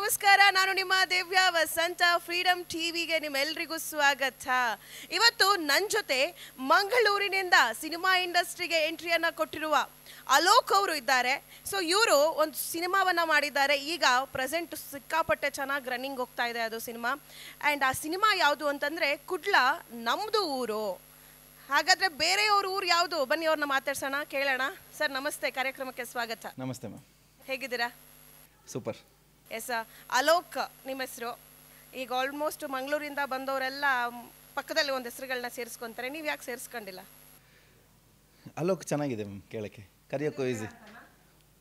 ನಮಸ್ಕಾರ, ನಾನು ನಿಮ್ಮ ದಿವ್ಯಾ ವಸಂತ. ಫ್ರೀಡಮ್ ಟಿವಿಗೆ ನಿಮ್ಮೆಲ್ಲರಿಗೂ ಸ್ವಾಗತ. ಇವತ್ತು ನನ್ನ ಜೊತೆ ಮಂಗಳೂರಿನಿಂದ ಸಿನಿಮಾ ಇಂಡಸ್ಟ್ರಿಗೆ ಎಂಟ್ರಿಯನ್ನು ಕೊಟ್ಟಿರುವ ಅಲೋಕ್ ಅವರು ಇದ್ದಾರೆ. ಸೊ ಇವರು ಒಂದು ಸಿನಿಮಾವನ್ನು ಮಾಡಿದ್ದಾರೆ. ಈಗ ಪ್ರೆಸೆಂಟ್ ಸಿಕ್ಕಾಪಟ್ಟೆ ಚೆನ್ನಾಗಿ ರನ್ನಿಂಗ್ ಹೋಗ್ತಾ ಇದೆ ಅದು ಸಿನಿಮಾ. ಆ್ಯಂಡ್ ಆ ಸಿನಿಮಾ ಯಾವುದು ಅಂತಂದರೆ ಕುಡ್ಲ ನಮ್ಮದು ಊರು. ಹಾಗಾದರೆ ಬೇರೆಯವ್ರ ಊರು ಯಾವುದು? ಬನ್ನಿ ಅವ್ರನ್ನ ಮಾತಾಡ್ಸೋಣ, ಕೇಳೋಣ. ಸರ್ ನಮಸ್ತೆ, ಕಾರ್ಯಕ್ರಮಕ್ಕೆ ಸ್ವಾಗತ. ನಮಸ್ತೆ ಮ್ಯಾಮ್. ಹೇಗಿದ್ದೀರಾ? ಸೂಪರ್. ಎಸ್, ಅಲೋಕ್ ನಿಮ್ಮ ಹೆಸರು. ಈಗ ಆಲ್ಮೋಸ್ಟ್ ಮಂಗಳೂರಿಂದ ಬಂದವರೆಲ್ಲ ಪಕ್ಕದಲ್ಲಿ ಒಂದು ಹೆಸರುಗಳನ್ನ ಸೇರಿಸ್ಕೊಂತಾರೆ, ನೀವು ಯಾಕೆ ಸೇರಿಸ್ಕೊಂಡಿಲ್ಲ? ಅಲೋಕ್ ಚೆನ್ನಾಗಿದೆ ಮ್ಯಾಮ್, ಕೇಳೋಕ್ಕೆ ಕರೆಯೋಕ್ಕೂ ಈಸಿ.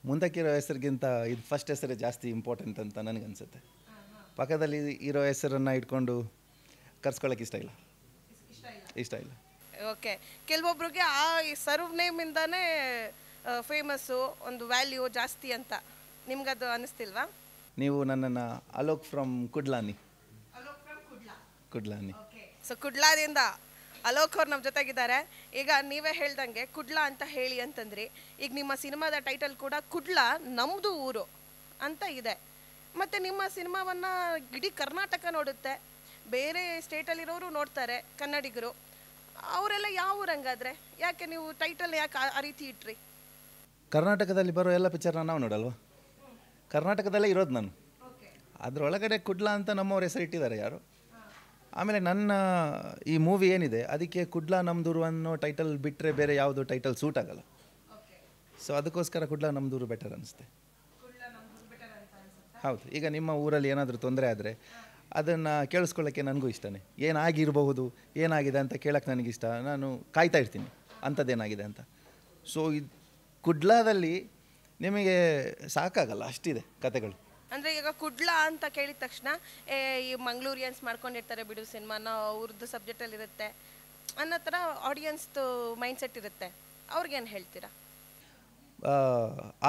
ಮುಂದಕ್ಕಿರೋ ಹೆಸರಿಗಿಂತ ಇದು ಫಸ್ಟ್ ಹೆಸರೇ ಜಾಸ್ತಿ ಇಂಪಾರ್ಟೆಂಟ್ ಅಂತ ನನಗನ್ಸುತ್ತೆ. ಪಕ್ಕದಲ್ಲಿ ಇರೋ ಹೆಸರನ್ನು ಇಟ್ಕೊಂಡು ಕರ್ಸ್ಕೊಳ್ಳೋಕೆ ಇಷ್ಟ ಇಲ್ಲ. ಓಕೆ, ಕೆಲವೊಬ್ರಿಗೆ ಆ ಸರ್ವ್ ನೇಮಿಂದಾನೇ ಫೇಮಸ್ಸು, ಒಂದು ವ್ಯಾಲ್ಯೂ ಜಾಸ್ತಿ ಅಂತ. ನಿಮ್ಗದು ಅನ್ನಿಸ್ತಿಲ್ವಾ? ನೀವು ನನ್ನನ್ನು ಅಲೋಕ್ ಫ್ರಮ್ ಕುಡ್ಲಾನಿ. ಸೊ ಕುಡ್ಲಾದಿಂದ ಅಲೋಕ್ ಅವ್ರು ನಮ್ಮ ಜೊತೆಗಿದ್ದಾರೆ. ಈಗ ನೀವೇ ಹೇಳ್ದಂಗೆ ಕುಡ್ಲ ಅಂತ ಹೇಳಿ ಅಂತಂದ್ರಿ. ಈಗ ನಿಮ್ಮ ಸಿನಿಮಾದ ಟೈಟಲ್ ಕೂಡ ಕುಡ್ಲ ನಮ್ಮದು ಊರು ಅಂತ ಇದೆ. ಮತ್ತು ನಿಮ್ಮ ಸಿನಿಮಾವನ್ನು ಇಡೀ ಕರ್ನಾಟಕ ನೋಡುತ್ತೆ, ಬೇರೆ ಸ್ಟೇಟಲ್ಲಿರೋರು ನೋಡ್ತಾರೆ, ಕನ್ನಡಿಗರು. ಅವರೆಲ್ಲ ಯಾವ ಊರಂಗಾದರೆ? ಯಾಕೆ ನೀವು ಟೈಟಲ್ ಯಾಕೆ ಆ ರೀತಿ ಇಟ್ರಿ? ಕರ್ನಾಟಕದಲ್ಲಿ ಬರೋ ಎಲ್ಲ ಪಿಕ್ಚರ್ನ ನಾವು ನೋಡಲ್ವಾ? ಕರ್ನಾಟಕದಲ್ಲೇ ಇರೋದು ನಾನು. ಅದರೊಳಗಡೆ ಕುಡ್ಲ ಅಂತ ನಮ್ಮವ್ರ ಹೆಸರು ಇಟ್ಟಿದ್ದಾರೆ ಯಾರು. ಆಮೇಲೆ ನನ್ನ ಈ ಮೂವಿ ಏನಿದೆ ಅದಕ್ಕೆ ಕುಡ್ಲ ನಮ್ಮದೂರು ಅನ್ನೋ ಟೈಟಲ್ ಬಿಟ್ಟರೆ ಬೇರೆ ಯಾವುದು ಟೈಟಲ್ ಸೂಟ್ ಆಗಲ್ಲ. ಸೊ ಅದಕ್ಕೋಸ್ಕರ ಕುಡ್ಲ ನಮ್ಮದೂರು ಬೆಟರ್ ಅನಿಸುತ್ತೆ. ಹೌದು. ಈಗ ನಿಮ್ಮ ಊರಲ್ಲಿ ಏನಾದರೂ ತೊಂದರೆ ಆದರೆ ಅದನ್ನು ಕೇಳಿಸ್ಕೊಳ್ಳೋಕ್ಕೆ ನನಗೂ ಇಷ್ಟನೇ. ಏನಾಗಿರಬಹುದು, ಏನಾಗಿದೆ ಅಂತ ಕೇಳೋಕ್ಕೆ ನನಗಿಷ್ಟ. ನಾನು ಕಾಯ್ತಾ ಇರ್ತೀನಿ ಅಂಥದ್ದೇನಾಗಿದೆ ಅಂತ. ಸೊ ಇದು ಕುಡ್ಲಾದಲ್ಲಿ ನಿಮಗೆ ಸಾಕಾಗಲ್ಲ, ಅಷ್ಟಿದೆ ಕತೆಗಳು. ಅಂದರೆ ಈಗ ಕುಡ್ಲ ಅಂತ ಕೇಳಿದ ತಕ್ಷಣ ಈ ಮಂಗ್ಳೂರಿಯನ್ಸ್ ಮಾಡ್ಕೊಂಡಿರ್ತಾರೆ ಬಿಡು ಸಿನಿಮಾನ, ಅವ್ರದ್ದು ಸಬ್ಜೆಕ್ಟಲ್ಲಿ ಇರುತ್ತೆ ಅನ್ನೋ ಥರ ಆಡಿಯನ್ಸ್ದು ಮೈಂಡ್ಸೆಟ್ ಇರುತ್ತೆ. ಅವ್ರಿಗೇನು ಹೇಳ್ತೀರಾ?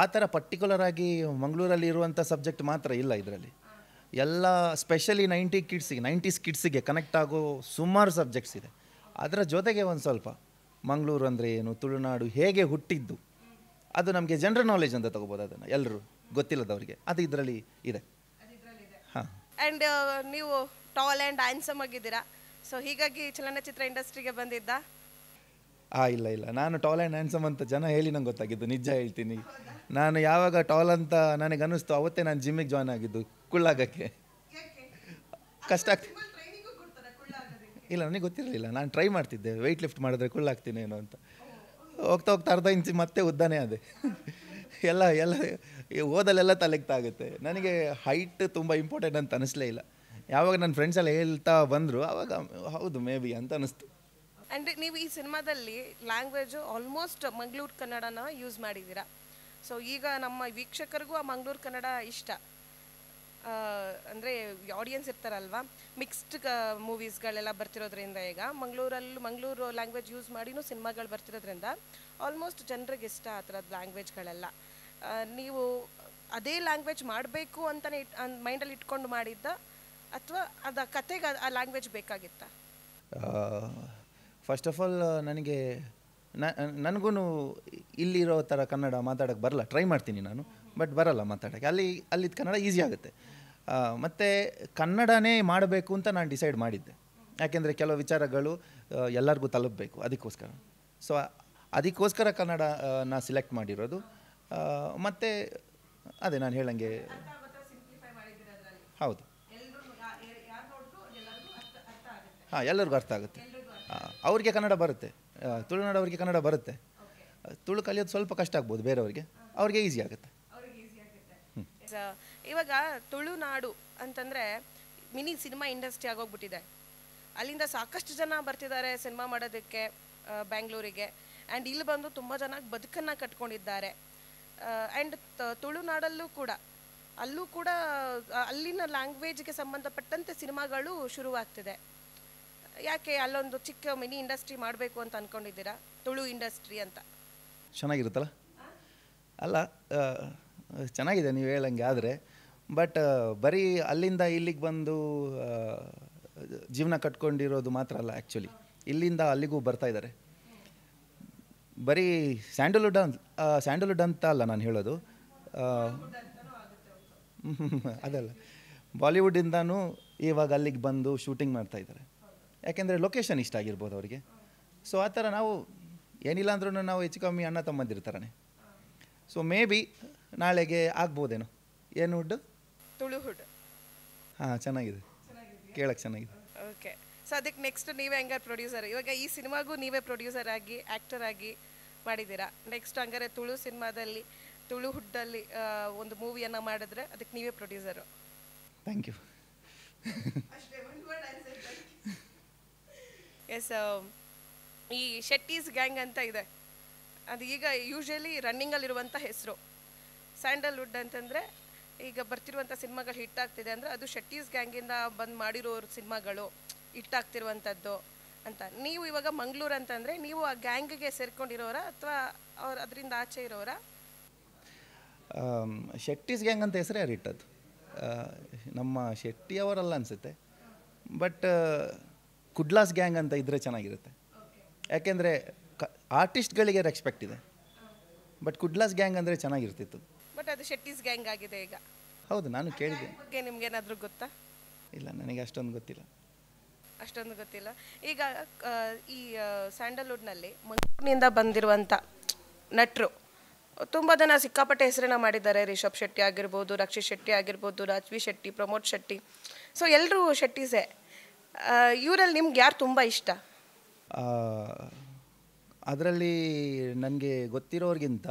ಆ ಥರ ಪರ್ಟಿಕ್ಯುಲರ್ ಆಗಿ ಮಂಗಳೂರಲ್ಲಿ ಇರುವಂಥ ಸಬ್ಜೆಕ್ಟ್ ಮಾತ್ರ ಇಲ್ಲ ಇದರಲ್ಲಿ. ಎಲ್ಲ ಸ್ಪೆಷಲಿ 90s ಕಿಡ್ಸಿಗೆ ಕನೆಕ್ಟ್ ಆಗೋ ಸುಮಾರು ಸಬ್ಜೆಕ್ಟ್ಸ್ ಇದೆ. ಅದರ ಜೊತೆಗೆ ಒಂದು ಸ್ವಲ್ಪ ಮಂಗಳೂರು ಅಂದರೆ ಏನು, ತುಳುನಾಡು ಹೇಗೆ ಹುಟ್ಟಿದ್ದು, ಅದು ನಮಗೆ ಜನರಲ್ ನಾಲೆಜ್ ಅಂತ ತಗೋಬೋದು. ಅದನ್ನು ಎಲ್ಲರೂ ಗೊತ್ತಿಲ್ಲದವರಿಗೆ ಅದು ಇದರಲ್ಲಿ ಇದೆ. ಹಾಂ. ಆ್ಯಂಡ್ ನೀವು ಟಾಲ್ ಆ್ಯಂಡ್ ಹ್ಯಾಂಡ್ಸಮ್ ಆಗಿದ್ದೀರಾ. ಸೊ ಹೀಗಾಗಿ ಚಲನಚಿತ್ರ ಇಂಡಸ್ಟ್ರಿಗೆ ಬಂದಿದ್ದ? ಇಲ್ಲ, ನಾನು ಟಾಲ್ ಆ್ಯಂಡ್ ಹ್ಯಾಂಡ್ಸಮ್ ಅಂತ ಜನ ಹೇಳಿ ನಂಗೆ ಗೊತ್ತಾಗಿದ್ದು. ನಿಜ ಹೇಳ್ತೀನಿ, ನಾನು ಯಾವಾಗ ಟಾಲ್ ಅಂತ ನನಗೆ ಅನ್ನಿಸ್ತು ಅವತ್ತೇ ನಾನು ಜಿಮ್ಮಿಗೆ ಜಾಯ್ನ್ ಆಗಿದ್ದು ಕುಳ್ಳಾಗಕ್ಕೆ. ಕಷ್ಟ ಆಗ್ತಿತ್ತು. ಇಲ್ಲ, ನನಗೆ ಗೊತ್ತಿರಲಿಲ್ಲ. ನಾನು ಟ್ರೈ ಮಾಡ್ತಿದ್ದೆ ವೆಯ್ಟ್ ಲಿಫ್ಟ್ ಮಾಡಿದ್ರೆ ಕುಳ್ಳಾಗ್ತೀನಿ ಏನೋ ಅಂತ. ಹೋಗ್ತಾ ಅರ್ಧ ಇಂಚು ಮತ್ತೆ ಉದ್ದಾನೇ ಅದೇ. ಎಲ್ಲ ಓದಲೆಲ್ಲ ತಲೆಗ್ತಾಗುತ್ತೆ. ನನಗೆ ಹೈಟ್ ತುಂಬ ಇಂಪಾರ್ಟೆಂಟ್ ಅಂತ ಅನ್ನಿಸ್ಲೇ ಇಲ್ಲ. ಯಾವಾಗ ನನ್ನ ಫ್ರೆಂಡ್ಸ್ ಎಲ್ಲ ಹೇಳ್ತಾ ಬಂದರು ಆವಾಗ ಹೌದು ಮೇ ಬಿ ಅಂತ ಅನ್ನಿಸ್ತು. ಆ್ಯಂಡ್ ನೀವು ಈ ಸಿನಿಮಾದಲ್ಲಿ ಲ್ಯಾಂಗ್ವೇಜು ಆಲ್ಮೋಸ್ಟ್ ಮಂಗಳೂರು ಕನ್ನಡನ ಯೂಸ್ ಮಾಡಿದ್ದೀರಾ. ಸೊ ಈಗ ನಮ್ಮ ವೀಕ್ಷಕರಿಗೂ ಆ ಮಂಗಳೂರು ಕನ್ನಡ ಇಷ್ಟ. ಅಂದರೆ ಆಡಿಯನ್ಸ್ ಇರ್ತಾರಲ್ವ, ಮಿಕ್ಸ್ಡ್ ಮೂವೀಸ್ಗಳೆಲ್ಲ ಬರ್ತಿರೋದ್ರಿಂದ ಈಗ ಮಂಗಳೂರು ಲ್ಯಾಂಗ್ವೇಜ್ ಯೂಸ್ ಮಾಡಿನೂ ಸಿನಿಮಾಗಳು ಬರ್ತಿರೋದ್ರಿಂದ ಆಲ್ಮೋಸ್ಟ್ ಜನರಿಗೆ ಇಷ್ಟ ಆ ಥರದ್ದು ಲ್ಯಾಂಗ್ವೇಜ್ಗಳೆಲ್ಲ. ನೀವು ಅದೇ ಲ್ಯಾಂಗ್ವೇಜ್ ಮಾಡಬೇಕು ಅಂತಲೇ ಮೈಂಡಲ್ಲಿ ಇಟ್ಕೊಂಡು ಮಾಡಿದ್ದ, ಅಥವಾ ಅದು ಕತೆಗೆ ಆ ಲ್ಯಾಂಗ್ವೇಜ್ ಬೇಕಾಗಿತ್ತ? ಫಸ್ಟ್ ಆಫ್ ಆಲ್ ನನಗೂ ಇಲ್ಲಿರೋ ಥರ ಕನ್ನಡ ಮಾತಾಡೋಕ್ಕೆ ಬರಲ್ಲ. ಟ್ರೈ ಮಾಡ್ತೀನಿ ನಾನು, ಬಟ್ ಬರಲ್ಲ ಮಾತಾಡೋಕ್ಕೆ. ಅಲ್ಲಿದ್ದ ಕನ್ನಡ ಈಸಿ ಆಗುತ್ತೆ. ಮತ್ತು ಕನ್ನಡನೇ ಮಾಡಬೇಕು ಅಂತ ನಾನು ಡಿಸೈಡ್ ಮಾಡಿದ್ದೆ. ಯಾಕೆಂದರೆ ಕೆಲವು ವಿಚಾರಗಳು ಎಲ್ಲರಿಗೂ ತಲುಪಬೇಕು, ಅದಕ್ಕೋಸ್ಕರ. ಸೊ ಅದಕ್ಕೋಸ್ಕರ ಕನ್ನಡ ನಾ ಸಿಲೆಕ್ಟ್ ಮಾಡಿರೋದು. ಮತ್ತು ಅದೇ ನಾನು ಹೇಳಂಗೆ ಹೌದು. ಹಾಂ, ಎಲ್ಲರಿಗೂ ಅರ್ಥ ಆಗುತ್ತೆ. ಅವ್ರಿಗೆ ಕನ್ನಡ ಬರುತ್ತೆ, ತುಳುನಾಡವ್ರಿಗೆ ಕನ್ನಡ ಬರುತ್ತೆ. ತುಳು ಕಲಿಯೋದು ಸ್ವಲ್ಪ ಕಷ್ಟ ಆಗ್ಬೋದು ಬೇರೆಯವ್ರಿಗೆ, ಅವ್ರಿಗೆ ಈಸಿ ಆಗುತ್ತೆ. ಇವಾಗ ತುಳುನಾಡು ಅಂತಂದರೆ ಮಿನಿ ಸಿನಿಮಾ ಇಂಡಸ್ಟ್ರಿ ಆಗೋಗ್ಬಿಟ್ಟಿದೆ. ಅಲ್ಲಿಂದ ಸಾಕಷ್ಟು ಜನ ಬರ್ತಿದ್ದಾರೆ ಸಿನಿಮಾ ಮಾಡೋದಕ್ಕೆ ಬ್ಯಾಂಗ್ಳೂರಿಗೆ. ಆ್ಯಂಡ್ ಇಲ್ಲಿ ಬಂದು ತುಂಬ ಜನ ಬದುಕನ್ನು ಕಟ್ಕೊಂಡಿದ್ದಾರೆ. ಆ್ಯಂಡ್ ತುಳುನಾಡಲ್ಲೂ ಕೂಡ ಅಲ್ಲಿನ ಲ್ಯಾಂಗ್ವೇಜ್ಗೆ ಸಂಬಂಧಪಟ್ಟಂತೆ ಸಿನಿಮಾಗಳು ಶುರುವಾಗ್ತಿದೆ. ಯಾಕೆ ಅಲ್ಲೊಂದು ಚಿಕ್ಕ ಮಿನಿ ಇಂಡಸ್ಟ್ರಿ ಮಾಡಬೇಕು ಅಂತ ಅಂದ್ಕೊಂಡಿದ್ದೀರಾ, ತುಳು ಇಂಡಸ್ಟ್ರಿ ಅಂತ? ಚೆನ್ನಾಗಿರುತ್ತಲ್ಲ? ಅಲ್ಲ, ಚೆನ್ನಾಗಿದೆ ನೀವು ಹೇಳಂಗೆ. ಆದರೆ ಬಟ್ ಬರೀ ಅಲ್ಲಿಂದ ಇಲ್ಲಿಗೆ ಬಂದು ಜೀವನ ಕಟ್ಕೊಂಡಿರೋದು ಮಾತ್ರ ಅಲ್ಲ. ಆ್ಯಕ್ಚುಲಿ ಇಲ್ಲಿಂದ ಅಲ್ಲಿಗೂ ಬರ್ತಾ ಇದ್ದಾರೆ. ಬರೀ ಸ್ಯಾಂಡಲ್ವುಡ್ ಅಂತ ಅಲ್ಲ ನಾನು ಹೇಳೋದು. ಅದಲ್ಲ, ಬಾಲಿವುಡ್ಡಿಂದನೂ ಇವಾಗ ಅಲ್ಲಿಗೆ ಬಂದು ಶೂಟಿಂಗ್ ಮಾಡ್ತಾಯಿದ್ದಾರೆ. ಯಾಕೆಂದರೆ ಲೊಕೇಶನ್ ಇಷ್ಟ ಆಗಿರ್ಬೋದು ಅವರಿಗೆ. ಸೊ ಆ ಥರ ನಾವು ಏನಿಲ್ಲ ಅಂದ್ರೂ ನಾವು ಹೆಚ್ಚು ಕಮ್ಮಿ ಅಣ್ಣ ತಮ್ಮಂದಿರ್ತಾರೇ. ಸೊ ಮೇ ಬಿ ನಾಳೆಗೆ ಆಗ್ಬೋದೇನೋ. ಏನು ಹುಡ್ಡು? ತುಳು ಹುಡ್. ಹಾಂ, ಚೆನ್ನಾಗಿದೆ, ಕೇಳಕ್ಕೆ ಚೆನ್ನಾಗಿದೆ. ಓಕೆ. ಸೊ ಅದಕ್ಕೆ ನೆಕ್ಸ್ಟ್ ನೀವೇ ಹಂಗಾರೆ ಪ್ರೊಡ್ಯೂಸರ್. ಇವಾಗ ಈ ಸಿನಿಮಾಗೂ ನೀವೇ ಪ್ರೊಡ್ಯೂಸರ್ ಆಗಿ ಆ್ಯಕ್ಟರ್ ಆಗಿ ಮಾಡಿದ್ದೀರಾ. ನೆಕ್ಸ್ಟ್ ಹಂಗಾರೆ ತುಳು ಸಿನಿಮಾದಲ್ಲಿ, ತುಳು ಹುಡ್ಡಲ್ಲಿ ಒಂದು ಮೂವಿಯನ್ನು ಮಾಡಿದ್ರೆ ಅದಕ್ಕೆ ನೀವೇ ಪ್ರೊಡ್ಯೂಸರು. Thank you. ಎಸ್. ಈ ಶೆಟ್ಟೀಸ್ ಗ್ಯಾಂಗ್ ಅಂತ ಇದೆ, ಅದು ಈಗ ಯೂಶ್ವಲಿ ರನ್ನಿಂಗಲ್ಲಿರುವಂಥ ಹೆಸರು. ಸ್ಯಾಂಡಲ್ವುಡ್ ಅಂತಂದರೆ ಈಗ ಬರ್ತಿರುವಂಥ ಸಿನಿಮಾಗಳು ಹಿಟ್ ಆಗ್ತಿದೆ ಅಂದರೆ ಅದು ಶೆಟ್ಟೀಸ್ ಗ್ಯಾಂಗಿಂದ ಬಂದು ಮಾಡಿರೋ ಸಿನಿಮಾಗಳು ಹಿಟ್ಟಾಗ್ತಿರುವಂಥದ್ದು ಅಂತ. ನೀವು ಇವಾಗ ಮಂಗಳೂರು ಅಂತಂದರೆ ನೀವು ಆ ಗ್ಯಾಂಗ್ಗೆ ಸೇರ್ಕೊಂಡಿರೋರ ಅಥವಾ ಅವ್ರು ಅದರಿಂದ ಆಚೆ ಇರೋರ? ಶೆಟ್ಟೀಸ್ ಗ್ಯಾಂಗ್ ಅಂತ ಹೆಸರೇ ಯಾರು ಇಟ್ಟದ್ದು? ನಮ್ಮ ಶೆಟ್ಟಿಯವರಲ್ಲ ಅನಿಸುತ್ತೆ. ಬಟ್ ಕುಡ್ಲಾಸ್ ಗ್ಯಾಂಗ್ ಅಂತ ಇದ್ದರೆ ಚೆನ್ನಾಗಿರುತ್ತೆ. ಯಾಕೆಂದರೆ ಆರ್ಟಿಸ್ಟ್ಗಳಿಗೆ ರೆಸ್ಪೆಕ್ಟ್ ಇದೆ. ಬಟ್ ಕುಡ್ಲಾಸ್ ಗ್ಯಾಂಗ್ ಅಂದರೆ ಚೆನ್ನಾಗಿರ್ತಿತ್ತು. ಬಟ್ ಅದು ಶೆಟ್ಟೀಸ್ ಗ್ಯಾಂಗ್ ಆಗಿದೆ ಈಗ. ಹೌದು, ನಾನು ಕೇಳಿದೆ. ಬಗ್ಗೆ ನಿಮ್ಗೇನಾದರೂ ಗೊತ್ತಾ? ಇಲ್ಲ, ನನಗೆ ಅಷ್ಟೊಂದು ಗೊತ್ತಿಲ್ಲ. ಅಷ್ಟೊಂದು ಗೊತ್ತಿಲ್ಲ. ಈಗ ಈ ಸ್ಯಾಂಡಲ್ವುಡ್ನಲ್ಲಿ ಮಂಗಳೂರಿನಿಂದ ಬಂದಿರುವಂಥ ನಟರು ತುಂಬ ಜನ ಸಿಕ್ಕಾಪಟ್ಟೆ ಹೆಸರನ್ನ ಮಾಡಿದ್ದಾರೆ. ರಿಷಬ್ ಶೆಟ್ಟಿ ಆಗಿರ್ಬೋದು, ರಕ್ಷಿತ್ ಶೆಟ್ಟಿ ಆಗಿರ್ಬೋದು, ರಾಜ್ವಿ ಶೆಟ್ಟಿ, ಪ್ರಮೋದ್ ಶೆಟ್ಟಿ. ಸೊ ಎಲ್ಲರೂ ಶೆಟ್ಟೀಸೇ. ಇವರಲ್ಲಿ ನಿಮ್ಗೆ ಯಾರು ತುಂಬ ಇಷ್ಟ? ಅದರಲ್ಲಿ ನನಗೆ ಗೊತ್ತಿರೋರಿಗಿಂತ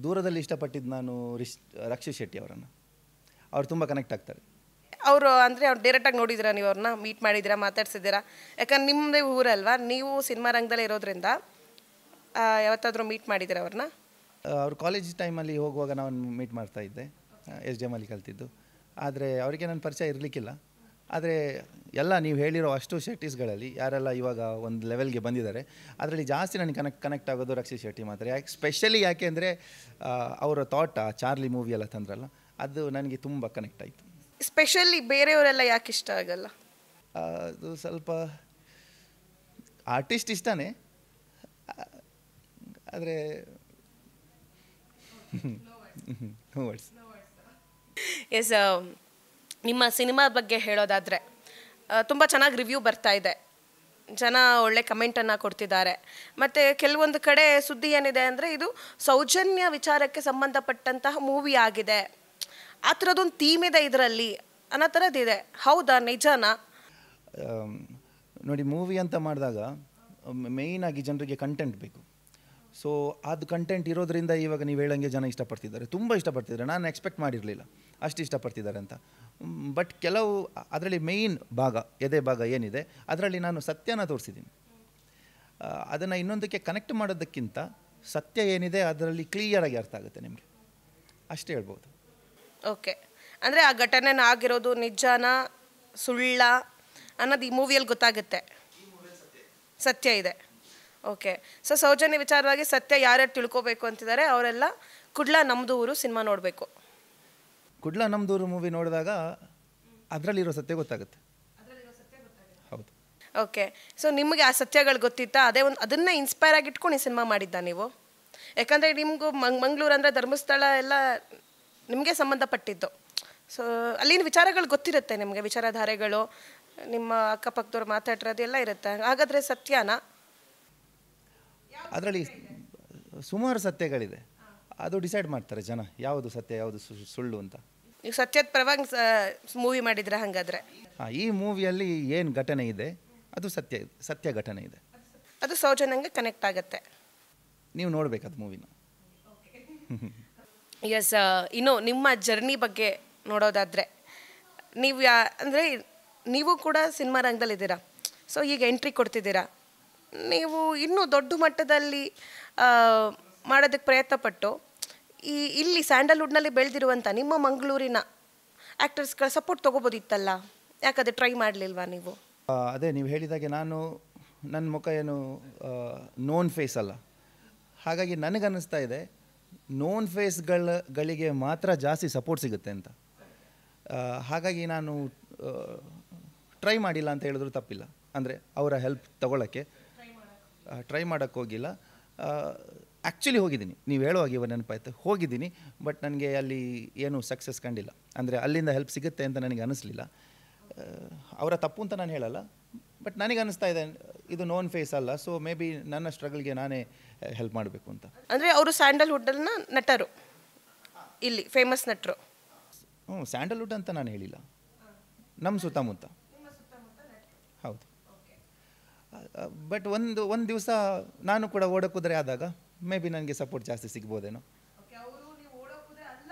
ದೂರದಲ್ಲಿ ಇಷ್ಟಪಟ್ಟಿದ್ದು ನಾನು ರಕ್ಷಿತ್ ಶೆಟ್ಟಿ ಅವರನ್ನು. ಅವ್ರು ತುಂಬ ಕನೆಕ್ಟ್ ಆಗ್ತಾರೆ. ಅವರು ಅಂದರೆ ಅವ್ರು ಡೈರೆಕ್ಟಾಗಿ ನೋಡಿದ್ದೀರಾ, ನೀವು ಅವ್ರನ್ನ ಮೀಟ್ ಮಾಡಿದ್ದೀರಾ, ಮಾತಾಡ್ಸಿದ್ದೀರಾ? ಯಾಕಂದ್ರೆ ನಿಮ್ಮದೇ ಊರಲ್ವಾ, ನೀವು ಸಿನಿಮಾ ರಂಗದಲ್ಲೇ ಇರೋದ್ರಿಂದ ಯಾವತ್ತಾದರೂ ಮೀಟ್ ಮಾಡಿದ್ದೀರಾ ಅವ್ರನ್ನ? ಅವ್ರ ಕಾಲೇಜ್ ಟೈಮಲ್ಲಿ ಹೋಗುವಾಗ ನಾವು ಮೀಟ್ ಮಾಡ್ತಾಯಿದ್ದೆ, SDM ಅಲ್ಲಿ ಕಲ್ತಿದ್ದು. ಆದರೆ ಅವರಿಗೆ ನನ್ನ ಪರಿಚಯ ಇರಲಿಕ್ಕಿಲ್ಲ. ಆದರೆ ಎಲ್ಲ ನೀವು ಹೇಳಿರೋ ಅಷ್ಟು ಶೆಟ್ಟೀಸ್ಗಳಲ್ಲಿ ಯಾರೆಲ್ಲ ಇವಾಗ ಒಂದು ಲೆವೆಲ್ಗೆ ಬಂದಿದ್ದಾರೆ, ಅದರಲ್ಲಿ ಜಾಸ್ತಿ ನನಗೆ ಕನೆಕ್ಟ್ ಆಗೋದು ರಕ್ಷಿತ್ ಶೆಟ್ಟಿ ಮಾತ್ರ. ಸ್ಪೆಷಲಿ ಯಾಕೆ ಅಂದರೆ ಅವರ ಥಾಟ್ ಚಾರ್ಲಿ ಮೂವಿ ಎಲ್ಲ ತಂದ್ರಲ್ಲ, ಅದು ನನಗೆ ತುಂಬ ಕನೆಕ್ಟ್ ಆಯಿತು. ಸ್ಪೆಷಲಿ ಬೇರೆಯವರೆಲ್ಲ ಯಾಕೆ ಇಷ್ಟ ಆಗಲ್ಲ? ಅದು ಸ್ವಲ್ಪ ಆರ್ಟಿಸ್ಟ್ ಇಷ್ಟನೇ, ಆದರೆ ಎಸ್. ನಿಮ್ಮ ಸಿನಿಮಾ ಬಗ್ಗೆ ಹೇಳೋದಾದರೆ ತುಂಬ ಚೆನ್ನಾಗಿ ರಿವ್ಯೂ ಬರ್ತಾ ಇದೆ, ಜನ ಒಳ್ಳೆ ಕಮೆಂಟನ್ನು ಕೊಡ್ತಿದ್ದಾರೆ. ಮತ್ತು ಕೆಲವೊಂದು ಕಡೆ ಸುದ್ದಿ ಏನಿದೆ ಅಂದರೆ ಇದು ಸೌಜನ್ಯ ವಿಚಾರಕ್ಕೆ ಸಂಬಂಧಪಟ್ಟಂತಹ ಮೂವಿ ಆಗಿದೆ, ಆ ಥರದೊಂದು ಥೀಮ್ ಇದೆ ಇದರಲ್ಲಿ ಅನ್ನೋ ಥರದ್ದಿದೆ. ಹೌದಾ, ನಿಜನಾ? ನೋಡಿ, ಮೂವಿ ಅಂತ ಮಾಡಿದಾಗ ಮೇಯ್ನಾಗಿ ಜನರಿಗೆ ಕಂಟೆಂಟ್ ಬೇಕು. ಸೊ ಅದು ಕಂಟೆಂಟ್ ಇರೋದ್ರಿಂದ ಇವಾಗ ನೀವು ಹೇಳಂಗೆ ಜನ ಇಷ್ಟಪಡ್ತಿದ್ದಾರೆ, ತುಂಬ ಇಷ್ಟಪಡ್ತಿದ್ದಾರೆ. ನಾನು ಎಕ್ಸ್ಪೆಕ್ಟ್ ಮಾಡಿರಲಿಲ್ಲ ಅಷ್ಟು ಇಷ್ಟಪಡ್ತಿದ್ದಾರೆ ಅಂತ. ಬಟ್ ಕೆಲವು ಅದರಲ್ಲಿ ಮೇಯ್ನ್ ಭಾಗ, ಎದೆ ಭಾಗ ಏನಿದೆ ಅದರಲ್ಲಿ ನಾನು ಸತ್ಯನ ತೋರಿಸಿದ್ದೀನಿ. ಅದನ್ನು ಇನ್ನೊಂದಕ್ಕೆ ಕನೆಕ್ಟ್ ಮಾಡೋದಕ್ಕಿಂತ ಸತ್ಯ ಏನಿದೆ ಅದರಲ್ಲಿ ಕ್ಲಿಯರಾಗಿ ಅರ್ಥ ಆಗುತ್ತೆ ನಿಮಗೆ, ಅಷ್ಟೇ ಹೇಳ್ಬೋದು. ಓಕೆ. ಅಂದರೆ ಆ ಘಟನೆನ ಆಗಿರೋದು ನಿಜಾನ ಸುಳ್ಳ ಅನ್ನೋದು ಈ ಮೂವಿಯಲ್ಲಿ ಗೊತ್ತಾಗುತ್ತೆ, ಸತ್ಯ ಇದೆ. ಓಕೆ. ಸೊ ಸೌಜನ್ಯ ವಿಚಾರವಾಗಿ ಸತ್ಯ ಯಾರ್ಯಾರು ತಿಳ್ಕೊಬೇಕು ಅಂತಿದ್ದಾರೆ ಅವರೆಲ್ಲ ಕುಡ್ಲ ನಮ್ಮದು ಊರು ಸಿನಿಮಾ ನೋಡಬೇಕು. ಕುಡ್ಲ ನಮ್ಮದೂರು ಮೂವಿ ನೋಡಿದಾಗ ಅದರಲ್ಲಿರೋ ಸತ್ಯ ಗೊತ್ತಾಗುತ್ತೆ. ಹೌದು. ಓಕೆ. ಸೊ ನಿಮಗೆ ಆ ಸತ್ಯಗಳು ಗೊತ್ತಿತ್ತಾ? ಅದನ್ನು ಇನ್ಸ್ಪೈರ್ ಆಗಿ ಇಟ್ಕೊಂಡು ಈ ಸಿನಿಮಾ ಮಾಡಿದ್ದ ನೀವು? ಯಾಕಂದರೆ ನಿಮಗೂ ಮಂಗಳೂರು ಅಂದರೆ ಧರ್ಮಸ್ಥಳ ಎಲ್ಲ ನಿಮಗೆ ಸಂಬಂಧಪಟ್ಟಿದ್ದು. ಸೊ ಅಲ್ಲಿನ ವಿಚಾರಗಳು ಗೊತ್ತಿರುತ್ತೆ ನಿಮಗೆ, ವಿಚಾರಧಾರೆಗಳು, ನಿಮ್ಮ ಅಕ್ಕಪಕ್ಕದವ್ರು ಮಾತಾಡಿರೋದು ಎಲ್ಲ ಇರುತ್ತೆ. ಹಾಗಾದರೆ ಸತ್ಯನಾ? ಅದರಲ್ಲಿ ಸುಮಾರು ಸತ್ಯಗಳಿದೆ, ಅದು ಡಿಸೈಡ್ ಮಾಡ್ತಾರೆ ಜನ ಯಾವುದು ಸತ್ಯ ಯಾವುದು ಸುಳ್ಳು ಅಂತ. ನೀವು ಸತ್ಯದ ಪರವಾಗಿ ಮೂವಿ ಮಾಡಿದ್ರೆ ಹಾಗಾದರೆ? ಹಾಂ, ಈ ಮೂವಿಯಲ್ಲಿ ಏನು ಘಟನೆ ಇದೆ ಅದು ಸತ್ಯ ಘಟನೆ ಇದೆ, ಅದು ಸೌಜನ್ಯಂಗೆ ಕನೆಕ್ಟ್ ಆಗುತ್ತೆ. ನೀವು ನೋಡಬೇಕು ಅದು ಮೂವಿನ. ಎಸ್. ಇನ್ನು ನಿಮ್ಮ ಜರ್ನಿ ಬಗ್ಗೆ ನೋಡೋದಾದರೆ ನೀವು ಅಂದರೆ ನೀವು ಕೂಡ ಸಿನಿಮಾ ರಂಗದಲ್ಲಿದ್ದೀರಾ. ಸೊ ಈಗ ಎಂಟ್ರಿ ಕೊಡ್ತಿದ್ದೀರಾ, ನೀವು ಇನ್ನೂ ದೊಡ್ಡ ಮಟ್ಟದಲ್ಲಿ ಮಾಡೋದಕ್ಕೆ ಪ್ರಯತ್ನಪಟ್ಟು ಇಲ್ಲಿ ಸ್ಯಾಂಡಲ್ವುಡ್ನಲ್ಲಿ ಬೆಳೆದಿರುವಂಥ ನಿಮ್ಮ ಮಂಗಳೂರಿನ ಆ್ಯಕ್ಟರ್ಸ್ಗಳ ಸಪೋರ್ಟ್ ತೊಗೋಬೋದಿತ್ತಲ್ಲ, ಯಾಕಂದರೆ ಟ್ರೈ ಮಾಡಲಿಲ್ವಾ ನೀವು? ಅದೇ ನೀವು ಹೇಳಿದಾಗೆ ನನ್ನ ಮುಖ ಏನು ನೋನ್ ಫೇಸ್ ಅಲ್ಲ, ಹಾಗಾಗಿ ನನಗನ್ನಿಸ್ತಾ ಇದೆ ನೋನ್ ಫೇಸ್ಗಳಿಗೆ ಮಾತ್ರ ಜಾಸ್ತಿ ಸಪೋರ್ಟ್ ಸಿಗುತ್ತೆ ಅಂತ. ಹಾಗಾಗಿ ನಾನು ಟ್ರೈ ಮಾಡಿಲ್ಲ ಅಂತ ಹೇಳಿದ್ರು ತಪ್ಪಿಲ್ಲ. ಅಂದರೆ ಅವರ ಹೆಲ್ಪ್ ತಗೊಳ್ಳೋಕ್ಕೆ ಟ್ರೈ ಮಾಡೋಕ್ಕೆ ಹೋಗಿಲ್ಲ. ಆ್ಯಕ್ಚುಲಿ ಹೋಗಿದ್ದೀನಿ, ನೀವು ಹೇಳುವಾಗ ಇವಾಗ ನೆನಪಾಯ್ತು, ಹೋಗಿದ್ದೀನಿ. ಬಟ್ ನನಗೆ ಅಲ್ಲಿ ಏನೂ ಸಕ್ಸಸ್ ಕಂಡಿಲ್ಲ. ಅಂದರೆ ಅಲ್ಲಿಂದ ಹೆಲ್ಪ್ ಸಿಗುತ್ತೆ ಅಂತ ನನಗೆ ಅನ್ನಿಸ್ಲಿಲ್ಲ. ಅವರ ತಪ್ಪು ಅಂತ ನಾನು ಹೇಳಲ್ಲ, ಬಟ್ ನನಗೆ ಅನ್ನಿಸ್ತಾ ಇದೆ ಇದು ನೋನ್ ಫೇಸ್ ಅಲ್ಲ, ಸೊ ಮೇ ಬಿ ನನ್ನ ಸ್ಟ್ರಗಲ್ಗೆ ನಾನೇ ಹೆಲ್ಪ್ ಮಾಡಬೇಕು ಅಂತ. ಅಂದರೆ ಅವರು ಸ್ಯಾಂಡಲ್ವುಡ್ಡನ್ನ ನಟರು, ಇಲ್ಲಿ ಫೇಮಸ್ ನಟರು. ಸ್ಯಾಂಡಲ್ವುಡ್ ಅಂತ ನಾನು ಹೇಳಿಲ್ಲ, ನಮ್ಮ ಸುತ್ತಮುತ್ತ. ಹೌದು. ಬಟ್ ಒಂದು ದಿವಸ ನಾನು ಕೂಡ ಓಡೋ ಕುದುರೆ ಆದಾಗ ಮೇ ಬಿ ನನಗೆ ಸಪೋರ್ಟ್ ಜಾಸ್ತಿ ಸಿಗ್ಬೋದೇನೋ.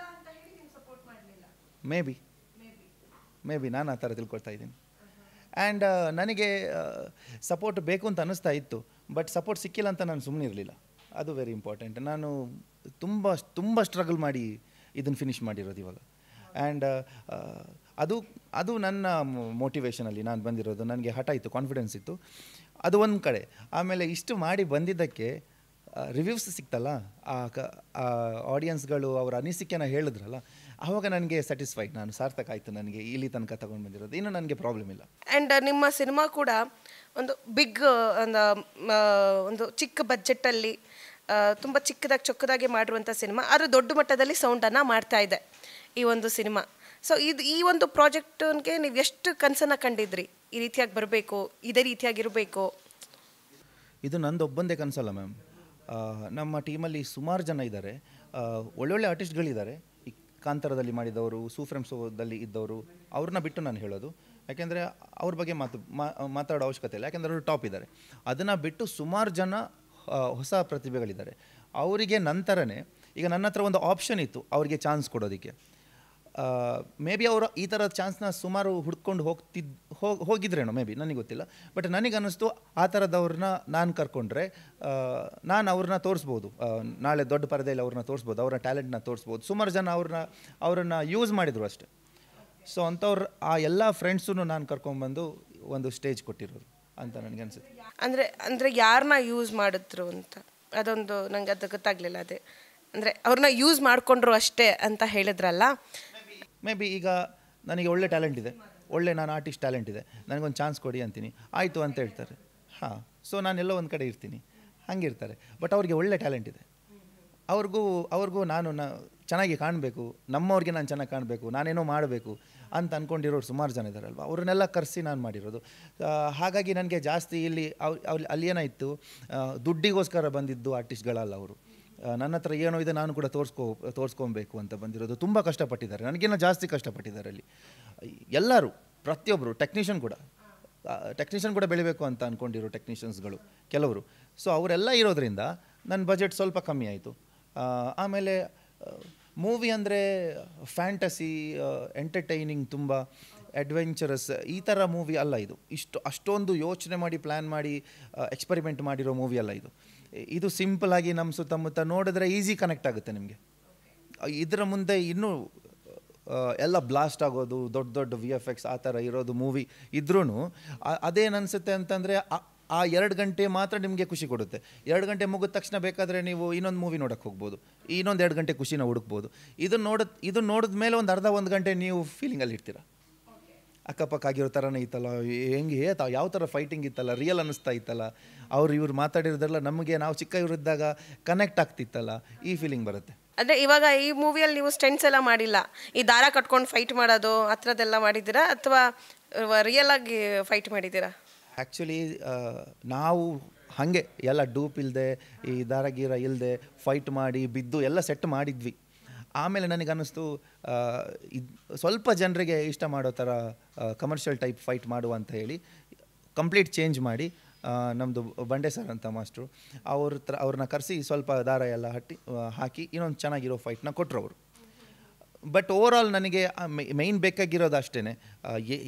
ಮೇ ಬಿ ನಾನು ಆ ಥರ ತಿಳ್ಕೊಳ್ತಾ ಇದ್ದೀನಿ. ಆ್ಯಂಡ್ ನನಗೆ ಸಪೋರ್ಟ್ ಬೇಕು ಅಂತ ಅನ್ನಿಸ್ತಾ ಇತ್ತು, ಬಟ್ ಸಪೋರ್ಟ್ ಸಿಕ್ಕಿಲ್ಲ ಅಂತ ನಾನು ಸುಮ್ಮನೆ ಇರಲಿಲ್ಲ. ಅದು ವೆರಿ ಇಂಪಾರ್ಟೆಂಟ್. ನಾನು ತುಂಬ ಸ್ಟ್ರಗಲ್ ಮಾಡಿ ಇದನ್ನು ಫಿನಿಷ್ ಮಾಡಿರೋದು ಇವಾಗ. ಆ್ಯಂಡ್ ಅದು ನನ್ನ ಮೋಟಿವೇಶನಲ್ಲಿ ನಾನು ಬಂದಿರೋದು. ನನಗೆ ಹಠ ಇತ್ತು, ಕಾನ್ಫಿಡೆನ್ಸ್ ಇತ್ತು, ಅದು ಒಂದು ಕಡೆ. ಆಮೇಲೆ ಇಷ್ಟು ಮಾಡಿ ಬಂದಿದ್ದಕ್ಕೆ ರಿವ್ಯೂಸ್ ಸಿಕ್ತಲ್ಲ, ಆ ಆಡಿಯನ್ಸ್ಗಳು ಅವರ ಅನಿಸಿಕೆನ ಹೇಳಿದ್ರಲ್ಲ, ಆವಾಗ ನನಗೆ ಸ್ಯಾಟಿಸ್ಫೈಡ್, ನಾನು ಸಾರ್ಥಕ ಆಯಿತು, ನನಗೆ ಇಲ್ಲಿ ತನಕ ತಗೊಂಡು ಬಂದಿರೋದು, ಇನ್ನು ನನಗೆ ಪ್ರಾಬ್ಲಮ್ ಇಲ್ಲ. ಆ್ಯಂಡ್ ನಿಮ್ಮ ಸಿನಿಮಾ ಕೂಡ ಒಂದು ಬಿಗ್ ಒಂದು ಚಿಕ್ಕ ಬಜೆಟಲ್ಲಿ ತುಂಬ ಚೊಕ್ಕದಾಗಿ ಮಾಡಿರುವಂಥ ಸಿನಿಮಾ, ಅದು ದೊಡ್ಡ ಮಟ್ಟದಲ್ಲಿ ಸೌಂಡನ್ನು ಮಾಡ್ತಾ ಇದೆ ಈ ಒಂದು ಸಿನಿಮಾ. ಸೊ ಈ ಒಂದು ಪ್ರಾಜೆಕ್ಟ್ಗೆ ನೀವು ಎಷ್ಟು ಕನಸನ್ನು ಕಂಡಿದ್ರಿ, ಈ ರೀತಿಯಾಗಿ ಬರಬೇಕು, ಇದೇ ರೀತಿಯಾಗಿರಬೇಕು? ಇದು ನಂದೊಬ್ಬಂದೇ ಕನಸಲ್ಲ ಮ್ಯಾಮ್. ನಮ್ಮ ಟೀಮಲ್ಲಿ ಸುಮಾರು ಜನ ಇದ್ದಾರೆ, ಒಳ್ಳೊಳ್ಳೆ ಆರ್ಟಿಸ್ಟ್ಗಳಿದ್ದಾರೆ. ಈ ಕಾಂತಾರದಲ್ಲಿ ಮಾಡಿದವರು, ಸೂಫ್ರೆಮ್ ಶೋದಲ್ಲಿ ಇದ್ದವರು, ಅವ್ರನ್ನ ಬಿಟ್ಟು ನಾನು ಹೇಳೋದು. ಯಾಕೆಂದರೆ ಅವ್ರ ಬಗ್ಗೆ ಮಾತಾಡೋ ಅವಶ್ಯಕತೆ ಇಲ್ಲ, ಯಾಕೆಂದರೆ ಅವರು ಟಾಪ್ ಇದ್ದಾರೆ. ಅದನ್ನು ಬಿಟ್ಟು ಸುಮಾರು ಜನ ಹೊಸ ಪ್ರತಿಭೆಗಳಿದ್ದಾರೆ. ಅವರಿಗೆ ನಂತರನೇ ಈಗ ನನ್ನ ಹತ್ರ ಒಂದು ಆಪ್ಷನ್ ಇತ್ತು ಅವರಿಗೆ ಚಾನ್ಸ್ ಕೊಡೋದಕ್ಕೆ. ಮೇ ಬಿ ಅವರು ಈ ಥರದ ಚಾನ್ಸ್ನ ಸುಮಾರು ಹುಡ್ಕೊಂಡು ಹೋಗಿದ್ರೇನೋ, ಮೇ ಬಿ ನನಗೆ ಗೊತ್ತಿಲ್ಲ. ಬಟ್ ನನಗೆ ಅನ್ನಿಸ್ತು ಆ ಥರದವ್ರನ್ನ ನಾನು ಕರ್ಕೊಂಡ್ರೆ ನಾನು ಅವ್ರನ್ನ ತೋರಿಸ್ಬೋದು, ನಾಳೆ ದೊಡ್ಡ ಪರದೆಯಲ್ಲಿ ಅವ್ರನ್ನ ತೋರಿಸ್ಬೋದು, ಅವರ ಟ್ಯಾಲೆಂಟ್ನ ತೋರಿಸ್ಬೋದು. ಸುಮಾರು ಜನ ಅವ್ರನ್ನ ಯೂಸ್ ಮಾಡಿದರು ಅಷ್ಟೆ. ಸೊ ಅಂಥವ್ರು ಆ ಎಲ್ಲ ಫ್ರೆಂಡ್ಸನ್ನು ನಾನು ಕರ್ಕೊಂಡ್ಬಂದು ಒಂದು ಸ್ಟೇಜ್ ಕೊಟ್ಟಿರೋದು ಅಂತ ನನಗೆ ಅನಿಸುತ್ತೆ. ಅಂದರೆ ಯಾರನ್ನ ಯೂಸ್ ಮಾಡಿದ್ರು ಅಂತ ಅದೊಂದು ನನಗೆ ಅದು ಗೊತ್ತಾಗಲಿಲ್ಲ. ಅದೇ ಅಂದರೆ ಅವ್ರನ್ನ ಯೂಸ್ ಮಾಡಿಕೊಂಡ್ರು ಅಷ್ಟೇ ಅಂತ ಹೇಳಿದ್ರಲ್ಲ. ಮೇ ಬಿ ಈಗ ನನಗೆ ಒಳ್ಳೆ ಟ್ಯಾಲೆಂಟ್ ಇದೆ, ನಾನು ಆರ್ಟಿಸ್ಟ್ ಟ್ಯಾಲೆಂಟ್ ಇದೆ, ನನಗೊಂದು ಚಾನ್ಸ್ ಕೊಡಿ ಅಂತೀನಿ, ಆಯಿತು ಅಂತ ಹೇಳ್ತಾರೆ. ಹಾಂ, ಸೊ ನಾನೆಲ್ಲೋ ಒಂದು ಕಡೆ ಇರ್ತೀನಿ, ಹಂಗಿರ್ತಾರೆ. ಬಟ್ ಅವ್ರಿಗೆ ಒಳ್ಳೆ ಟ್ಯಾಲೆಂಟ್ ಇದೆ, ಅವ್ರಿಗೂ ನಾನು ಚೆನ್ನಾಗಿ ಕಾಣಬೇಕು, ನಮ್ಮವ್ರಿಗೆ ನಾನು ಚೆನ್ನಾಗಿ ಕಾಣಬೇಕು, ನಾನೇನೋ ಮಾಡಬೇಕು ಅಂತ ಅಂದ್ಕೊಂಡಿರೋರು ಸುಮಾರು ಜನ ಇದ್ದಾರಲ್ವ, ಅವ್ರನ್ನೆಲ್ಲ ಕರೆಸಿ ನಾನು ಮಾಡಿರೋದು. ಹಾಗಾಗಿ ನನಗೆ ಜಾಸ್ತಿ ಅಲ್ಲಿ ಏನಾಯಿತು, ದುಡ್ಡಿಗೋಸ್ಕರ ಬಂದಿದ್ದು ಆರ್ಟಿಸ್ಟ್ಗಳಲ್ಲ ಅವರು. ನನ್ನ ಹತ್ರ ಏನೋ ಇದೆ, ನಾನು ಕೂಡ ತೋರಿಸ್ಕೊಬೇಕು ಅಂತ ಬಂದಿರೋದು. ತುಂಬ ಕಷ್ಟಪಟ್ಟಿದ್ದಾರೆ, ನನಗೇನೋ ಜಾಸ್ತಿ ಕಷ್ಟಪಟ್ಟಿದ್ದಾರೆ ಅಲ್ಲಿ ಎಲ್ಲರೂ, ಪ್ರತಿಯೊಬ್ಬರು. ಟೆಕ್ನಿಷಿಯನ್ ಕೂಡ ಬೆಳಿಬೇಕು ಅಂತ ಅಂದ್ಕೊಂಡಿರೋ ಟೆಕ್ನಿಷಿಯನ್ಸ್ಗಳು ಕೆಲವರು. ಸೊ ಅವರೆಲ್ಲ ಇರೋದ್ರಿಂದ ನನ್ನ ಬಜೆಟ್ ಸ್ವಲ್ಪ ಕಮ್ಮಿ ಆಯಿತು. ಆಮೇಲೆ ಮೂವಿ ಅಂದರೆ ಫ್ಯಾಂಟಸಿ, ಎಂಟರ್ಟೈನಿಂಗ್, ತುಂಬ ಅಡ್ವೆಂಚರಸ್ ಈ ಥರ ಮೂವಿ ಅಲ್ಲ ಇದು. ಅಷ್ಟೊಂದು ಯೋಚನೆ ಮಾಡಿ ಪ್ಲ್ಯಾನ್ ಮಾಡಿ ಎಕ್ಸ್ಪರಿಮೆಂಟ್ ಮಾಡಿರೋ ಮೂವಿ ಅಲ್ಲ ಇದು. ಇದು ಸಿಂಪಲಾಗಿ ನಮ್ಮ ಸುತ್ತಮುತ್ತ ನೋಡಿದ್ರೆ ಈಸಿ ಕನೆಕ್ಟ್ ಆಗುತ್ತೆ ನಿಮಗೆ. ಇದರ ಮುಂದೆ ಇನ್ನೂ ಎಲ್ಲ ಬ್ಲಾಸ್ಟ್ ಆಗೋದು, ದೊಡ್ಡ VFX ಆ ಥರ ಇರೋದು ಮೂವಿ ಇದ್ರೂ ಅದೇನನ್ಸುತ್ತೆ ಅಂತಂದರೆ ಆ 2 ಗಂಟೆ ಮಾತ್ರ ನಿಮಗೆ ಖುಷಿ ಕೊಡುತ್ತೆ. 2 ಗಂಟೆ ಮುಗಿದ ತಕ್ಷಣ ಬೇಕಾದರೆ ನೀವು ಇನ್ನೊಂದು ಮೂವಿ ನೋಡೋಕ್ಕೆ ಹೋಗ್ಬೋದು, ಇನ್ನೊಂದು 2 ಗಂಟೆ ಖುಷಿನ ಹುಡುಕ್ಬೋದು. ಇದು ನೋಡಿದ ಮೇಲೆ ಒಂದು ಅರ್ಧ 1 ಗಂಟೆ ನೀವು ಫೀಲಿಂಗಲ್ಲಿ ಇರ್ತೀರ. ಅಕ್ಕಪಕ್ಕ ಆಗಿರೋ ಥರನೇ ಇತ್ತಲ್ಲ, ಹೆಂಗೆ ಯಾವ ಥರ ಫೈಟಿಂಗ್ ಇತ್ತಲ್ಲ, ರಿಯಲ್ ಅನ್ನಿಸ್ತಾ ಇತ್ತಲ್ಲ, ಇವ್ರು ಮಾತಾಡಿರೋದ್ರಲ್ಲ ನಮಗೆ ನಾವು ಚಿಕ್ಕ ಇವರಿದ್ದಾಗ ಕನೆಕ್ಟ್ ಆಗ್ತಿತ್ತಲ್ಲ, ಈ ಫೀಲಿಂಗ್ ಬರುತ್ತೆ. ಅಂದರೆ ಇವಾಗ ಈ ಮೂವಿಯಲ್ಲಿ ನೀವು ಸ್ಟೆಂಟ್ಸ್ ಎಲ್ಲ ಮಾಡಿಲ್ಲ, ಈ ದಾರ ಕಟ್ಕೊಂಡು ಫೈಟ್ ಮಾಡೋದು ಆ ಥರದ್ದೆಲ್ಲ ಮಾಡಿದ್ದೀರಾ ಅಥವಾ ರಿಯಲ್ ಆಗಿ ಫೈಟ್ ಮಾಡಿದ್ದೀರಾ? ಆ್ಯಕ್ಚುಲಿ ನಾವು ಹಾಗೆ ಎಲ್ಲ ಡೂಪ್ ಇಲ್ಲದೆ, ಈ ದಾರಗೀರ ಇಲ್ಲದೆ ಫೈಟ್ ಮಾಡಿ ಬಿದ್ದು ಎಲ್ಲ ಸೆಟ್ ಮಾಡಿದ್ವಿ. ಆಮೇಲೆ ನನಗೆ ಅನ್ನಿಸ್ತು ಸ್ವಲ್ಪ ಜನರಿಗೆ ಇಷ್ಟ ಮಾಡೋ ಥರ ಕಮರ್ಷಿಯಲ್ ಟೈಪ್ ಫೈಟ್ ಮಾಡುವ ಅಂತ ಹೇಳಿ ಕಂಪ್ಲೀಟ್ ಚೇಂಜ್ ಮಾಡಿ ನಮ್ಮದು ಬಂಡೆ ಸರ್ ಅಂತ ಮಾಸ್ಟ್ರು ಅವ್ರನ್ನ ಕರೆಸಿ ಸ್ವಲ್ಪ ದಾರ ಎಲ್ಲ ಹಾಕಿ ಇನ್ನೊಂದು ಚೆನ್ನಾಗಿರೋ ಫೈಟ್ನ ಕೊಟ್ಟರು ಅವರು. ಬಟ್ ಓವರಾಲ್ ನನಗೆ ಮೈನ್ ಬೇಕಾಗಿರೋದು ಅಷ್ಟೇ,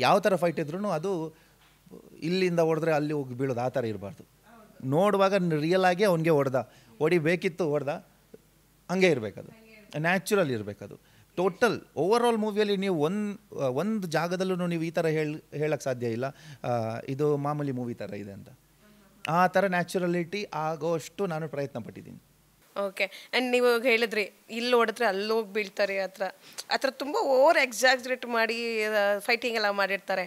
ಯಾವ ಥರ ಫೈಟ್ ಇದ್ರೂ ಅದು ಇಲ್ಲಿಂದ ಹೊಡೆದ್ರೆ ಅಲ್ಲಿ ಹೋಗಿ ಬೀಳೋದು ಆ ಥರ ಇರಬಾರ್ದು. ನೋಡುವಾಗ ರಿಯಲ್ ಆಗಿ ಅವ್ನಿಗೆ ಹೊಡಿಬೇಕಿತ್ತು, ಹಂಗೆ ಇರಬೇಕದು, ನ್ಯಾಚುರಲ್ ಇರಬೇಕದು. ಟೋಟಲ್ ಓವರಾಲ್ ಮೂವಿಯಲ್ಲಿ ನೀವು ಒಂದು ಜಾಗದಲ್ಲೂ ನೀವು ಈ ಥರ ಹೇಳಕ್ಕೆ ಸಾಧ್ಯ ಇಲ್ಲ ಇದು ಮಾಮೂಲಿ ಮೂವಿ ಥರ ಇದೆ ಅಂತ. ಆ ಥರ ನ್ಯಾಚುರಲಿಟಿ ಆಗೋಷ್ಟು ನಾನು ಪ್ರಯತ್ನ ಪಟ್ಟಿದ್ದೀನಿ. ಓಕೆ. ಆ್ಯಂಡ್ ನೀವು ಹೇಳಿದ್ರಿ ಇಲ್ಲಿ ಹೊಡೆದ್ರೆ ಅಲ್ಲಿ ಹೋಗಿ ಬೀಳ್ತಾರೆ, ಆ ಥರ ತುಂಬ ಓವರ್ ಎಕ್ಸಾಗ್ರೇಟ್ ಮಾಡಿ ಫೈಟಿಂಗ್ ಎಲ್ಲ ಮಾಡಿರ್ತಾರೆ.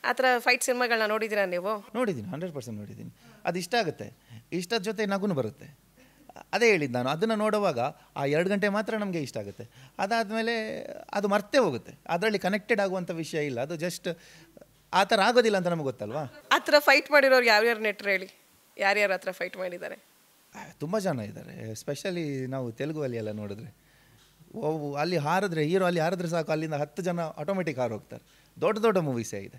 ಆ ಥರ ಫೈಟ್ ಸಿನಿಮಾಗಳನ್ನ ನೋಡಿದ್ದೀರಾ ನೀವು? ನೋಡಿದ್ದೀನಿ, 100% ನೋಡಿದ್ದೀನಿ. ಅದು ಇಷ್ಟ ಆಗುತ್ತೆ, ಇಷ್ಟದ ಜೊತೆ ನಗುನು ಬರುತ್ತೆ. ಅದೇ ಹೇಳಿದ್ದು ನಾನು, ಅದನ್ನು ನೋಡುವಾಗ ಆ 2 ಗಂಟೆ ಮಾತ್ರ ನಮಗೆ ಇಷ್ಟ ಆಗುತ್ತೆ. ಅದಾದಮೇಲೆ ಅದು ಮರ್ತೇ ಹೋಗುತ್ತೆ, ಅದರಲ್ಲಿ ಕನೆಕ್ಟೆಡ್ ಆಗುವಂಥ ವಿಷಯ ಇಲ್ಲ. ಅದು ಜಸ್ಟ್ ಆ ಥರ ಆಗೋದಿಲ್ಲ ಅಂತ ನಮಗೆ ಗೊತ್ತಲ್ವಾ. ಆ ಥರ ಫೈಟ್ ಮಾಡಿರೋರು ಯಾರ್ಯಾರು ನೆಟ್ರು ಹೇಳಿ, ಯಾರ್ಯಾರು ಆ ಥರ ಫೈಟ್ ಮಾಡಿದ್ದಾರೆ? ತುಂಬ ಜನ ಇದ್ದಾರೆ. ಎಸ್ಪೆಷಲಿ ನಾವು ತೆಲುಗುವಲ್ಲಿ ಎಲ್ಲ ನೋಡಿದ್ರೆ ಅಲ್ಲಿ ಹಾರಿದ್ರೆ, ಹೀರೋ ಅಲ್ಲಿ ಹಾರಿದ್ರೆ ಸಾಕು, ಅಲ್ಲಿಂದ 10 ಜನ ಆಟೋಮೆಟಿಕ್ ಹಾರು ಹೋಗ್ತಾರೆ. ದೊಡ್ಡ ದೊಡ್ಡ ಮೂವೀಸೇ ಇದೆ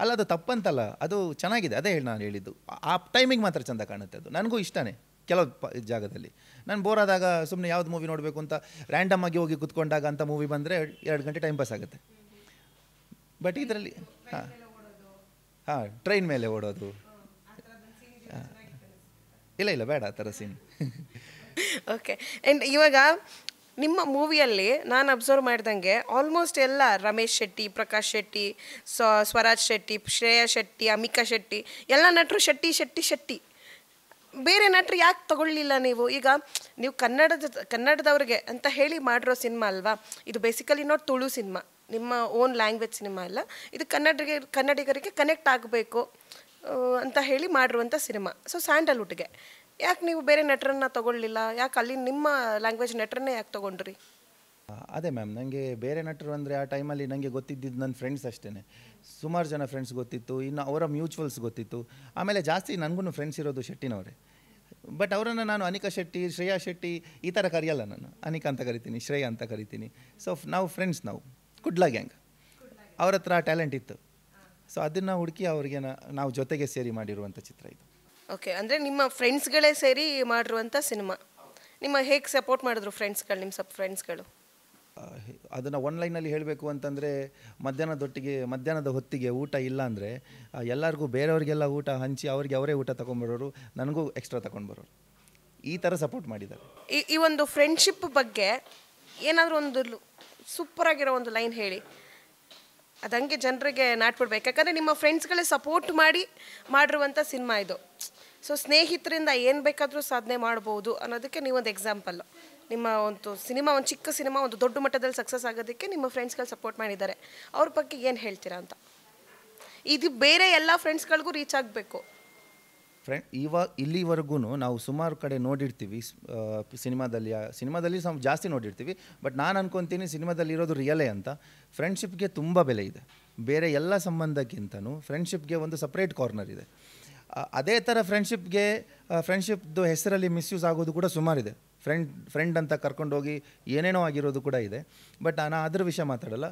ಅಲ್ಲ, ಅದು ತಪ್ಪಂತಲ್ಲ, ಅದು ಚೆನ್ನಾಗಿದೆ. ಅದೇ ನಾನು ಹೇಳಿದ್ದು, ಆ ಟೈಮಿಗೆ ಮಾತ್ರ ಚೆಂದ ಕಾಣುತ್ತೆ. ಅದು ನನಗೂ ಇಷ್ಟನೇ. ಕೆಲವು ಜಾಗದಲ್ಲಿ ನಾನು ಬೋರ್ ಆದಾಗ ಸುಮ್ಮನೆ ಯಾವ್ದು ಮೂವಿ ನೋಡಬೇಕು ಅಂತ ರ್ಯಾಂಡಮ್ ಆಗಿ ಹೋಗಿ ಕೂತ್ಕೊಂಡಾಗ ಅಂತ ಮೂವಿ ಬಂದರೆ 2 ಗಂಟೆ ಟೈಮ್ ಪಾಸ್ ಆಗುತ್ತೆ. ಬಟ್ ಇದರಲ್ಲಿ ಟ್ರೈನ್ ಮೇಲೆ ಓಡೋದು ಇಲ್ಲ ಬೇಡ ಆ ಥರ ಸೀನ್. ಓಕೆ. ಆ್ಯಂಡ್ ಇವಾಗ ನಿಮ್ಮ ಮೂವಿಯಲ್ಲಿ ನಾನು ಅಬ್ಸರ್ವ್ ಮಾಡ್ದಂಗೆ ಆಲ್ಮೋಸ್ಟ್ ಎಲ್ಲ ರಮೇಶ್ ಶೆಟ್ಟಿ, ಪ್ರಕಾಶ್ ಶೆಟ್ಟಿ, ಸ್ವರಾಜ್ ಶೆಟ್ಟಿ, ಶ್ರೇಯಾ ಶೆಟ್ಟಿ, ಅಮಿಕಾ ಶೆಟ್ಟಿ, ಎಲ್ಲ ನಟರು ಶೆಟ್ಟಿ. ಬೇರೆ ನಟರು ಯಾಕೆ ತಗೊಳ್ಳಿಲ್ಲ ನೀವು? ಈಗ ನೀವು ಕನ್ನಡದವ್ರಿಗೆ ಅಂತ ಹೇಳಿ ಮಾಡಿರೋ ಸಿನಿಮಾ ಅಲ್ವಾ ಇದು? ಬೇಸಿಕಲಿ ನಾಟ್ ತುಳು ಸಿನಿಮಾ, ನಿಮ್ಮ ಓನ್ ಲ್ಯಾಂಗ್ವೇಜ್ ಸಿನಿಮಾ ಅಲ್ಲ ಇದು. ಕನ್ನಡಿಗರಿಗೆ ಕನೆಕ್ಟ್ ಆಗಬೇಕು ಅಂತ ಹೇಳಿ ಮಾಡಿರುವಂಥ ಸಿನಿಮಾ. ಸೊ ಸ್ಯಾಂಡಲ್ವುಡ್ಗೆ ಯಾಕೆ ನೀವು ಬೇರೆ ನಟರನ್ನ ತಗೊಳ್ಳಿಲ್ಲ? ಯಾಕೆ ಅಲ್ಲಿ ನಿಮ್ಮ ಲ್ಯಾಂಗ್ವೇಜ್ ನಟರನ್ನೇ ಯಾಕೆ ತೊಗೊಂಡ್ರಿ? ಅದೇ ಮ್ಯಾಮ್, ನನಗೆ ಬೇರೆ ನಟರು ಅಂದರೆ ಆ ಟೈಮಲ್ಲಿ ನನಗೆ ಗೊತ್ತಿದ್ದು ನನ್ನ ಫ್ರೆಂಡ್ಸ್ ಅಷ್ಟೇ. ಸುಮಾರು ಜನ ಫ್ರೆಂಡ್ಸ್ ಗೊತ್ತಿತ್ತು, ಇನ್ನು ಅವರ ಮ್ಯೂಚುವಲ್ಸ್ ಗೊತ್ತಿತ್ತು. ಆಮೇಲೆ ಜಾಸ್ತಿ ನನಗೂ ಫ್ರೆಂಡ್ಸ್ ಇರೋದು ಶೆಟ್ಟಿನವರೇ. ಬಟ್ ಅವರನ್ನು ನಾನು ಅನಿಕಾ ಶೆಟ್ಟಿ, ಶ್ರೇಯಾ ಶೆಟ್ಟಿ ಈ ಥರ ಕರೆಯಲ್ಲ. ನಾನು ಅನಿಕಾ ಅಂತ ಕರಿತೀನಿ, ಶ್ರೇಯಾ ಅಂತ ಕರಿತೀನಿ. ಸೊ ನಾವು ಫ್ರೆಂಡ್ಸ್, ನಾವು ಕುಡ್ಲಾ ಗ್ಯಾಂಗ್. ಅವ್ರ ಹತ್ರ ಟ್ಯಾಲೆಂಟ್ ಇತ್ತು, ಸೊ ಅದನ್ನು ಹುಡುಕಿ ಅವರಿಗೆ ನಾವು ಜೊತೆಗೆ ಸೇರಿ ಮಾಡಿರುವಂಥ ಚಿತ್ರ ಇದು. ಓಕೆ. ಅಂದರೆ ನಿಮ್ಮ ಫ್ರೆಂಡ್ಸ್ಗಳೇ ಸೇರಿ ಮಾಡಿರುವಂಥ ಸಿನಿಮಾ. ನಿಮ್ಮ ಹೇಗೆ ಸಪೋರ್ಟ್ ಮಾಡಿದ್ರು ಫ್ರೆಂಡ್ಸ್ಗಳು, ನಿಮ್ಮ ಫ್ರೆಂಡ್ಸ್ಗಳು? ಅದನ್ನು ಒನ್ಲೈನಲ್ಲಿ ಹೇಳಬೇಕು ಅಂತಂದರೆ ಮಧ್ಯಾಹ್ನದ ಹೊತ್ತಿಗೆ ಊಟ ಇಲ್ಲ ಅಂದರೆ ಎಲ್ಲರಿಗೂ ಬೇರೆಯವ್ರಿಗೆಲ್ಲ ಊಟ ಹಂಚಿ ಅವ್ರಿಗೆ ಅವರೇ ಊಟ ತೊಗೊಂಬರೋರು, ನನಗೂ ಎಕ್ಸ್ಟ್ರಾ ತೊಗೊಂಡ್ಬರೋರು. ಈ ಥರ ಸಪೋರ್ಟ್ ಮಾಡಿದ್ದಾರೆ. ಈ ಒಂದು ಫ್ರೆಂಡ್ಶಿಪ್ ಬಗ್ಗೆ ಏನಾದರೂ ಒಂದು ಸೂಪರಾಗಿರೋ ಒಂದು ಲೈನ್ ಹೇಳಿ, ಅದಂಗೆ ಜನರಿಗೆ ನಾಟ್ಬಿಡ್ಬೇಕು. ಯಾಕಂದರೆ ನಿಮ್ಮ ಫ್ರೆಂಡ್ಸ್ಗಳೇ ಸಪೋರ್ಟ್ ಮಾಡಿರುವಂಥ ಸಿನಿಮಾ ಇದು. ಸೊ ಸ್ನೇಹಿತರಿಂದ ಏನು ಬೇಕಾದರೂ ಸಾಧನೆ ಮಾಡ್ಬೋದು ಅನ್ನೋದಕ್ಕೆ ನೀವೊಂದು ಎಕ್ಸಾಂಪಲ್ಲು. ನಿಮ್ಮ ಒಂದು ಸಿನಿಮಾ, ಒಂದು ಚಿಕ್ಕ ಸಿನಿಮಾ ಒಂದು ದೊಡ್ಡ ಮಟ್ಟದಲ್ಲಿ ಸಕ್ಸಸ್ ಆಗೋದಕ್ಕೆ ನಿಮ್ಮ ಫ್ರೆಂಡ್ಸ್ಗಳು ಸಪೋರ್ಟ್ ಮಾಡಿದ್ದಾರೆ. ಅವ್ರ ಬಗ್ಗೆ ಏನು ಹೇಳ್ತೀರಾ ಅಂತ? ಇದು ಬೇರೆ ಎಲ್ಲ ಫ್ರೆಂಡ್ಸ್ಗಳಿಗೂ ರೀಚ್ ಆಗಬೇಕು. ಇಲ್ಲಿವರೆಗೂ ನಾವು ಸುಮಾರು ಕಡೆ ನೋಡಿರ್ತೀವಿ ಸಿನಿಮಾದಲ್ಲಿ ಜಾಸ್ತಿ ನೋಡಿರ್ತೀವಿ. ಬಟ್ ನಾನು ಅನ್ಕೊತೀನಿ ಸಿನಿಮಾದಲ್ಲಿ ಇರೋದು ರಿಯಲೇ ಅಂತ. ಫ್ರೆಂಡ್ಶಿಪ್ಗೆ ತುಂಬ ಬೆಲೆ ಇದೆ. ಬೇರೆ ಎಲ್ಲ ಸಂಬಂಧಕ್ಕಿಂತನೂ ಫ್ರೆಂಡ್ಶಿಪ್ಗೆ ಒಂದು ಸಪ್ರೇಟ್ ಕಾರ್ನರ್ ಇದೆ. ಅದೇ ಥರ ಫ್ರೆಂಡ್ಶಿಪ್ದು ಹೆಸರಲ್ಲಿ ಮಿಸ್ಯೂಸ್ ಆಗೋದು ಕೂಡ ಸುಮಾರಿದೆ. ಫ್ರೆಂಡ್ ಅಂತ ಕರ್ಕೊಂಡೋಗಿ ಏನೇನೋ ಆಗಿರೋದು ಕೂಡ ಇದೆ. ಬಟ್ ನಾನು ಅದ್ರ ವಿಷಯ ಮಾತಾಡಲ್ಲ.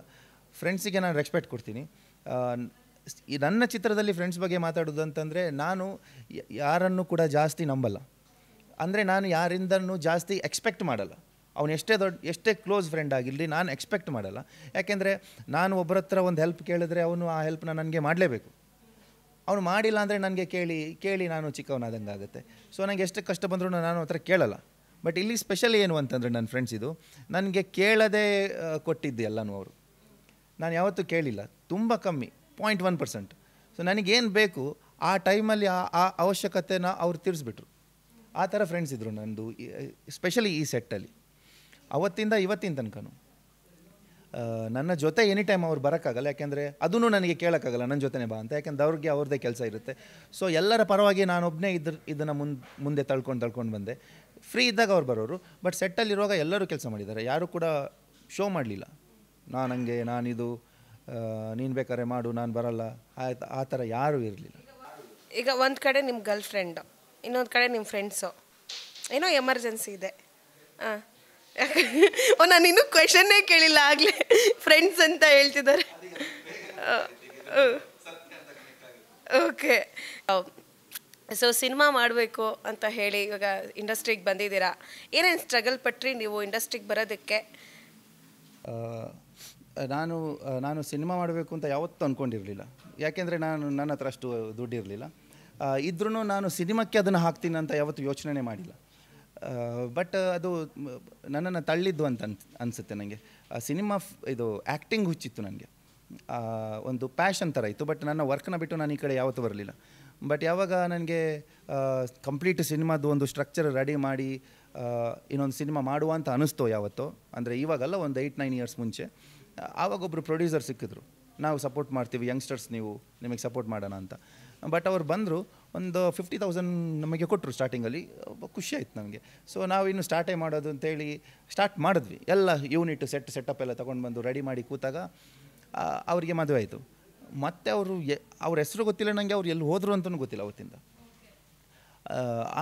ಫ್ರೆಂಡ್ಸಿಗೆ ನಾನು ರೆಸ್ಪೆಕ್ಟ್ ಕೊಡ್ತೀನಿ. ನನ್ನ ಚಿತ್ರದಲ್ಲಿ ಫ್ರೆಂಡ್ಸ್ ಬಗ್ಗೆ ಮಾತಾಡೋದು ಅಂತಂದರೆ, ನಾನು ಯಾರನ್ನು ಕೂಡ ಜಾಸ್ತಿ ನಂಬಲ್ಲ. ಅಂದರೆ ನಾನು ಯಾರಿಂದನೂ ಜಾಸ್ತಿ ಎಕ್ಸ್ಪೆಕ್ಟ್ ಮಾಡಲ್ಲ. ಅವನು ಎಷ್ಟೇ ಕ್ಲೋಸ್ ಫ್ರೆಂಡ್ ಆಗಿರಲಿ ನಾನು ಎಕ್ಸ್ಪೆಕ್ಟ್ ಮಾಡಲ್ಲ. ಯಾಕೆಂದರೆ ನಾನು ಒಬ್ಬರ ಹತ್ರ ಒಂದು ಹೆಲ್ಪ್ ಕೇಳಿದ್ರೆ ಅವನು ಆ ಹೆಲ್ಪ್ನ ನನಗೆ ಮಾಡಲೇಬೇಕು. ಅವನು ಮಾಡಿಲ್ಲ ಅಂದರೆ ನನಗೆ ಕೇಳಿ ನಾನು ಚಿಕ್ಕವನಾದಂಗೆ ಆಗುತ್ತೆ. ಸೊ ನನಗೆ ಎಷ್ಟು ಕಷ್ಟ ಬಂದರೂ ನಾನು ಹತ್ರ ಕೇಳಲ್ಲ. ಬಟ್ ಇಲ್ಲಿ ಸ್ಪೆಷಲ್ ಏನು ಅಂತಂದರೆ ನನ್ನ ಫ್ರೆಂಡ್ಸ್ ಇದು ನನಗೆ ಕೇಳದೆ ಕೊಟ್ಟಿದ್ದು ಎಲ್ಲನೂ ಅವರು. ನಾನು ಯಾವತ್ತೂ ಕೇಳಿಲ್ಲ, ತುಂಬ ಕಮ್ಮಿ, 0.1%. ಸೊ ನನಗೇನು ಬೇಕು ಆ ಟೈಮಲ್ಲಿ ಆ ಅವಶ್ಯಕತೆನ ಅವ್ರು ತೀರಿಸ್ಬಿಟ್ರು. ಆ ಥರ ಫ್ರೆಂಡ್ಸ್ ಇದ್ದರು ನನ್ನದು, ಸ್ಪೆಷಲಿ ಈ ಸೆಟ್ಟಲ್ಲಿ. ಅವತ್ತಿಂದ ಇವತ್ತಿನ ತನಕನೂ ನನ್ನ ಜೊತೆ ಎನಿ ಟೈಮ್ ಅವ್ರು ಬರೋಕ್ಕಾಗಲ್ಲ. ಯಾಕೆಂದರೆ ಅದೂ ನನಗೆ ಕೇಳೋಕ್ಕಾಗಲ್ಲ ನನ್ನ ಜೊತೆನೇ ಬಾ ಅಂತ. ಯಾಕೆಂದ್ರೆ ಅವ್ರದ್ದೇ ಕೆಲಸ ಇರುತ್ತೆ. ಸೊ ಎಲ್ಲರ ಪರವಾಗಿ ನಾನೊಬ್ಬನೇ ಇದನ್ನು ಮುಂದೆ ತಳ್ಕೊಂಡು ಬಂದೆ. ಫ್ರೀ ಇದ್ದಾಗ ಅವ್ರು ಬರೋರು. ಬಟ್ ಸೆಟ್ಟಲ್ಲಿರುವಾಗ ಎಲ್ಲರೂ ಕೆಲಸ ಮಾಡಿದ್ದಾರೆ. ಯಾರೂ ಕೂಡ ಶೋ ಮಾಡಲಿಲ್ಲ, ನಾನಿದು ನೀನು ಬೇಕಾದ್ರೆ ಮಾಡು, ನಾನು ಬರಲ್ಲ, ಆ ಥರ ಯಾರೂ ಇರಲಿಲ್ಲ. ಈಗ ಒಂದು ಕಡೆ ನಿಮ್ಮ ಗರ್ಲ್ ಫ್ರೆಂಡು, ಇನ್ನೊಂದು ಕಡೆ ನಿಮ್ಮ ಫ್ರೆಂಡ್ಸು, ಏನೋ ಎಮರ್ಜೆನ್ಸಿ ಇದೆ. ನಾನು ಇನ್ನೂ ಕ್ವೆಶನ್ನೇ ಕೇಳಿಲ್ಲ, ಆಗಲೇ ಫ್ರೆಂಡ್ಸ್ ಅಂತ ಹೇಳ್ತಿದ್ದಾರೆ. ಓಕೆ. ಸೊ ಸಿನಿಮಾ ಮಾಡಬೇಕು ಅಂತ ಹೇಳಿ ಇವಾಗ ಇಂಡಸ್ಟ್ರಿಗೆ ಬಂದಿದ್ದೀರಾ. ಏನೇನು ಸ್ಟ್ರಗಲ್ ಪಟ್ರಿ ನೀವು ಇಂಡಸ್ಟ್ರಿಗೆ ಬರೋದಕ್ಕೆ? ನಾನು ಸಿನಿಮಾ ಮಾಡಬೇಕು ಅಂತ ಯಾವತ್ತೂ ಅಂದ್ಕೊಂಡಿರಲಿಲ್ಲ. ಯಾಕೆಂದರೆ ನನ್ನ ಹತ್ರ ಅಷ್ಟು ದುಡ್ಡಿರಲಿಲ್ಲ. ಇದ್ರೂ ನಾನು ಸಿನಿಮಾಕ್ಕೆ ಅದನ್ನು ಹಾಕ್ತೀನಿ ಅಂತ ಯಾವತ್ತೂ ಯೋಚನೆ ಮಾಡಿಲ್ಲ. ಬಟ್ ಅದು ನನ್ನನ್ನು ತಳ್ಳಿದ್ದು ಅಂತ ಅನಿಸುತ್ತೆ ನನಗೆ. ಸಿನಿಮಾ ಇದು ಆ್ಯಕ್ಟಿಂಗ್ ಹುಚ್ಚಿತ್ತು ನನಗೆ, ಒಂದು ಪ್ಯಾಷನ್ ಥರ ಇತ್ತು. ಬಟ್ ನನ್ನ ವರ್ಕ್ನ ಬಿಟ್ಟು ನಾನು ಈ ಕಡೆ ಯಾವತ್ತೂ ಬರಲಿಲ್ಲ. ಬಟ್ ಯಾವಾಗ ನನಗೆ ಕಂಪ್ಲೀಟ್ ಸಿನಿಮಾದು ಒಂದು ಸ್ಟ್ರಕ್ಚರ್ ರೆಡಿ ಮಾಡಿ ಇನ್ನೊಂದು ಸಿನಿಮಾ ಮಾಡುವ ಅಂತ ಅನ್ನಿಸ್ತೋ ಯಾವತ್ತೋ, ಅಂದರೆ ಇವಾಗಲ್ಲ, ಒಂದು 8-9 ಇಯರ್ಸ್ ಮುಂಚೆ, ಆವಾಗೊಬ್ಬರು ಪ್ರೊಡ್ಯೂಸರ್ ಸಿಕ್ಕಿದ್ರು. ನಾವು ಸಪೋರ್ಟ್ ಮಾಡ್ತೀವಿ, ಯಂಗ್ಸ್ಟರ್ಸ್, ನಿಮಗೆ ಸಪೋರ್ಟ್ ಮಾಡೋಣ ಅಂತ. ಬಟ್ ಅವ್ರು ಬಂದರು, ಒಂದು 50,000 ನಮಗೆ ಕೊಟ್ಟರು ಸ್ಟಾರ್ಟಿಂಗಲ್ಲಿ. ಖುಷಿ ಆಯ್ತು ನನಗೆ. ಸೊ ನಾವು ಇನ್ನು ಸ್ಟಾರ್ಟೇ ಮಾಡೋದು ಅಂತೇಳಿ ಸ್ಟಾರ್ಟ್ ಮಾಡಿದ್ವಿ. ಎಲ್ಲ ಯೂನಿಟ್ ಸೆಟಪ್ ಎಲ್ಲ ತೊಗೊಂಡು ಬಂದು ರೆಡಿ ಮಾಡಿ ಕೂತಾಗ ಅವರಿಗೆ ಮದುವೆ ಆಯಿತು. ಮತ್ತು ಅವ್ರ ಹೆಸರು ಗೊತ್ತಿಲ್ಲ ನನಗೆ, ಅವ್ರು ಎಲ್ಲಿ ಹೋದರು ಅಂತಲೂ ಗೊತ್ತಿಲ್ಲ ಅವತ್ತಿಂದ.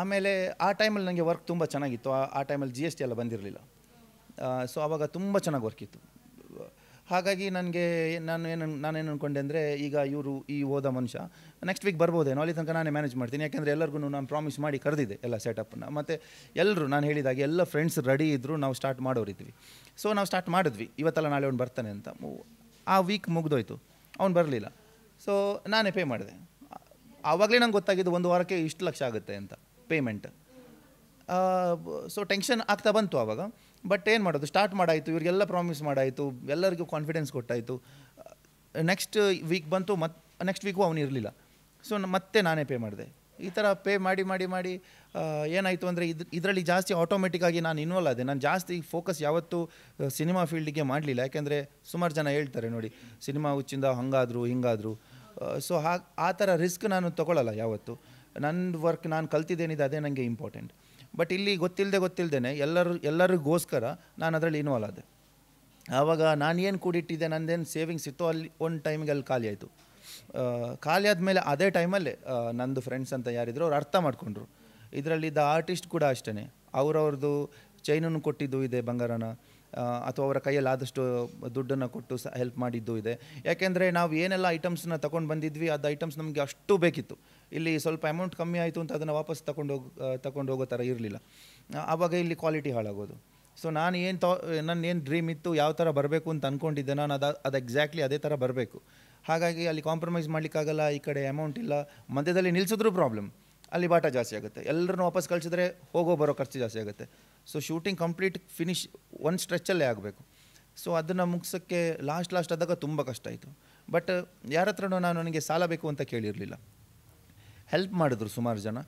ಆಮೇಲೆ ಆ ಟೈಮಲ್ಲಿ ನನಗೆ ವರ್ಕ್ ತುಂಬ ಚೆನ್ನಾಗಿತ್ತು. ಆ ಟೈಮಲ್ಲಿ GST ಎಲ್ಲ ಬಂದಿರಲಿಲ್ಲ. ಸೊ ಆವಾಗ ತುಂಬ ಚೆನ್ನಾಗಿ ವರ್ಕ್ ಇತ್ತು. ಹಾಗಾಗಿ ನಾನೇನು ಅಂದ್ಕೊಂಡೆ ಅಂದರೆ, ಈಗ ಇವರು ಈ ಹೋದ ಮನುಷ್ಯ ನೆಕ್ಸ್ಟ್ ವೀಕ್ ಬರ್ಬೋದೇನೋ, ಅಲ್ಲಿ ತನಕ ನಾನೇ ಮ್ಯಾನೇಜ್ ಮಾಡ್ತೀನಿ. ಯಾಕೆಂದರೆ ಎಲ್ಲರಿಗೂ ನಾನು ಪ್ರಾಮಿಸ್ ಮಾಡಿ ಕರೆದಿದ್ದೆ ಎಲ್ಲ ಸೆಟಪ್ಪನ್ನು. ಮತ್ತು ಎಲ್ಲರೂ ನಾನು ಹೇಳಿದಾಗೆ ಎಲ್ಲ ಫ್ರೆಂಡ್ಸ್ ರೆಡಿ ಇದ್ದರು, ನಾವು ಸ್ಟಾರ್ಟ್ ಮಾಡೋರಿದ್ವಿ. ಸೊ ನಾವು ಸ್ಟಾರ್ಟ್ ಮಾಡಿದ್ವಿ, ಇವತ್ತೆಲ್ಲ ನಾಳೆ ಅವ್ನು ಬರ್ತಾನೆ ಅಂತ. ಆ ವೀಕ್ ಮುಗಿದೋಯ್ತು, ಅವ್ನು ಬರಲಿಲ್ಲ. ಸೊ ನಾನೇ ಪೇ ಮಾಡಿದೆ. ಆವಾಗಲೇ ನಂಗೆ ಗೊತ್ತಾಗಿದ್ದು 1 ವಾರಕ್ಕೆ ಇಷ್ಟು ಲಕ್ಷ ಆಗುತ್ತೆ ಅಂತ ಪೇಮೆಂಟ್. ಸೊ ಟೆನ್ಷನ್ ಆಗ್ತಾ ಬಂತು ಆವಾಗ. ಬಟ್ ಏನು ಮಾಡೋದು, ಸ್ಟಾರ್ಟ್ ಮಾಡಾಯಿತು, ಇವರಿಗೆಲ್ಲ ಪ್ರಾಮಿಸ್ ಮಾಡಾಯಿತು, ಎಲ್ಲರಿಗೂ ಕಾನ್ಫಿಡೆನ್ಸ್ ಕೊಟ್ಟಾಯಿತು. ನೆಕ್ಸ್ಟ್ ವೀಕ್ ಬಂತು, ನೆಕ್ಸ್ಟ್ ವೀಕು ಅವನು ಇರಲಿಲ್ಲ. ಸೊ ಮತ್ತೆ ನಾನೇ ಪೇ ಮಾಡಿದೆ. ಈ ಥರ ಪೇ ಮಾಡಿ ಮಾಡಿ ಮಾಡಿ ಏನಾಯಿತು ಅಂದರೆ, ಇದರಲ್ಲಿ ಜಾಸ್ತಿ ಆಟೋಮೆಟಿಕ್ಕಾಗಿ ನಾನು ಇನ್ವಾಲ್ವ್ ಆದೆ. ನಾನು ಜಾಸ್ತಿ ಫೋಕಸ್ ಯಾವತ್ತೂ ಸಿನಿಮಾ ಫೀಲ್ಡಿಗೆ ಮಾಡಲಿಲ್ಲ. ಯಾಕೆಂದರೆ ಸುಮಾರು ಜನ ಹೇಳ್ತಾರೆ ನೋಡಿ, ಸಿನಿಮಾ ಹುಚ್ಚಿಂದ ಹಂಗಾದರು ಹಿಂಗಾದರು. ಸೊ ಆ ಥರ ರಿಸ್ಕ್ ನಾನು ತೊಗೊಳ್ಳಲ್ಲ ಯಾವತ್ತು. ನನ್ನ ವರ್ಕ್ ನಾನು ಕಲ್ತಿದ್ದೇನಿದೆ ಅದೇ ನನಗೆ ಇಂಪಾರ್ಟೆಂಟ್. ಬಟ್ ಇಲ್ಲಿ ಗೊತ್ತಿಲ್ಲದೆ ಎಲ್ಲರಿಗೋಸ್ಕರ ನಾನು ಅದರಲ್ಲಿ ಇನ್ವಾಲ್ವ್ ಆದೆ. ಆವಾಗ ನಾನು ಏನು ಕೂಡಿಟ್ಟಿದ್ದೆ, ನಂದೇನು ಸೇವಿಂಗ್ಸ್ ಇತ್ತು, ಅಲ್ಲಿ ಒಂದು ಟೈಮಿಗೆ ಅಲ್ಲಿ ಖಾಲಿ ಆಯಿತು. ಖಾಲಿ ಆದಮೇಲೆ ಅದೇ ಟೈಮಲ್ಲೇ ನಂದು ಫ್ರೆಂಡ್ಸ್ ಅಂತ ಯಾರಿದ್ರು ಅವ್ರು ಅರ್ಥ ಮಾಡಿಕೊಂಡ್ರು. ಇದರಲ್ಲಿದ್ದ ಆರ್ಟಿಸ್ಟ್ ಕೂಡ ಅಷ್ಟೇ, ಅವ್ರವ್ರದ್ದು ಚೈನನ್ನು ಕೊಟ್ಟಿದ್ದು ಇದೆ, ಬಂಗಾರನ, ಅಥವಾ ಅವರ ಕೈಯಲ್ಲಿ ಆದಷ್ಟು ದುಡ್ಡನ್ನು ಕೊಟ್ಟು ಹೆಲ್ಪ್ ಮಾಡಿದ್ದು ಇದೆ. ಯಾಕೆಂದರೆ ನಾವು ಏನೆಲ್ಲ ಐಟಮ್ಸನ್ನ ತೊಗೊಂಡು ಬಂದಿದ್ವಿ, ಅದು ಐಟಮ್ಸ್ ನಮಗೆ ಅಷ್ಟು ಬೇಕಿತ್ತು. ಇಲ್ಲಿ ಸ್ವಲ್ಪ ಅಮೌಂಟ್ ಕಮ್ಮಿ ಆಯಿತು ಅಂತ ಅದನ್ನು ವಾಪಸ್ ತಗೊಂಡು ಹೋಗೋ ಥರ ಇರಲಿಲ್ಲ. ಆವಾಗ ಇಲ್ಲಿ ಕ್ವಾಲಿಟಿ ಹಾಳಾಗೋದು. ಸೊ ನನ್ನೇನು ಡ್ರೀಮ್ ಇತ್ತು, ಯಾವ ಥರ ಬರಬೇಕು ಅಂತ ಅಂದ್ಕೊಂಡಿದ್ದೆ ನಾನು, ಅದು ಎಕ್ಸಾಕ್ಟ್ಲಿ ಅದೇ ಥರ ಬರಬೇಕು. ಹಾಗಾಗಿ ಅಲ್ಲಿ ಕಾಂಪ್ರಮೈಸ್ ಮಾಡಲಿಕ್ಕಾಗಲ್ಲ. ಈ ಕಡೆ ಅಮೌಂಟ್ ಇಲ್ಲ, ಮಧ್ಯದಲ್ಲಿ ನಿಲ್ಲಿಸಿದ್ರೂ ಪ್ರಾಬ್ಲಮ್, ಅಲ್ಲಿ ಬಾಟ ಜಾಸ್ತಿ ಆಗುತ್ತೆ. ಎಲ್ಲರನ್ನೂ ವಾಪಸ್ ಕಳಿಸಿದ್ರೆ ಬರೋ ಖರ್ಚು ಜಾಸ್ತಿ ಆಗುತ್ತೆ. ಸೊ ಶೂಟಿಂಗ್ ಕಂಪ್ಲೀಟ್ ಫಿನಿಶ್ ಒಂದು ಸ್ಟ್ರೆಚ್ಚಲ್ಲೇ ಆಗಬೇಕು. ಸೊ ಅದನ್ನು ಮುಗಿಸೋಕ್ಕೆ ಲಾಸ್ಟ್ ಆದಾಗ ತುಂಬ ಕಷ್ಟ ಆಯಿತು. ಬಟ್ ಯಾರ ಹತ್ರನೂ ನನಗೆ ಸಾಲ ಬೇಕು ಅಂತ ಕೇಳಿರಲಿಲ್ಲ. ಹೆಲ್ಪ್ ಮಾಡಿದ್ರು ಸುಮಾರು ಜನ.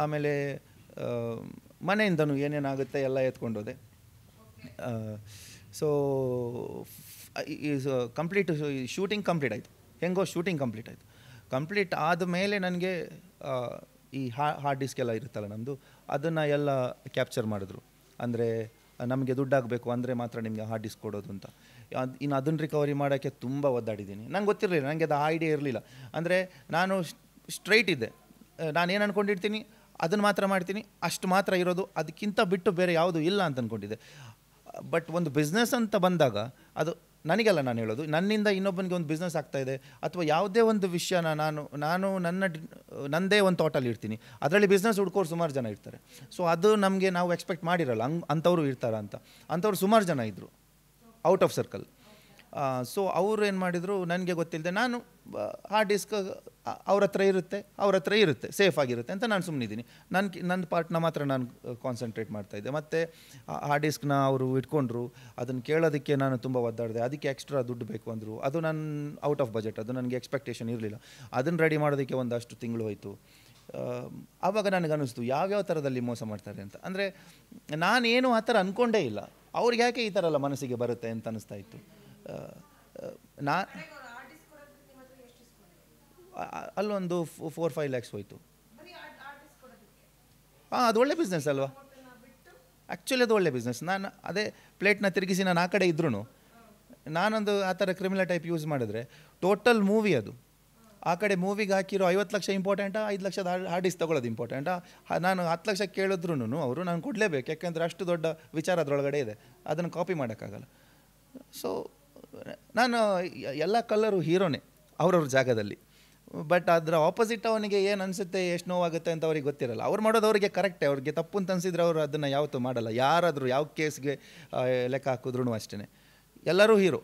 ಆಮೇಲೆ ಮನೆಯಿಂದನೂ ಏನೇನಾಗುತ್ತೆ ಎಲ್ಲ ಎತ್ಕೊಂಡೋದೆ. ಸೊ ಕಂಪ್ಲೀಟ್ ಶೂಟಿಂಗ್ ಕಂಪ್ಲೀಟ್ ಆಯಿತು. ಹೆಂಗೋ ಶೂಟಿಂಗ್ ಕಂಪ್ಲೀಟ್ ಆಯಿತು. ಕಂಪ್ಲೀಟ್ ಆದಮೇಲೆ ನನಗೆ ಈ ಹಾರ್ಡ್ ಡಿಸ್ಕ್ ಎಲ್ಲ ಇರುತ್ತಲ್ಲ ನಮ್ಮದು, ಅದನ್ನು ಎಲ್ಲ ಕ್ಯಾಪ್ಚರ್ ಮಾಡಿದ್ರು. ಅಂದರೆ ನಮಗೆ ದುಡ್ಡಾಗಬೇಕು ಅಂದರೆ ಮಾತ್ರ ನಿಮಗೆ ಹಾರ್ಡ್ ಡಿಸ್ಕ್ ಕೊಡೋದು ಅಂತ. ಇನ್ನು ಅದನ್ನು ರಿಕವರಿ ಮಾಡೋಕ್ಕೆ ತುಂಬ ಒದ್ದಾಡಿದ್ದೀನಿ. ನಂಗೆ ಗೊತ್ತಿರಲಿಲ್ಲ, ನನಗೆ ಅದು ಐಡಿಯಾ ಇರಲಿಲ್ಲ. ಅಂದರೆ ನಾನು ಸ್ಟ್ರೈಟ್ ಇದ್ದೆ, ನಾನೇನು ಅಂದ್ಕೊಂಡಿರ್ತೀನಿ ಅದನ್ನು ಮಾತ್ರ ಮಾಡ್ತೀನಿ, ಅಷ್ಟು ಮಾತ್ರ ಇರೋದು, ಅದಕ್ಕಿಂತ ಬಿಟ್ಟು ಬೇರೆ ಯಾವುದೂ ಇಲ್ಲ ಅಂತ ಅಂದ್ಕೊಂಡಿದ್ದೆ. ಬಟ್ ಒಂದು ಬಿಸ್ನೆಸ್ ಅಂತ ಬಂದಾಗ ಅದು ನನಗೆಲ್ಲ ನಾನು ಹೇಳೋದು, ನನ್ನಿಂದ ಇನ್ನೊಬ್ಬನಿಗೆ ಒಂದು ಬಿಸ್ನೆಸ್ ಆಗ್ತಾಯಿದೆ, ಅಥವಾ ಯಾವುದೇ ಒಂದು ವಿಷಯನ ನಾನು ನನ್ನದೇ ಒಂದು ಥಾಟಲ್ಲಿ ಇರ್ತೀನಿ, ಅದರಲ್ಲಿ ಬಿಸ್ನೆಸ್ ಹುಡ್ಕೋರು ಸುಮಾರು ಜನ ಇರ್ತಾರೆ. ಸೊ ಅದು ನಾವು ಎಕ್ಸ್ಪೆಕ್ಟ್ ಮಾಡಿರಲ್ಲ ಅಂಥವ್ರು ಇರ್ತಾರ ಅಂತ. ಅಂಥವ್ರು ಸುಮಾರು ಜನ ಇದ್ದರು ಔಟ್ ಆಫ್ ಸರ್ಕಲ್. ಸೊ ಅವರು ಏನು ಮಾಡಿದರು, ನನಗೆ ಗೊತ್ತಿಲ್ಲದೆ ನಾನು ಹಾರ್ಡ್ ಡಿಸ್ಕ್ ಅವ್ರ ಹತ್ರ ಇರುತ್ತೆ ಸೇಫ್ ಆಗಿರುತ್ತೆ ಅಂತ ನಾನು ಸುಮ್ಮನಿದ್ದೀನಿ. ನನ್ನ ಪಾರ್ಟ್ನ ಮಾತ್ರ ನಾನು ಕಾನ್ಸಂಟ್ರೇಟ್ ಮಾಡ್ತಾಯಿದ್ದೆ. ಮತ್ತು ಹಾರ್ಡ್ ಡಿಸ್ಕ್ನ ಅವರು ಇಟ್ಕೊಂಡ್ರು, ಅದನ್ನು ಕೇಳೋದಕ್ಕೆ ನಾನು ತುಂಬ ಒದ್ದಾಡಿದೆ. ಅದಕ್ಕೆ ಎಕ್ಸ್ಟ್ರಾ ದುಡ್ಡು ಬೇಕು ಅಂದರು. ಅದು ನನ್ನ ಔಟ್ ಆಫ್ ಬಜೆಟ್, ಅದು ನನಗೆ ಎಕ್ಸ್ಪೆಕ್ಟೇಷನ್ ಇರಲಿಲ್ಲ. ಅದನ್ನು ರೆಡಿ ಮಾಡೋದಕ್ಕೆ ಒಂದಷ್ಟು ತಿಂಗಳು ಹೋಯಿತು. ಆವಾಗ ನನಗನ್ನಿಸ್ತು ಯಾವ್ಯಾವ ಥರದಲ್ಲಿ ಮೋಸ ಮಾಡ್ತಾರೆ ಅಂತ. ಅಂದರೆ ನಾನೇನು ಆ ಥರ ಅಂದ್ಕೊಂಡೇ ಇಲ್ಲ, ಅವ್ರಿಗೆ ಯಾಕೆ ಈ ಥರ ಎಲ್ಲ ಮನಸ್ಸಿಗೆ ಬರುತ್ತೆ ಅಂತ ಅನ್ನಿಸ್ತಾ ಇತ್ತು. ಅಲ್ಲೊಂದು 4-5 ಲ್ಯಾಕ್ಸ್ ಹೋಯಿತು. ಅದು ಒಳ್ಳೆ ಬಿಸ್ನೆಸ್ ಅಲ್ವಾ? ಆ್ಯಕ್ಚುಲಿ ಅದು ಒಳ್ಳೆ ಬಿಸ್ನೆಸ್. ನಾನು ಅದೇ ಪ್ಲೇಟ್ನ ತಿರುಗಿಸಿ ನಾನು ಆ ಕಡೆ ಇದ್ರೂ ನಾನೊಂದು ಆ ಥರ ಕ್ರಿಮಿನಲ್ ಟೈಪ್ ಯೂಸ್ ಮಾಡಿದ್ರೆ ಟೋಟಲ್ ಮೂವಿ ಅದು. ಆ ಕಡೆ ಮೂವಿಗೆ ಹಾಕಿರೋ 50 ಲಕ್ಷ ಇಂಪಾರ್ಟೆಂಟಾ, 5 ಲಕ್ಷದ ಹಾರ್ಡ್ ಡಿಸ್ಕ್ ತೊಗೊಳ್ಳೋದು ಇಂಪಾರ್ಟೆಂಟಾ? ನಾನು 10 ಲಕ್ಷ ಕೇಳಿದ್ರು ಅವರು ನಾನು ಕೊಡಲೇಬೇಕು, ಯಾಕೆಂದರೆ ಅಷ್ಟು ದೊಡ್ಡ ವಿಚಾರ ಅದರೊಳಗಡೆ ಇದೆ, ಅದನ್ನು ಕಾಪಿ ಮಾಡೋಕ್ಕಾಗಲ್ಲ. ಸೊ ನಾನು ಎಲ್ಲ ಕಲ್ಲರು ಹೀರೋನೇ ಅವ್ರವ್ರ ಜಾಗದಲ್ಲಿ. ಬಟ್ ಅದರ ಆಪೋಸಿಟ್ ಅವನಿಗೆ ಏನು ಅನಿಸುತ್ತೆ, ಎಷ್ಟು ನೋವಾಗುತ್ತೆ ಅಂತ ಅವ್ರಿಗೆ ಗೊತ್ತಿರಲ್ಲ. ಅವ್ರು ಮಾಡೋದು ಅವ್ರಿಗೆ ಕರೆಕ್ಟೇ, ಅವ್ರಿಗೆ ತಪ್ಪು ಅಂತ ಅನಿಸಿದ್ರೆ ಅವರು ಅದನ್ನು ಯಾವತ್ತೂ ಮಾಡಲ್ಲ. ಯಾರಾದರೂ ಯಾವ ಕೇಸ್ಗೆ ಲೆಕ್ಕ ಹಾಕಿದ್ರೂ ಅಷ್ಟೇ. ಎಲ್ಲರೂ ಹೀರೋ.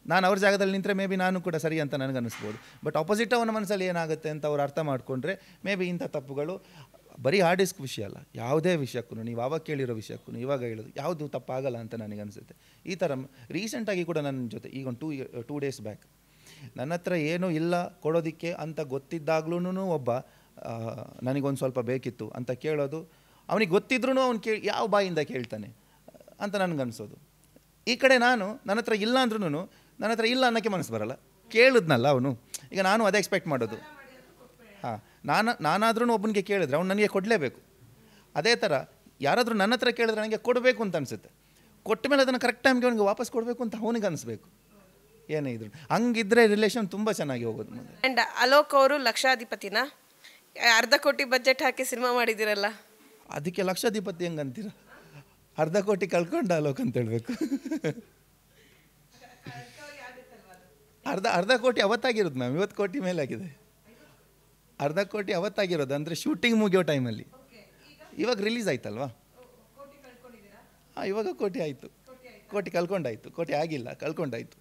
ನಾನು ಅವ್ರ ಜಾಗದಲ್ಲಿ ನಿಂತರೆ ಮೇ ಬಿ ನಾನು ಕೂಡ ಸರಿ ಅಂತ ನನಗೆ ಅನ್ನಿಸ್ಬೋದು. ಬಟ್ ಆಪೋಸಿಟ್ ಅವನ ಮನಸ್ಸಲ್ಲಿ ಏನಾಗುತ್ತೆ ಅಂತ ಅವ್ರು ಅರ್ಥ ಮಾಡಿಕೊಂಡ್ರೆ ಮೇ ಬಿ ಇಂಥ ತಪ್ಪುಗಳು ಬರೀ ಹಾರ್ಡ್ ಡಿಸ್ಕ್ ವಿಷಯ ಅಲ್ಲ, ಯಾವುದೇ ವಿಷಯಕ್ಕೂ ನೀವು ಆವಾಗ ಕೇಳಿರೋ ವಿಷಯಕ್ಕೂ ಇವಾಗ ಹೇಳೋದು ಯಾವುದು ತಪ್ಪಾಗಲ್ಲ ಅಂತ ನನಗೆ ಅನಿಸುತ್ತೆ. ಈ ಥರ ರೀಸೆಂಟಾಗಿ ಕೂಡ ನನ್ನ ಜೊತೆ ಈಗ ಒಂದು 2 ಡೇಸ್ ಬ್ಯಾಕ್ ನನ್ನ ಹತ್ರ ಏನೂ ಇಲ್ಲ ಕೊಡೋದಕ್ಕೆ ಅಂತ ಗೊತ್ತಿದ್ದಾಗ್ಲೂ ಒಬ್ಬ ನನಗೊಂದು ಸ್ವಲ್ಪ ಬೇಕಿತ್ತು ಅಂತ ಕೇಳೋದು, ಅವನಿಗೆ ಗೊತ್ತಿದ್ರೂ ಅವ್ನು ಯಾವ ಬಾಯಿಂದ ಕೇಳ್ತಾನೆ ಅಂತ ನನಗನ್ಸೋದು. ಈ ಕಡೆ ನನ್ನ ಹತ್ರ ಇಲ್ಲ ಅಂದ್ರೂ ನನ್ನ ಹತ್ರ ಇಲ್ಲ ಅನ್ನೋಕ್ಕೆ ಮನಸ್ಸು ಬರಲ್ಲ, ಕೇಳಿದ್ನಲ್ಲ ಅವನು. ಈಗ ನಾನು ಅದೇ ಎಕ್ಸ್ಪೆಕ್ಟ್ ಮಾಡೋದು. ಹಾಂ, ನಾನಾದ್ರೂ ಒಬ್ಬನಿಗೆ ಕೇಳಿದ್ರೆ ಅವ್ನು ನನಗೆ ಕೊಡಲೇಬೇಕು. ಅದೇ ಥರ ಯಾರಾದರೂ ನನ್ನ ಹತ್ರ ಕೇಳಿದ್ರೆ ನನಗೆ ಕೊಡಬೇಕು ಅಂತ ಅನಿಸುತ್ತೆ. ಕೊಟ್ಟ ಮೇಲೆ ಅದನ್ನು ಕರೆಕ್ಟ್ ಟೈಮ್ಗೆ ಅವನಿಗೆ ವಾಪಸ್ ಕೊಡಬೇಕು ಅಂತ ಅವನಿಗೆ ಅನಿಸ್ಬೇಕು, ಏನೇ ಇದ್ರು. ಹಂಗಿದ್ರೆ ರಿಲೇಷನ್ ತುಂಬ ಚೆನ್ನಾಗಿ ಹೋಗೋದು ಮುಂದೆ. ಆ್ಯಂಡ್ ಅಲೋಕ್ ಅವರು ಲಕ್ಷಾಧಿಪತಿನ ಅರ್ಧ ಕೋಟಿ ಬಜೆಟ್ ಹಾಕಿ ಸಿನಿಮಾ ಮಾಡಿದಿರಲ್ಲ, ಅದಕ್ಕೆ ಲಕ್ಷಾಧಿಪತಿ ಹೆಂಗೆ ಅಂತೀರ? ಅರ್ಧ ಕೋಟಿ ಕಳ್ಕೊಂಡ ಅಲೋಕ್ ಅಂತ ಹೇಳಬೇಕು. ಅರ್ಧ ಕೋಟಿ ಅವತ್ತಾಗಿರೋದು ಮ್ಯಾಮ್, 50 ಕೋಟಿ ಮೇಲೆ ಆಗಿದೆ. ಅರ್ಧ ಕೋಟಿ ಅವತ್ತಾಗಿರೋದು ಅಂದರೆ ಶೂಟಿಂಗ್ ಮುಗಿಯೋ ಟೈಮಲ್ಲಿ. ಇವಾಗ ರಿಲೀಸ್ ಆಯ್ತಲ್ವಾ? ಹಾಂ, ಇವಾಗ ಕೋಟಿ ಆಯಿತು. ಕೋಟಿ ಕಳ್ಕೊಂಡಾಯ್ತು, ಕೋಟಿ ಆಗಿಲ್ಲ, ಕಳ್ಕೊಂಡಾಯ್ತು.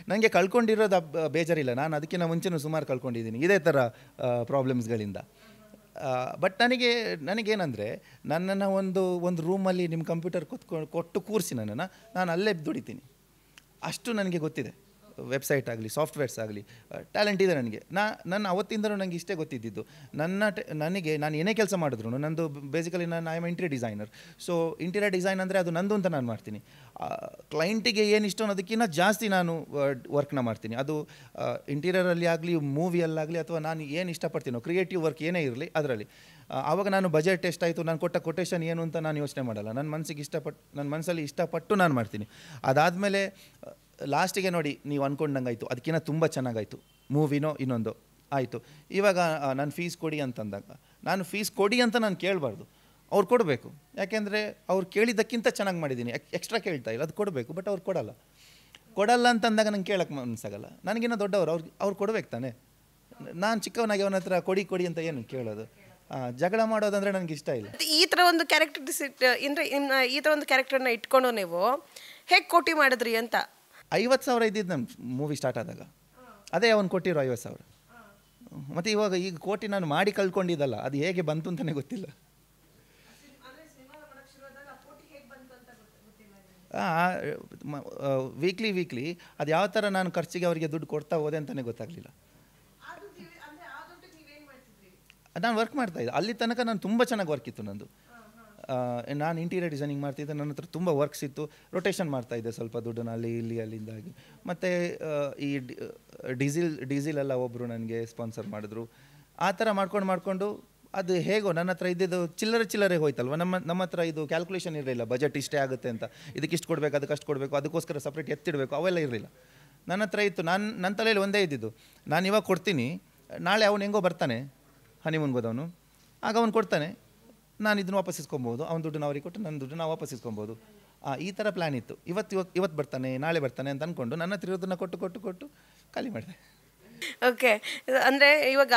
ನನಗೆ ಕಳ್ಕೊಂಡಿರೋದು ಬೇಜಾರಿಲ್ಲ, ನಾನು ಅದಕ್ಕಿಂತ ಮುಂಚೆನೂ ಸುಮಾರು ಕಳ್ಕೊಂಡಿದ್ದೀನಿ ಇದೇ ಥರ ಪ್ರಾಬ್ಲಮ್ಸ್ಗಳಿಂದ. ಬಟ್ ನನಗೇನಂದರೆ, ನನ್ನನ್ನು ಒಂದು ರೂಮಲ್ಲಿ ನಿಮ್ಮ ಕಂಪ್ಯೂಟರ್ ಕೊಟ್ಟು ಕೂರಿಸಿ ನಾನು ಅಲ್ಲೇ ದುಡಿತೀನಿ. ಅಷ್ಟು ನನಗೆ ಗೊತ್ತಿದೆ. ವೆಬ್ಸೈಟ್ ಆಗಲಿ, ಸಾಫ್ಟ್ವೇರ್ಸ್ ಆಗಲಿ, ಟ್ಯಾಲೆಂಟ್ ಇದೆ ನನಗೆ. ನನ್ನ ಅವತ್ತಿಂದಲೂ ನನಗೆ ಇಷ್ಟೇ ಗೊತ್ತಿದ್ದಿದ್ದು. ನಾನು ಏನೇ ಕೆಲಸ ಮಾಡಿದ್ರು ನಂದು basically I am interior designer. So interior design ಅಂದರೆ ಅದು ನಂದು ಅಂತ ನಾನು ಮಾಡ್ತೀನಿ. ಕ್ಲೈಂಟಿಗೆ ಏನು ಇಷ್ಟ ಅನ್ನೋದಕ್ಕಿಂತ ಜಾಸ್ತಿ ನಾನು ವರ್ಕ್ನ ಮಾಡ್ತೀನಿ. ಅದು ಇಂಟೀರಿಯರಲ್ಲಿ ಆಗಲಿ, ಮೂವಿಯಲ್ಲಾಗಲಿ, ಅಥವಾ ನಾನು ಏನು ಇಷ್ಟಪಡ್ತೀನೋ ಕ್ರಿಯೇಟಿವ್ ವರ್ಕ್ ಏನೇ ಇರಲಿ ಅದರಲ್ಲಿ. ಆವಾಗ ನಾನು ಬಜೆಟ್ ಎಷ್ಟಾಯಿತು, ನಾನು ಕೊಟ್ಟ ಕೊಟೇಶನ್ ಏನು ಅಂತ ನಾನು ಯೋಚನೆ ಮಾಡಲ್ಲ. ನನ್ನ ಮನಸ್ಸಲ್ಲಿ ಇಷ್ಟಪಟ್ಟು ನಾನು ಮಾಡ್ತೀನಿ. ಅದಾದಮೇಲೆ ಲಾಸ್ಟಿಗೆ ನೋಡಿ, ನೀವು ಅಂದ್ಕೊಂಡಂಗೆ ಆಯಿತು, ಅದಕ್ಕಿಂತ ತುಂಬ ಚೆನ್ನಾಗಾಯಿತು, ಮೂವಿನೋ ಇನ್ನೊಂದು ಆಯಿತು. ಇವಾಗ ನಾನು ಫೀಸ್ ಕೊಡಿ ಅಂತಂದಾಗ, ನಾನು ಫೀಸ್ ಕೊಡಿ ಅಂತ ನಾನು ಕೇಳಬಾರ್ದು, ಅವ್ರು ಕೊಡಬೇಕು. ಯಾಕೆಂದರೆ ಅವ್ರು ಕೇಳಿದ್ದಕ್ಕಿಂತ ಚೆನ್ನಾಗಿ ಮಾಡಿದ್ದೀನಿ, ಎಕ್ಸ್ಟ್ರಾ ಕೇಳ್ತಾ ಇಲ್ಲ, ಅದು ಕೊಡಬೇಕು. ಬಟ್ ಅವ್ರು ಕೊಡಲ್ಲ ಅಂತಂದಾಗ ನಂಗೆ ಕೇಳೋಕ್ಕೆ ಮನಸ್ಸಾಗಲ್ಲ. ನನಗಿನ್ನ ದೊಡ್ಡವರು ಅವ್ರು ಕೊಡಬೇಕು ತಾನೆ. ನಾನು ಚಿಕ್ಕವನಾಗಿ ಅವನ ಹತ್ರ ಕೊಡಿ ಅಂತ ಏನು ಕೇಳೋದು? ಜಗಳ ಮಾಡೋದಂದರೆ ನನಗೆ ಇಷ್ಟ ಇಲ್ಲ. ಈ ಥರ ಒಂದು ಈ ಥರ ಒಂದು ಕ್ಯಾರೆಕ್ಟರ್ನ ಇಟ್ಕೊಂಡು ನೀವು ಹೇಗೆ ಕೋಟಿ ಮಾಡಿದ್ರಿ ಅಂತ? 50,000 ಇದ್ದಿದ್ದು ನಮ್ಮ ಮೂವಿ ಸ್ಟಾರ್ಟ್ ಆದಾಗ, ಅದೇ ಅವನು ಕೊಟ್ಟಿರೋ 50,000. ಮತ್ತು ಈಗ ಕೋಟಿ ನಾನು ಮಾಡಿ ಕಳ್ಕೊಂಡಿದ್ದಲ್ಲ, ಅದು ಹೇಗೆ ಬಂತು ಅಂತಲೇ ಗೊತ್ತಿಲ್ಲ. ವೀಕ್ಲಿ ಅದು ಯಾವ ಥರ ನಾನು ಖರ್ಚಿಗೆ ಅವರಿಗೆ ದುಡ್ಡು ಕೊಡ್ತಾ ಹೋದೆ ಅಂತಲೇ ಗೊತ್ತಾಗಲಿಲ್ಲ. ನಾನು ವರ್ಕ್ ಮಾಡ್ತಾಯಿದ್ದೆ ಅಲ್ಲಿ ತನಕ. ನಾನು ತುಂಬ ಚೆನ್ನಾಗಿ ವರ್ಕ್ ಇತ್ತು ನಂದು. ನಾನು ಇಂಟೀರಿಯರ್ ಡಿಸೈನಿಂಗ್ ಮಾಡ್ತಿದ್ದೆ, ನನ್ನ ಹತ್ರ ತುಂಬ ವರ್ಕ್ಸ್ ಇತ್ತು. ರೊಟೇಷನ್ ಮಾಡ್ತಾಯಿದ್ದೆ ಸ್ವಲ್ಪ ದುಡ್ಡನ್ನು ಅಲ್ಲಿಂದಾಗಿ. ಮತ್ತು ಈ ಡೀಸಿಲೆಲ್ಲ ಒಬ್ಬರು ನನಗೆ ಸ್ಪಾನ್ಸರ್ ಮಾಡಿದ್ರು. ಆ ಥರ ಮಾಡ್ಕೊಂಡು ಅದು ಹೇಗೋ ನನ್ನ ಹತ್ರ ಇದ್ದಿದ್ದು ಚಿಲ್ಲರೆ ಹೋಯ್ತಲ್ವ. ನಮ್ಮ ಹತ್ರ ಇದು ಕ್ಯಾಲ್ಕುಲೇಷನ್ ಇರಲಿಲ್ಲ, ಬಜೆಟ್ ಇಷ್ಟೇ ಆಗುತ್ತೆ ಅಂತ, ಇದಕ್ಕಿಷ್ಟು ಕೊಡಬೇಕು, ಅದಕ್ಕಷ್ಟು ಕೊಡಬೇಕು, ಅದಕ್ಕೋಸ್ಕರ ಸಪ್ರೇಟ್ ಎತ್ತಿಡಬೇಕು, ಅವೆಲ್ಲ ಇರಲಿಲ್ಲ. ನನ್ನ ಹತ್ರ ಇತ್ತು, ನನ್ನ ತಲೆಯಲ್ಲಿ ಒಂದೇ ಇದ್ದಿದ್ದು, ನಾನು ಇವಾಗ ಕೊಡ್ತೀನಿ, ನಾಳೆ ಅವನು ಹೆಂಗೋ ಬರ್ತಾನೆ ಹನಿಮೂನ್ಗೆ ಹೋದವನು, ಆಗ ಅವನು ಕೊಡ್ತಾನೆ, ನಾನು ಇದನ್ನು ವಾಪಸ್ ಇಸ್ಕೊಬೋದು, ಅವ್ನ ದುಡ್ಡು ಅವ್ರಿಗೆ ಕೊಟ್ಟು ನನ್ನ ದುಡ್ಡು ನಾವು ವಾಪಸ್ ಇಸ್ಕೊಬೋದು. ಈ ಥರ ಪ್ಲ್ಯಾನ್ ಇತ್ತು. ಇವತ್ತು ಬರ್ತಾನೆ, ನಾಳೆ ಬರ್ತಾನೆ ಅಂತ ಅಂದ್ಕೊಂಡು ನನ್ನ ಹತ್ರ ಇರೋದನ್ನು ಕೊಟ್ಟು ಖಾಲಿ ಮಾಡಿದೆ. ಓಕೆ, ಅಂದರೆ ಇವಾಗ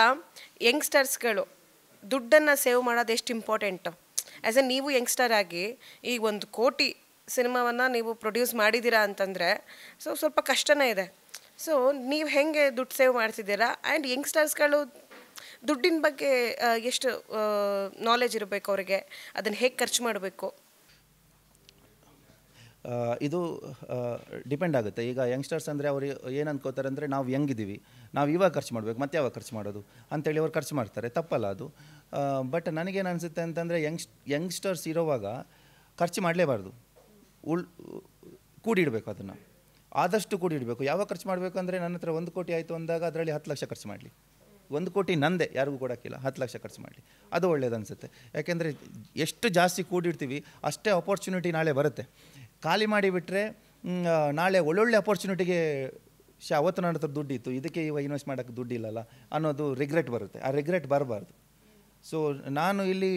ಯಂಗ್ಸ್ಟರ್ಸ್ಗಳು ದುಡ್ಡನ್ನು ಸೇವ್ ಮಾಡೋದು ಎಷ್ಟು ಇಂಪಾರ್ಟೆಂಟು? ಆ್ಯಸ್ ಎ ನೀವು ಯಂಗ್ಸ್ಟರ್ ಆಗಿ ಈಗ 1 ಕೋಟಿ ಸಿನಿಮಾವನ್ನು ನೀವು ಪ್ರೊಡ್ಯೂಸ್ ಮಾಡಿದ್ದೀರಾ ಅಂತಂದರೆ ಸ್ವಲ್ಪ ಕಷ್ಟನೇ ಇದೆ. ಸೊ ನೀವು ಹೇಗೆ ದುಡ್ಡು ಸೇವ್ ಮಾಡ್ತಿದ್ದೀರಾ? ಆ್ಯಂಡ್ ಯಂಗ್ಸ್ಟರ್ಸ್ಗಳು ದುಡ್ಡಿನ ಬಗ್ಗೆ ಎಷ್ಟು ನಾಲೆಜ್ ಇರಬೇಕು ಅವರಿಗೆ, ಅದನ್ನು ಹೇಗೆ ಖರ್ಚು ಮಾಡಬೇಕು? ಇದು ಡಿಪೆಂಡ್ ಆಗುತ್ತೆ. ಈಗ ಯಂಗ್ಸ್ಟರ್ಸ್ ಅಂದರೆ ಅವರು ಏನು ಅಂದ್ಕೋತಾರೆ ಅಂದರೆ, ನಾವು ಇದ್ದೀವಿ, ನಾವು ಇವಾಗ ಖರ್ಚು ಮಾಡಬೇಕು, ಮತ್ತೆ ಯಾವಾಗ ಖರ್ಚು ಮಾಡೋದು ಅಂತೇಳಿ ಅವ್ರು ಖರ್ಚು ಮಾಡ್ತಾರೆ. ತಪ್ಪಲ್ಲ ಅದು. ಬಟ್ ನನಗೇನು ಅನಿಸುತ್ತೆ ಅಂತಂದರೆ, ಯಂಗ್ಸ್ಟರ್ಸ್ ಇರೋವಾಗ ಖರ್ಚು ಮಾಡಲೇಬಾರ್ದು, ಕೂಡಿಡಬೇಕು. ಅದನ್ನು ಆದಷ್ಟು ಕೂಡಿಡಬೇಕು. ಯಾವಾಗ ಖರ್ಚು ಮಾಡಬೇಕು ಅಂದರೆ, ನನ್ನ ಹತ್ರ 1 ಕೋಟಿ ಆಯಿತು ಅಂದಾಗ ಅದರಲ್ಲಿ 10 ಲಕ್ಷ ಖರ್ಚು ಮಾಡಲಿ. 1 ಕೋಟಿ ನಂದೇ, ಯಾರಿಗೂ ಕೊಡೋಕ್ಕಿಲ್ಲ, 10 ಲಕ್ಷ ಖರ್ಚು ಮಾಡಲಿ, ಅದು ಒಳ್ಳೇದು ಅನಿಸುತ್ತೆ. ಯಾಕೆಂದರೆ ಎಷ್ಟು ಜಾಸ್ತಿ ಕೂಡಿಡ್ತೀವಿ ಅಷ್ಟೇ ಅಪರ್ಚುನಿಟಿ ನಾಳೆ ಬರುತ್ತೆ. ಖಾಲಿ ಮಾಡಿಬಿಟ್ರೆ ನಾಳೆ ಒಳ್ಳೊಳ್ಳೆ ಅಪರ್ಚುನಿಟಿಗೆ ಅವತ್ತು ನನ್ನ ಹತ್ರ ದುಡ್ಡಿತ್ತು, ಇದಕ್ಕೆ ಇವಾಗ ಇನ್ವೆಸ್ಟ್ ಮಾಡೋಕ್ಕೆ ದುಡ್ಡಿಲ್ಲಲ್ಲ ಅನ್ನೋದು ರಿಗ್ರೆಟ್ ಬರುತ್ತೆ. ಆ ರಿಗ್ರೆಟ್ ಬರಬಾರ್ದು. ಸೊ ನಾನು ಇಲ್ಲಿ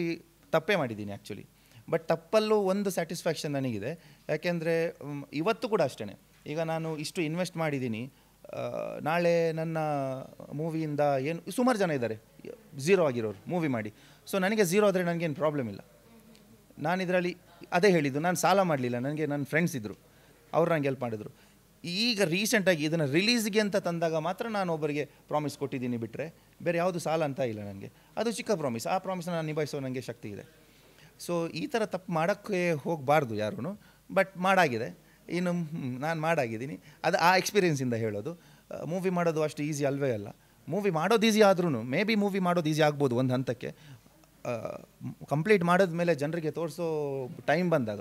ತಪ್ಪೇ ಮಾಡಿದ್ದೀನಿ ಆ್ಯಕ್ಚುಲಿ. ಬಟ್ ತಪ್ಪಲ್ಲೂ ಒಂದು ಸ್ಯಾಟಿಸ್ಫ್ಯಾಕ್ಷನ್ ನನಗಿದೆ. ಯಾಕೆಂದರೆ ಇವತ್ತು ಕೂಡ ಅಷ್ಟೇ, ಈಗ ನಾನು ಇಷ್ಟು ಇನ್ವೆಸ್ಟ್ ಮಾಡಿದ್ದೀನಿ, ನಾಳೆ ನನ್ನ ಮೂವಿಯಿಂದ ಏನು ಸುಮಾರು ಜನ ಇದ್ದಾರೆ ಝೀರೋ ಆಗಿರೋರು ಮೂವಿ ಮಾಡಿ. ಸೊ ನನಗೆ ಝೀರೋ ಆದರೆ ನನಗೇನು ಪ್ರಾಬ್ಲಮ್ ಇಲ್ಲ. ನಾನು ಇದರಲ್ಲಿ ಅದೇ ಹೇಳಿದ್ದು, ನಾನು ಸಾಲ ಮಾಡಲಿಲ್ಲ. ನನಗೆ ನನ್ನ ಫ್ರೆಂಡ್ಸ್ ಇದ್ದರು, ಅವ್ರು ನಂಗೆ ಹೆಲ್ಪ್ ಮಾಡಿದ್ರು. ಈಗ ರೀಸೆಂಟಾಗಿ ಇದನ್ನು ರಿಲೀಸ್ಗೆ ಅಂತ ತಂದಾಗ ಮಾತ್ರ ನಾನು ಒಬ್ಬರಿಗೆ ಪ್ರಾಮಿಸ್ ಕೊಟ್ಟಿದ್ದೀನಿ, ಬಿಟ್ಟರೆ ಬೇರೆ ಯಾವುದು ಸಾಲ ಅಂತ ಇಲ್ಲ ನನಗೆ. ಅದು ಚಿಕ್ಕ ಪ್ರಾಮಿಸ್, ಆ ಪ್ರಾಮಿಸ್ನ ನಾನು ನಿಭಾಯಿಸೋ ನನಗೆ ಶಕ್ತಿ ಇದೆ. ಸೊ ಈ ಥರ ತಪ್ಪು ಮಾಡೋಕ್ಕೆ ಹೋಗಬಾರ್ದು ಯಾರೂ. ಬಟ್ ಮಾಡಾಗಿದೆ, ಇನ್ನು ನಾನು ಮಾಡಾಗಿದ್ದೀನಿ. ಅದು ಆ ಎಕ್ಸ್ಪೀರಿಯೆನ್ಸಿಂದ ಹೇಳೋದು. ಮೂವಿ ಮಾಡೋದು ಅಷ್ಟು ಈಸಿ ಅಲ್ವೇ ಅಲ್ಲ. ಮೂವಿ ಮಾಡೋದು ಈಸಿ ಆದ್ರೂ ಮೂವಿ ಮಾಡೋದು ಈಸಿ ಆಗ್ಬೋದು ಒಂದು ಹಂತಕ್ಕೆ. ಕಂಪ್ಲೀಟ್ ಮಾಡಿದ್ಮೇಲೆ ಜನರಿಗೆ ತೋರಿಸೋ ಟೈಮ್ ಬಂದಾಗ,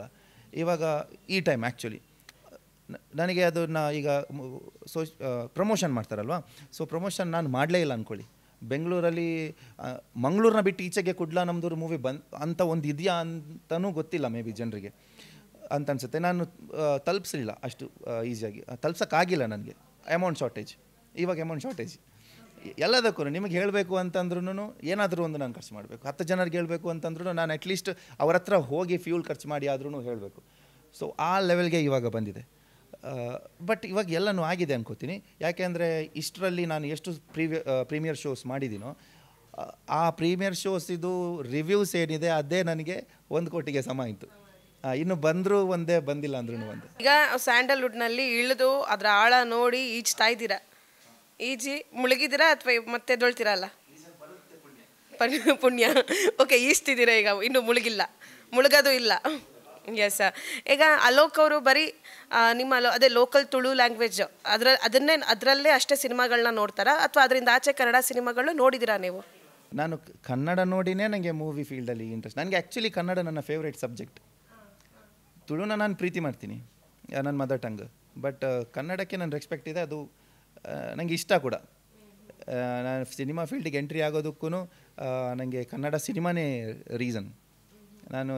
ಇವಾಗ ಈ ಟೈಮ್ ಆ್ಯಕ್ಚುಲಿ ನನಗೆ ಅದನ್ನು ಈಗ ಪ್ರಮೋಷನ್ ಮಾಡ್ತಾರಲ್ವ, ಸೊ ಪ್ರಮೋಷನ್ ನಾನು ಮಾಡಲೇ ಇಲ್ಲ ಅಂದ್ಕೊಳ್ಳಿ. ಬೆಂಗಳೂರಲ್ಲಿ ಮಂಗಳೂರನ್ನ ಬಿಟ್ಟು ಈಚೆಗೆ ಕುಡ್ಲ ನಮ್ಮದೂರು ಮೂವಿ ಅಂತ ಒಂದು ಇದೆಯಾ ಅಂತಲೂ ಗೊತ್ತಿಲ್ಲ ಮೇ ಬಿ ಜನರಿಗೆ ಅಂತ ಅನಿಸುತ್ತೆ. ನಾನು ತಲುಪಿಸಲಿಲ್ಲ ಅಷ್ಟು ಈಸಿಯಾಗಿ, ತಲ್ಪ್ಸೋಕ್ಕಾಗಿಲ್ಲ ನನಗೆ. ಅಮೌಂಟ್ ಶಾರ್ಟೇಜ್, ಇವಾಗ ಅಮೌಂಟ್ ಶಾರ್ಟೇಜ್ ಎಲ್ಲದಕ್ಕೂ. ನಿಮಗೆ ಹೇಳಬೇಕು ಅಂತಂದ್ರೂ ಏನಾದರೂ ಒಂದು ನಾನು ಖರ್ಚು ಮಾಡಬೇಕು. 10 ಜನರಿಗೆ ಹೇಳಬೇಕು ಅಂತಂದ್ರೂ ನಾನು ಅಟ್ಲೀಸ್ಟ್ ಅವ್ರ ಹತ್ರ ಹೋಗಿ ಫ್ಯೂಲ್ ಖರ್ಚು ಮಾಡಿ ಆದ್ರೂ ಹೇಳಬೇಕು. ಸೊ ಆ ಲೆವೆಲ್ಗೆ ಇವಾಗ ಬಂದಿದೆ. ಬಟ್ ಇವಾಗ ಎಲ್ಲನೂ ಆಗಿದೆ ಅನ್ಕೋತೀನಿ. ಯಾಕೆಂದರೆ ಇಷ್ಟರಲ್ಲಿ ನಾನು ಎಷ್ಟು ಪ್ರೀಮಿಯರ್ ಶೋಸ್ ಮಾಡಿದ್ದೀನೋ ಆ ಪ್ರೀಮಿಯರ್ ಶೋಸ್ ಇದು ರಿವ್ಯೂಸ್ ಏನಿದೆ ಅದೇ ನನಗೆ 1 ಕೋಟಿಗೆ ಸಮ ಆಯಿತು. ಇನ್ನು ಬಂದರೂ ಒಂದೇ, ಬಂದಿಲ್ಲ ಅಂದ್ರೂ ಒಂದೇ. ಈಗ ಸ್ಯಾಂಡಲ್ವುಡ್ನಲ್ಲಿ ಇಳಿದು ಅದರ ಆಳ ನೋಡಿ ಈಜ್ತಾ ಇದ್ದೀರಾ, ಈಜಿ ಮುಳುಗಿದ್ದೀರಾ ಅಥವಾ ಮತ್ತೆ ಎದ್ದೊಳ್ತೀರಲ್ಲ? ಪುಣ್ಯ. ಓಕೆ, ಈಜ್ತಿದ್ದೀರಾ ಈಗ, ಇನ್ನು ಮುಳುಗೋದು ಇಲ್ಲ. ಎಸ್. ಈಗ ಅಲೋಕ್ ಅವರು ಬರೀ ನಿಮ್ಮ ಅದೇ ಲೋಕಲ್ ತುಳು ಲ್ಯಾಂಗ್ವೇಜ್ ಅದರಲ್ಲೇ ಅಷ್ಟೇ ಸಿನಿಮಾಗಳನ್ನ ನೋಡ್ತಾರಾ ಅಥವಾ ಅದರಿಂದ ಆಚೆ ಕನ್ನಡ ಸಿನಿಮಾಗಳು ನೋಡಿದ್ದೀರಾ ನೀವು? ನಾನು ಕನ್ನಡ ನೋಡಿನೇ ನನಗೆ ಮೂವಿ ಫೀಲ್ಡಲ್ಲಿ ಇಂಟ್ರೆಸ್ಟ್. ನನಗೆ ಆ್ಯಕ್ಚುಲಿ ಕನ್ನಡ ನನ್ನ ಫೇವ್ರೇಟ್ ಸಬ್ಜೆಕ್ಟ್. ತುಳುನ ನಾನು ಪ್ರೀತಿ ಮಾಡ್ತೀನಿ, ನನ್ನ ಮದರ್ ಟಂಗ್. ಬಟ್ ಕನ್ನಡಕ್ಕೆ ನನ್ನ ರೆಸ್ಪೆಕ್ಟ್ ಇದೆ, ಅದು ನನಗೆ ಇಷ್ಟ ಕೂಡ. ನಾನು ಸಿನಿಮಾ ಫೀಲ್ಡಿಗೆ ಎಂಟ್ರಿ ಆಗೋದಕ್ಕೂ ನನಗೆ ಕನ್ನಡ ಸಿನಿಮಾನೇ ರೀಸನ್. ನಾನು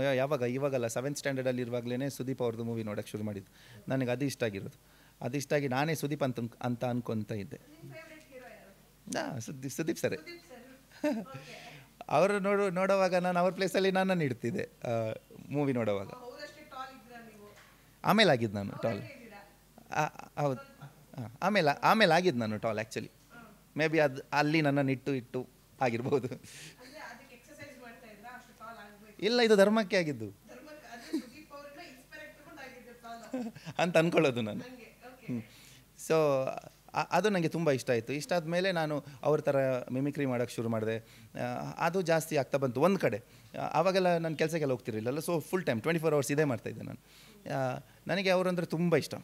ಇವಾಗಲ್ಲ 7th ಸ್ಟ್ಯಾಂಡರ್ಡಲ್ಲಿ ಇರುವಾಗಲೇ ಸುದೀಪ್ ಅವ್ರದ್ದು ಮೂವಿ ನೋಡೋಕ್ಕೆ ಶುರು ಮಾಡಿದ್ದು. ನನಗೆ ಅದು ಇಷ್ಟ ಆಗಿರೋದು. ಅದು ಇಷ್ಟ ಆಗಿ ನಾನೇ ಸುದೀಪ್ ಅಂತ ಅನ್ಕೊತ ಇದ್ದೆ. ಸುದೀಪ್ ಸರ್ ಅವರು ನೋಡೋವಾಗ ನಾನು ಅವ್ರ ಪ್ಲೇಸಲ್ಲಿ ನನ್ನನ್ನು ಇಡ್ತಿದ್ದೆ ಮೂವಿ ನೋಡೋವಾಗ. ಆಮೇಲೆ ಆಗಿದ್ದು ನಾನು ಟಾಲ್. ಹೌದು, ಆಮೇಲೆ ಆಗಿದ್ದು ನಾನು ಟಾಲ್. ಆ್ಯಕ್ಚುಲಿ ಮೇ ಬಿ ಅದು ಅಲ್ಲಿ ನನ್ನನ್ನು ಇಟ್ಟು ಆಗಿರ್ಬೋದು. ಇಲ್ಲ, ಇದು ಧರ್ಮಕ್ಕೆ ಆಗಿದ್ದು ಅಂತ ಅಂದ್ಕೊಳ್ಳೋದು ನಾನು. ಸೊ ಅದು ನನಗೆ ತುಂಬ ಇಷ್ಟ ಆಯಿತು. ಇಷ್ಟ ಆದಮೇಲೆ ನಾನು ಅವ್ರ ಥರ ಮಿಮಿಕ್ರಿ ಮಾಡೋಕ್ಕೆ ಶುರು ಮಾಡಿದೆ. ಅದು ಜಾಸ್ತಿ ಆಗ್ತಾ ಬಂತು ಒಂದು ಕಡೆ. ಆವಾಗೆಲ್ಲ ನಾನು ಕೆಲಸಕ್ಕೆಲ್ಲ ಹೋಗ್ತಿರಲಿಲ್ಲ, ಸೊ ಫುಲ್ ಟೈಮ್ 24 hours ಇದೇ ಮಾಡ್ತಾಯಿದ್ದೆ ನಾನು. ನನಗೆ ಅವರಂದರೆ ತುಂಬ ಇಷ್ಟ.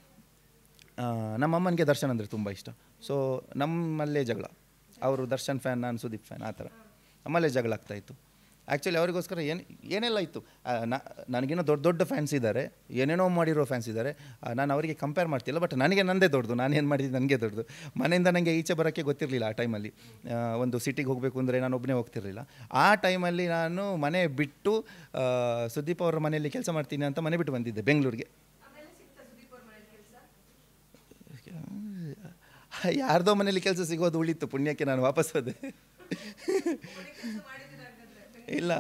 ನಮ್ಮಮ್ಮನಿಗೆ ದರ್ಶನ್ ಅಂದರೆ ತುಂಬ ಇಷ್ಟ. ಸೊ ನಮ್ಮಲ್ಲೇ ಜಗಳ. ಅವರು ದರ್ಶನ್ ಫ್ಯಾನ್, ನಾನು ಸುದೀಪ್ ಫ್ಯಾನ್, ಆ ಥರ ನಮ್ಮಲ್ಲೇ ಜಗಳ ಆಗ್ತಾಯಿತ್ತು. ಆ್ಯಕ್ಚುಲಿ ಅವರಿಗೋಸ್ಕರ ಏನೆಲ್ಲ ಇತ್ತು. ನನಗಿನ್ನೂ ದೊಡ್ಡ ಫ್ಯಾನ್ಸ್ ಇದ್ದಾರೆ, ಏನೇನೋ ಮಾಡಿರೋ ಫ್ಯಾನ್ಸ್ ಇದ್ದಾರೆ. ನಾನು ಅವರಿಗೆ ಕಂಪೇರ್ ಮಾಡ್ತಿಲ್ಲ, ಬಟ್ ನನಗೆ ನನ್ನದೇ ದೊಡ್ಡದು. ನಾನೇನು ಮಾಡಿದ್ದು ನನಗೆ ದೊಡ್ಡದು. ಮನೆಯಿಂದ ನನಗೆ ಈಚೆ ಬರೋಕ್ಕೆ ಗೊತ್ತಿರಲಿಲ್ಲ ಆ ಟೈಮಲ್ಲಿ. ಒಂದು ಸಿಟಿಗೆ ಹೋಗಬೇಕು ಅಂದರೆ ನಾನು ಒಬ್ಬನೇ ಹೋಗ್ತಿರಲಿಲ್ಲ. ಆ ಟೈಮಲ್ಲಿ ನಾನು ಮನೆ ಬಿಟ್ಟು ಸುದೀಪ್ ಅವರ ಮನೆಯಲ್ಲಿ ಕೆಲಸ ಮಾಡ್ತೀನಿ ಅಂತ ಮನೆ ಬಿಟ್ಟು ಬಂದಿದ್ದೆ ಬೆಂಗಳೂರಿಗೆ. ಯಾರ್ದೋ ಮನೇಲಿ ಕೆಲಸ ಸಿಗೋದು ಉಳಿತು, ಪುಣ್ಯಕ್ಕೆ ನಾನು ವಾಪಸ್ ಹೋದೆ. ಇಲ್ಲ,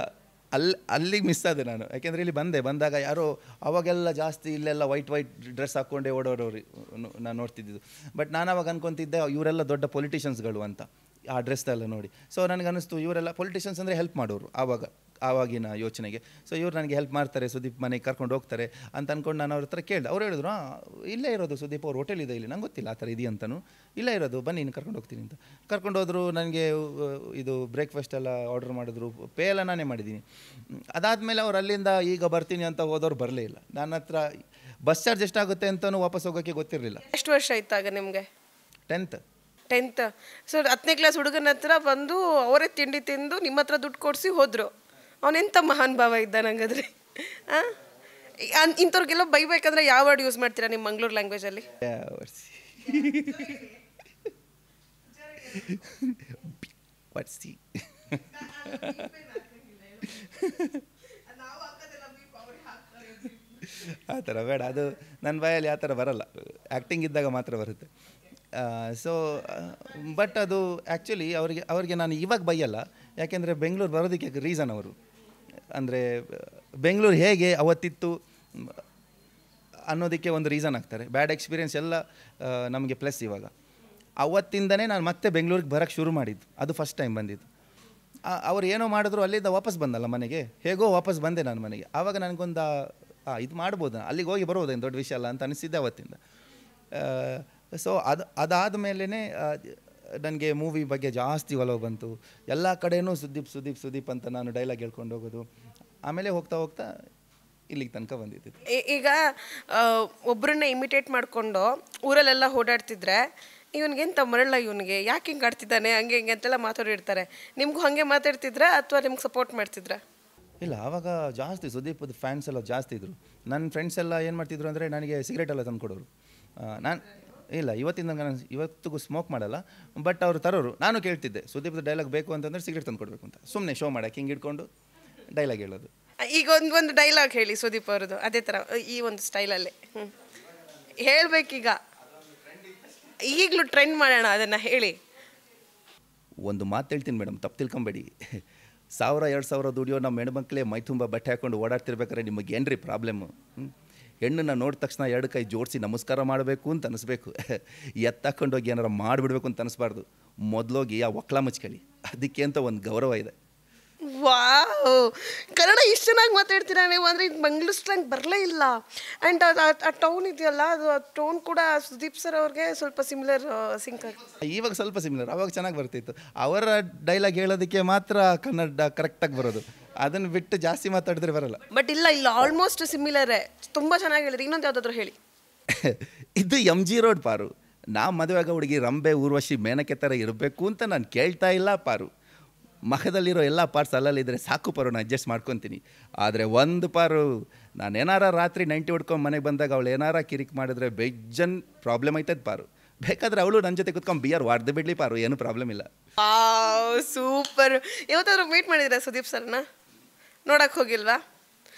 ಅಲ್ಲಿಗೆ ಮಿಸ್ ಆದೆ ನಾನು. ಯಾಕೆಂದರೆ ಇಲ್ಲಿ ಬಂದಾಗ ಯಾರೋ ಅವಾಗೆಲ್ಲ ಜಾಸ್ತಿ ಇಲ್ಲೆಲ್ಲ ವೈಟ್ ಡ್ರೆಸ್ ಹಾಕ್ಕೊಂಡೆ ಓಡೋರು ನಾನು ನೋಡ್ತಿದ್ದು. ಬಟ್ ನಾನು ಅವಾಗ ಅನ್ಕೊತಿದ್ದೆ ಇವರೆಲ್ಲ ದೊಡ್ಡ ಪೊಲಿಟಿಷಿಯನ್ಸ್ಗಳು ಅಂತ, ಆ ಡ್ರೆಸ್ ಎಲ್ಲ ನೋಡಿ. ಸೊ ನನಗನ್ನಿಸ್ತು ಇವರೆಲ್ಲ ಪೊಲಿಟಿಷಿಯನ್ಸ್ ಅಂದರೆ ಹೆಲ್ಪ್ ಮಾಡೋರು ಆವಾಗಿನ ಯೋಚನೆಗೆ. ಸೊ ಇವ್ರು ನನಗೆ ಹೆಲ್ಪ್ ಮಾಡ್ತಾರೆ, ಸುದೀಪ್ ಮನೆಗೆ ಕರ್ಕೊಂಡು ಹೋಗ್ತಾರೆ ಅಂತ ಅಂದ್ಕೊಂಡು ನಾನು ಅವ್ರ ಹತ್ರ ಕೇಳಿದೆ. ಅವ್ರು ಹೇಳಿದ್ರು, ಇಲ್ಲೇ ಇರೋದು ಸುದೀಪ್ ಅವ್ರ ಹೋಟೆಲ್ ಇದೆ ಇಲ್ಲಿ, ನಂಗೆ ಗೊತ್ತಿಲ್ಲ ಆ ಥರ ಇದೆಯಂತನೂ. ಇಲ್ಲೇ ಇರೋದು, ಬನ್ನಿ ನೀನು ಕರ್ಕೊಂಡು ಹೋಗ್ತೀನಿ ಅಂತ ಕರ್ಕೊಂಡು ಹೋದ್ರು. ನನಗೆ ಇದು ಬ್ರೇಕ್ಫಾಸ್ಟ್ ಎಲ್ಲ ಆರ್ಡರ್ ಮಾಡಿದ್ರು, ಪೇ ಎಲ್ಲ ನಾನೇ ಮಾಡಿದ್ದೀನಿ. ಅದಾದಮೇಲೆ ಅವ್ರು ಅಲ್ಲಿಂದ ಈಗ ಬರ್ತೀನಿ ಅಂತ ಹೋದವ್ರು ಬರಲೇ ಇಲ್ಲ. ನನ್ನ ಹತ್ರ ಬಸ್ ಚಾರ್ಜ್ ಎಷ್ಟಾಗುತ್ತೆ ಅಂತಲೂ ವಾಪಸ್ ಹೋಗೋಕ್ಕೆ ಗೊತ್ತಿರಲಿಲ್ಲ. ಎಷ್ಟು ವರ್ಷ ಇತ್ತಾಗ ನಿಮಗೆ? 10th. ಸೊ 10ನೇ ಕ್ಲಾಸ್ ಹುಡುಗನ ಹತ್ರ ಬಂದು ಅವರೇ ತಿಂಡಿ ತಿಂದು ನಿಮ್ಮ ಹತ್ರ ದುಡ್ಡು ಕೊಡಿಸಿ ಹೋದರು. ಅವನೆಂಥ ಮಹಾನ್ ಭಾವ ಇದ್ದ ನಂಗಾದ್ರೆ. ಇಂಥವ್ರಿಗೆಲ್ಲ ಬೈಬೇಕಂದ್ರೆ ಯಾವ ವರ್ಡ್ ಯೂಸ್ ಮಾಡ್ತೀರಾ ನಿಮ್ಮ ಮಂಗಳೂರು ಲ್ಯಾಂಗ್ವೇಜಲ್ಲಿ? ಆ ಥರ ಬೇಡ, ಅದು ನನ್ನ ಬಾಯಲ್ಲಿ ಆ ಥರ ಬರಲ್ಲ. ಆ್ಯಕ್ಟಿಂಗ್ ಇದ್ದಾಗ ಮಾತ್ರ ಬರುತ್ತೆ. ಸೊ ಬಟ್ ಅದು ಆ್ಯಕ್ಚುಲಿ ಅವ್ರಿಗೆ ನಾನು ಇವಾಗ ಬೈಯಲ್ಲ. ಯಾಕೆಂದರೆ ಬೆಂಗಳೂರು ಬರೋದಕ್ಕೆ ರೀಸನ್ ಅವರು. ಅಂದರೆ ಬೆಂಗಳೂರು ಹೇಗೆ ಅವತ್ತಿತ್ತು ಅನ್ನೋದಕ್ಕೆ ಒಂದು ರೀಸನ್ ಆಗ್ತಾರೆ. ಬ್ಯಾಡ್ ಎಕ್ಸ್ಪೀರಿಯೆನ್ಸ್ ಎಲ್ಲ ನಮಗೆ ಪ್ಲಸ್. ಇವಾಗ ಅವತ್ತಿಂದನೇ ನಾನು ಮತ್ತೆ ಬೆಂಗಳೂರಿಗೆ ಬರೋಕ್ಕೆ ಶುರು ಮಾಡಿದ್ದು. ಅದು ಫಸ್ಟ್ ಟೈಮ್ ಬಂದಿದ್ದು. ಅವ್ರು ಏನೋ ಮಾಡಿದ್ರು, ಅಲ್ಲಿಂದ ವಾಪಸ್ ಬಂದಲ್ಲ ಮನೆಗೆ, ಹೇಗೋ ವಾಪಸ್ ಬಂದೆ ನಾನು ಮನೆಗೆ. ಆವಾಗ ನನಗೊಂದು ಇದು ಮಾಡ್ಬೋದು, ಅಲ್ಲಿಗೆ ಹೋಗಿ ಬರೋದೇನು ದೊಡ್ಡ ವಿಷಯ ಅಲ್ಲ ಅಂತ ಅನಿಸಿದ್ದೆ ಅವತ್ತಿಂದ. ಸೊ ಅದಾದ ಮೇಲೇ ನನಗೆ ಮೂವಿ ಬಗ್ಗೆ ಜಾಸ್ತಿ ಒಲವು ಬಂತು. ಎಲ್ಲ ಕಡೆಯೂ ಸುದೀಪ್ ಅಂತ ನಾನು ಡೈಲಾಗ್ ಹೇಳ್ಕೊಂಡು ಹೋಗೋದು. ಆಮೇಲೆ ಹೋಗ್ತಾ ಇಲ್ಲಿಗೆ ತನಕ ಬಂದಿದ್ದು. ಈಗ ಒಬ್ಬರನ್ನ ಇಮಿಟೇಟ್ ಮಾಡಿಕೊಂಡು ಊರಲ್ಲೆಲ್ಲ ಓಡಾಡ್ತಿದ್ರೆ ಇವನಿಗೆಂತ ಮರಳ, ಇವನಿಗೆ ಯಾಕೆ ಹಿಂಗೆ ಆಡ್ತಿದ್ದಾನೆ, ಹಂಗೆ ಹಿಂಗೆ ಅಂತೆಲ್ಲ ಮಾತಾಡಿರ್ತಾರೆ. ನಿಮಗೂ ಹಾಗೆ ಮಾತಾಡ್ತಿದ್ರಾ ಅಥವಾ ನಿಮ್ಗೆ ಸಪೋರ್ಟ್ ಮಾಡ್ತಿದ್ರಾ? ಇಲ್ಲ, ಆವಾಗ ಜಾಸ್ತಿ ಸುದೀಪದ ಫ್ಯಾನ್ಸ್ ಎಲ್ಲ ಜಾಸ್ತಿ ಇದ್ದರು. ನನ್ನ ಫ್ರೆಂಡ್ಸ್ ಎಲ್ಲ ಏನು ಮಾಡ್ತಿದ್ರು ಅಂದರೆ ನನಗೆ ಸಿಗರೇಟ್ ಎಲ್ಲ ತಂದು ಕೊಡೋರು. ಇಲ್ಲ ಇವತ್ತಿಂದ ನಾನು ಇವತ್ತಿಗೂ ಸ್ಮೋಕ್ ಮಾಡಲ್ಲ. ಬಟ್ ಅವರು ತರೋರು, ನಾನು ಕೇಳ್ತಿದ್ದೆ ಸುದೀಪ್ದು ಡೈಲಾಗ್ ಬೇಕು ಅಂತಂದರೆ ಸಿಗರೇಟ್ ತಂದು ಕೊಡಬೇಕು ಅಂತ. ಸುಮ್ಮನೆ ಶೋ ಮಾಡೋಕ್ಕೆ ಹಿಂಗೆ ಇಟ್ಕೊಂಡು ಡೈಲಾಗ್ ಹೇಳೋದು. ಈಗ ಒಂದು ಡೈಲಾಗ್ ಹೇಳಿ ಸುದೀಪ್ ಅವ್ರದ್ದು ಅದೇ ಥರ ಈ ಒಂದು ಸ್ಟೈಲಲ್ಲಿ. ಹೇಳ್ಬೇಕೀಗ, ಈಗಲೂ ಟ್ರೆಂಡ್ ಮಾಡೋಣ, ಅದನ್ನು ಹೇಳಿ. ಒಂದು ಮಾತು ಹೇಳ್ತೀನಿ ಮೇಡಮ್, ತಪ್ಪು ತಿಳ್ಕೊಂಬೇಡಿ. 1000-2000 ದುಡಿಯೋ ನಮ್ಮ ಹೆಣ್ಮಕ್ಳೇ ಮೈ ತುಂಬ ಬಟ್ಟೆ ಹಾಕ್ಕೊಂಡು ಓಡಾಡ್ತಿರ್ಬೇಕಾದ್ರೆ ನಿಮಗೆ ಏನು ರೀ ಪ್ರಾಬ್ಲಮ್ಮು? ಹೆಣ್ಣನ್ನು ನೋಡಿದ ತಕ್ಷಣ 2 ಕೈ ಜೋಡಿಸಿ ನಮಸ್ಕಾರ ಮಾಡಬೇಕು ಅಂತ ಅನಿಸ್ಬೇಕು. ಎತ್ತಾಕೊಂಡೋಗಿ ಏನಾರು ಮಾಡಿಬಿಡ್ಬೇಕು ಅಂತ ಅನಿಸ್ಬಾರ್ದು. ಮೊದಲೋಗಿ ಆ ಒಕ್ಲ ಮುಚ್ಕೊಳ್ಳಿ, ಅದಕ್ಕೆ ಅಂತ ಒಂದು ಗೌರವ ಇದೆ. ವಾವ್, ಕನ್ನಡ ಇಷ್ಟು ಚೆನ್ನಾಗಿ ಮಾತಾಡ್ತೀರಾ ನೀವು. ಅಂದರೆ ಇದು ಮಂಗ್ಳೂರ್ ಸ್ಲ್ಯಾಂಗ್ ಬರಲೇ ಇಲ್ಲ. ಆ್ಯಂಡ್ ಆ ಟೋನ್ ಇದೆಯಲ್ಲ, ಅದು ಆ ಟೋನ್ ಕೂಡ ಸುದೀಪ್ ಸರ್ ಅವ್ರಿಗೆ ಸ್ವಲ್ಪ ಸಿಮಿಲರ್ ಸಿಂಕ್ ಆಗುತ್ತೆ. ಇವಾಗ ಸ್ವಲ್ಪ ಸಿಮಿಲರ್, ಅವಾಗ ಚೆನ್ನಾಗಿ ಬರ್ತಿತ್ತು. ಅವರ ಡೈಲಾಗ್ ಹೇಳೋದಕ್ಕೆ ಮಾತ್ರ ಕನ್ನಡ ಕರೆಕ್ಟಾಗಿ ಬರೋದು, ಅದನ್ನು ಬಿಟ್ಟು ಜಾಸ್ತಿ ಮಾತಾಡಿದ್ರೆ ಬರಲ್ಲ. ಬಟ್ ಇಲ್ಲ ಆಲ್ಮೋಸ್ಟ್ ಸಿಮಿಲರೇ, ತುಂಬ ಚೆನ್ನಾಗಿ ಹೇಳಿದ್ರಿ. ಇನ್ನೊಂದು ಯಾವುದಾದ್ರೂ ಹೇಳಿ. ಇದು MG ರೋಡ್ ಪಾರು. ನಾ ಮದುವೆಗ ಹುಡುಗಿ ರಂಬೆ ಊರ್ವಶಿ ಮೇನಕೆ ಥರ ಇರಬೇಕು ಅಂತ ನಾನು ಕೇಳ್ತಾ ಇಲ್ಲ ಪಾರು. ಮಖದಲ್ಲಿರೋ ಎಲ್ಲ ಪಾರ್ಟ್ಸ್ ಅಲ್ಲಲ್ಲಿದ್ದರೆ ಸಾಕು ಪಾರು, ನಾನು ಅಡ್ಜಸ್ಟ್ ಮಾಡ್ಕೊತೀನಿ. ಆದರೆ ಒಂದು ಪಾರು, ನಾನು ಏನಾರ ರಾತ್ರಿ 90 ಹೊಡ್ಕೊಂಡು ಮನೆಗೆ ಬಂದಾಗ ಅವಳು ಏನಾರ ಕಿರಿಕ್ ಮಾಡಿದ್ರೆ ಬೆಜ್ಜನ್ ಪ್ರಾಬ್ಲಮ್ ಆಯ್ತದ ಪಾರು. ಬೇಕಾದರೆ ಅವಳು ನನ್ನ ಜೊತೆ ಕುತ್ಕೊಂಡು ಬಿಯರ್ ವಾಡ್ದು ಬಿಡಲಿ ಪಾರು, ಏನು ಪ್ರಾಬ್ಲಮ್ ಇಲ್ಲ. ಸೂಪರ್. ಯಾವತ್ತಾದ್ರೂ ಮೀಟ್ ಮಾಡಿದ್ದೀರಾ ಸುದೀಪ್ ಸರ್ನ? ನೋಡಕ್ಕೆ ಹೋಗಿಲ್ವಾ?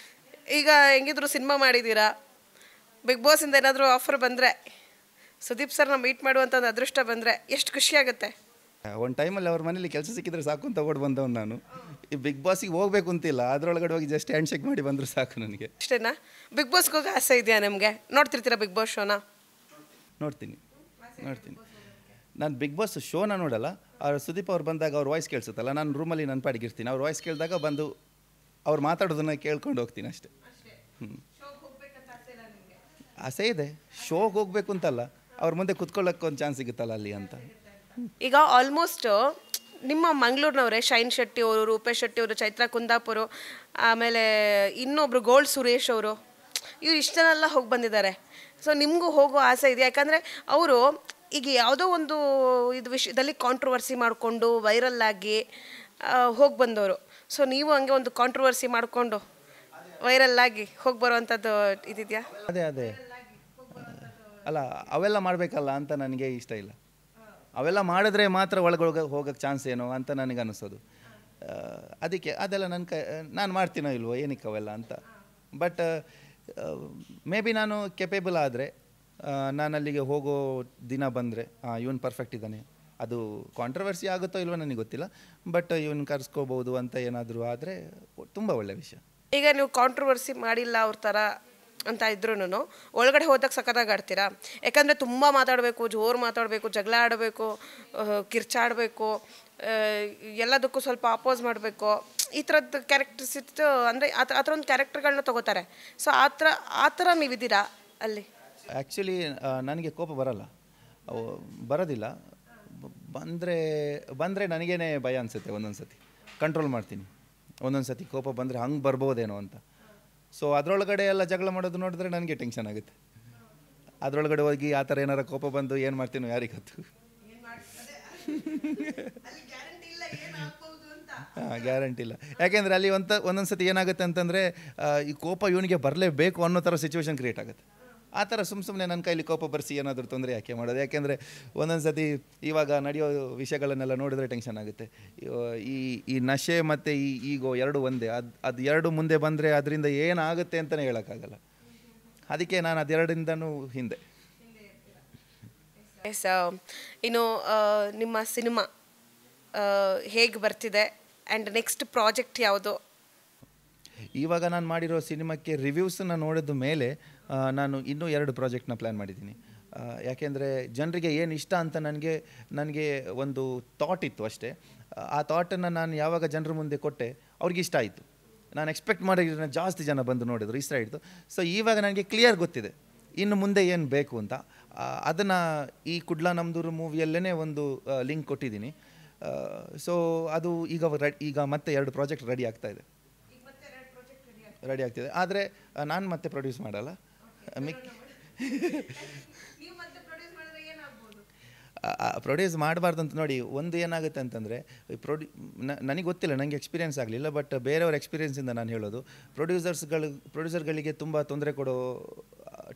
ಈಗ ಹೆಂಗಿದ್ರು ಸಿನಿಮಾ ಮಾಡಿದ್ದೀರಾ, ಬಿಗ್ ಬಾಸಿಂದ ಏನಾದರೂ ಆಫರ್ ಬಂದರೆ, ಸುದೀಪ್ ಸರ್ನ ಮೀಟ್ ಮಾಡುವಂಥ ಒಂದು ಅದೃಷ್ಟ ಬಂದರೆ ಎಷ್ಟು ಖುಷಿಯಾಗುತ್ತೆ? ಒಂದು ಟೈಮಲ್ಲಿ ಅವ್ರ ಮನೇಲಿ ಕೆಲಸ ಸಿಕ್ಕಿದ್ರೆ ಸಾಕು ಅಂತ ಓಡ್ ಬಂದವನು ನಾನು. ಈ ಬಿಗ್ ಬಾಸಿಗೆ ಹೋಗ್ಬೇಕು ಅಂತಿಲ್ಲ, ಅದರೊಳಗಡೆ ಹೋಗಿ ಜಸ್ಟ್ ಹ್ಯಾಂಡ್ ಶೇಕ್ ಮಾಡಿ ಬಂದರೂ ಸಾಕು ನನಗೆ. ಅಷ್ಟೇನಾ? ಬಿಗ್ ಬಾಸ್ಗೆ ಹೋಗಿ ಆಸೆ ಇದೆಯಾ ನಿಮಗೆ? ನೋಡ್ತಿರ್ತೀರಾ ಬಿಗ್ ಬಾಸ್ ಶೋನ? ನೋಡ್ತೀನಿ. ನಾನು ಬಿಗ್ ಬಾಸ್ ಶೋನ ನೋಡಲ್ಲ. ಅವ್ರು ಸುದೀಪ್ ಅವ್ರು ಬಂದಾಗ ಅವ್ರ ವಾಯ್ಸ್ ಕೇಳಿಸುತ್ತಲ್ಲ, ನಾನು ರೂಮಲ್ಲಿ ನನ್ನ ಪಾಡಿಗಿರ್ತೀನಿ. ಅವ್ರ ವಾಯ್ಸ್ ಕೇಳಿದಾಗ ಬಂದು ಅವ್ರು ಮಾತಾಡೋದನ್ನ ಕೇಳ್ಕೊಂಡು ಹೋಗ್ತೀನಿ ಅಷ್ಟೇ. ಆಸೆ ಇದೆ, ಶೋಗೆ ಹೋಗ್ಬೇಕು ಅಂತಲ್ಲ, ಅವ್ರ ಮುಂದೆ ಕುತ್ಕೊಳ್ಳೋಕ್ಕೆ ಒಂದು ಚಾನ್ಸ್ ಸಿಗುತ್ತಲ್ಲ ಅಲ್ಲಿ ಅಂತ. ಈಗ ಆಲ್ಮೋಸ್ಟ್ ನಿಮ್ಮ ಮಂಗಳೂರಿನವರೇ ಶೈನ್ ಶೆಟ್ಟಿ ಅವರು, ರೂಪೇಶ್ ಶೆಟ್ಟಿ ಅವರು, ಚೈತ್ರಾ ಕುಂದಾಪುರು, ಆಮೇಲೆ ಇನ್ನೊಬ್ರು ಗೋಲ್ಡ್ ಸುರೇಶ್ ಅವರು, ಇವ್ರು ಇಷ್ಟನ್ನೆಲ್ಲ ಹೋಗಿ ಬಂದಿದ್ದಾರೆ. ಸೊ ನಿಮಗೂ ಹೋಗೋ ಆಸೆ ಇದೆ? ಯಾಕಂದರೆ ಅವರು ಈಗ ಯಾವುದೋ ಒಂದು ಇದು ವಿಷಯದಲ್ಲಿ ಕಾಂಟ್ರವರ್ಸಿ ಮಾಡಿಕೊಂಡು ವೈರಲ್ ಆಗಿ ಹೋಗಿ ಬಂದವರು. ಸೊ ನೀವು ಹಂಗೆ ಒಂದು ಕಾಂಟ್ರವರ್ಸಿ ಮಾಡಿಕೊಂಡು ವೈರಲ್ ಆಗಿ ಹೋಗಿ ಬರೋವಂಥದ್ದು ಇದಿದೆಯಾ? ಅದೇ ಅಲ್ಲ, ಅವೆಲ್ಲ ಮಾಡಬೇಕಲ್ಲ ಅಂತ ನನಗೆ ಇಷ್ಟ ಇಲ್ಲ. ಅವೆಲ್ಲ ಮಾಡಿದ್ರೆ ಮಾತ್ರ ಒಳಗೊಳಗೆ ಹೋಗೋಕ್ಕೆ ಚಾನ್ಸ್ ಏನೋ ಅಂತ ನನಗೆ ಅನ್ನಿಸೋದು. ಅದಕ್ಕೆ ಅದೆಲ್ಲ ನಾನು ಮಾಡ್ತೀನೋ ಇಲ್ವೋ ಏನಕ್ಕೆ ಅವೆಲ್ಲ ಅಂತ. ಬಟ್ ಮೇ ಬಿ ನಾನು ಕೆಪೇಬಲ್ ಆದರೆ, ನಾನು ಅಲ್ಲಿಗೆ ಹೋಗೋ ದಿನ ಬಂದರೆ ಇವನು ಪರ್ಫೆಕ್ಟ್ ಇದ್ದಾನೆ, ಅದು ಕಾಂಟ್ರವರ್ಸಿ ಆಗುತ್ತೋ ಇಲ್ವೋ ನನಗೆ ಗೊತ್ತಿಲ್ಲ, ಬಟ್ ಇವನು ಕರೆಸ್ಕೋಬೋದು ಅಂತ ಏನಾದರೂ ಆದರೆ ತುಂಬ ಒಳ್ಳೆಯ ವಿಷಯ. ಈಗ ನೀವು ಕಾಂಟ್ರವರ್ಸಿ ಮಾಡಿಲ್ಲ ಅವ್ರ ಥರ ಅಂತ ಇದ್ರೂ ಒಳಗಡೆ ಹೋದಾಗ ಸಖತ್ತಾಗಿ ಆಡ್ತೀರಾ? ಯಾಕಂದರೆ ತುಂಬ ಮಾತಾಡಬೇಕು, ಜೋರು ಮಾತಾಡಬೇಕು, ಜಗಳ ಆಡಬೇಕು, ಕಿರ್ಚಾಡಬೇಕು, ಎಲ್ಲದಕ್ಕೂ ಸ್ವಲ್ಪ ಅಪೋಸ್ ಮಾಡಬೇಕು, ಈ ಥರದ್ದು ಕ್ಯಾರೆಕ್ಟರ್ಸ್ ಇತ್ತು. ಅಂದರೆ ಆ ಥರ ಒಂದು ಕ್ಯಾರೆಕ್ಟರ್ಗಳನ್ನ ತೊಗೋತಾರೆ. ಸೊ ಆ ಥರ ನೀವಿದ್ದೀರಾ ಅಲ್ಲಿ? ಆ್ಯಕ್ಚುಲಿ ನನಗೆ ಕೋಪ ಬರೋದಿಲ್ಲ. ಬಂದರೆ ನನಗೇನೆ ಭಯ ಅನಿಸುತ್ತೆ. ಒಂದೊಂದು ಸತಿ ಕಂಟ್ರೋಲ್ ಮಾಡ್ತೀನಿ, ಒಂದೊಂದು ಸತಿ ಕೋಪ ಬಂದರೆ ಹಂಗೆ ಬರ್ಬೋದೇನೋ ಅಂತ. ಸೊ ಅದರೊಳಗಡೆ ಎಲ್ಲ ಜಗಳ ಮಾಡೋದು ನೋಡಿದ್ರೆ ನನಗೆ ಟೆನ್ಷನ್ ಆಗುತ್ತೆ. ಅದರೊಳಗಡೆ ಹೋಗಿ ಆ ಥರ ಏನಾರ ಕೋಪ ಬಂದು ಏನು ಮಾಡ್ತೀನೋ ಯಾರಿಗೆ ಗೊತ್ತು. ಗ್ಯಾರಂಟಿ ಇಲ್ಲ. ಯಾಕೆಂದರೆ ಅಲ್ಲಿ ಒಂದೊಂದು ಸತಿ ಏನಾಗುತ್ತೆ ಅಂತಂದರೆ, ಈ ಕೋಪ ಇವನಿಗೆ ಬರಲೇಬೇಕು ಅನ್ನೋ ಥರ ಸಿಚುವೇಶನ್ ಕ್ರಿಯೇಟ್ ಆಗುತ್ತೆ. ಆ ಥರ ಸುಮ್ಮನೆ ನನ್ನ ಕೈಲಿ ಕೋಪ ಬರೆಸಿ ಏನಾದರೂ ತೊಂದರೆ ಯಾಕೆ ಮಾಡೋದು? ಯಾಕೆಂದರೆ ಒಂದೊಂದು ಸತಿ ಇವಾಗ ನಡೆಯೋ ವಿಷಯಗಳನ್ನೆಲ್ಲ ನೋಡಿದ್ರೆ ಟೆನ್ಷನ್ ಆಗುತ್ತೆ. ಈ ನಶೆ ಮತ್ತು ಈ ಈಗೋ ಎರಡು ಒಂದೇ. ಅದು ಎರಡು ಮುಂದೆ ಬಂದರೆ ಅದರಿಂದ ಏನಾಗುತ್ತೆ ಅಂತಲೇ ಹೇಳೋಕ್ಕಾಗಲ್ಲ. ಅದಕ್ಕೆ ನಾನು ಅದೆರಡರಿಂದನೂ ಹಿಂದೆ. ಎಸ್, ಇನ್ನು ನಿಮ್ಮ ಸಿನಿಮಾ ಹೇಗೆ ಬರ್ತಿದೆ ಆ್ಯಂಡ್ ನೆಕ್ಸ್ಟ್ ಪ್ರಾಜೆಕ್ಟ್ ಯಾವುದು? ಇವಾಗ ನಾನು ಮಾಡಿರೋ ಸಿನಿಮಾಕ್ಕೆ ರಿವ್ಯೂಸನ್ನು ನೋಡಿದ ಮೇಲೆ ನಾನು ಇನ್ನೂ 2 ಪ್ರಾಜೆಕ್ಟ್ನ ಪ್ಲ್ಯಾನ್ ಮಾಡಿದ್ದೀನಿ. ಯಾಕೆಂದರೆ ಜನರಿಗೆ ಏನು ಇಷ್ಟ ಅಂತ ನನಗೆ ಒಂದು ಥಾಟ್ ಇತ್ತು ಅಷ್ಟೇ. ಆ ಥಾಟನ್ನು ನಾನು ಯಾವಾಗ ಜನರ ಮುಂದೆ ಕೊಟ್ಟೆ ಅವ್ರಿಗೆ ಇಷ್ಟ ಆಯಿತು. ನಾನು ಎಕ್ಸ್ಪೆಕ್ಟ್ ಮಾಡಿದ್ರೆ ಜಾಸ್ತಿ ಜನ ಬಂದು ನೋಡಿದ್ರು, ಇಷ್ಟ ಆಯಿತು. ಸೊ ಇವಾಗ ನನಗೆ ಕ್ಲಿಯರ್ ಗೊತ್ತಿದೆ ಇನ್ನು ಮುಂದೆ ಏನು ಬೇಕು ಅಂತ. ಅದನ್ನು ಈ ಕುಡ್ಲ ನಮ್ದೂರು ಮೂವಿಯಲ್ಲೇ ಒಂದು ಲಿಂಕ್ ಕೊಟ್ಟಿದ್ದೀನಿ. ಸೊ ಅದು ಈಗ ಮತ್ತೆ 2 ಪ್ರಾಜೆಕ್ಟ್ ರೆಡಿ ಆಗ್ತಾಯಿದೆ. ಆದರೆ ನಾನು ಮತ್ತೆ ಪ್ರೊಡ್ಯೂಸ್ ಮಾಡಲ್ಲ. ಪ್ರೊಡ್ಯೂಸ್ ಮಾಡಬಾರ್ದು ಅಂತ ನೋಡಿ. ಒಂದು ಏನಾಗುತ್ತೆ ಅಂತಂದರೆ, ನನಗೆ ಗೊತ್ತಿಲ್ಲ, ನನಗೆ ಎಕ್ಸ್ಪೀರಿಯೆನ್ಸ್ ಆಗಲಿಲ್ಲ, ಬಟ್ ಬೇರೆಯವ್ರ ಎಕ್ಸ್ಪೀರಿಯೆನ್ಸಿಂದ ನಾನು ಹೇಳೋದು, ಪ್ರೊಡ್ಯೂಸರ್ಗಳಿಗೆ ತುಂಬ ತೊಂದರೆ ಕೊಡೋ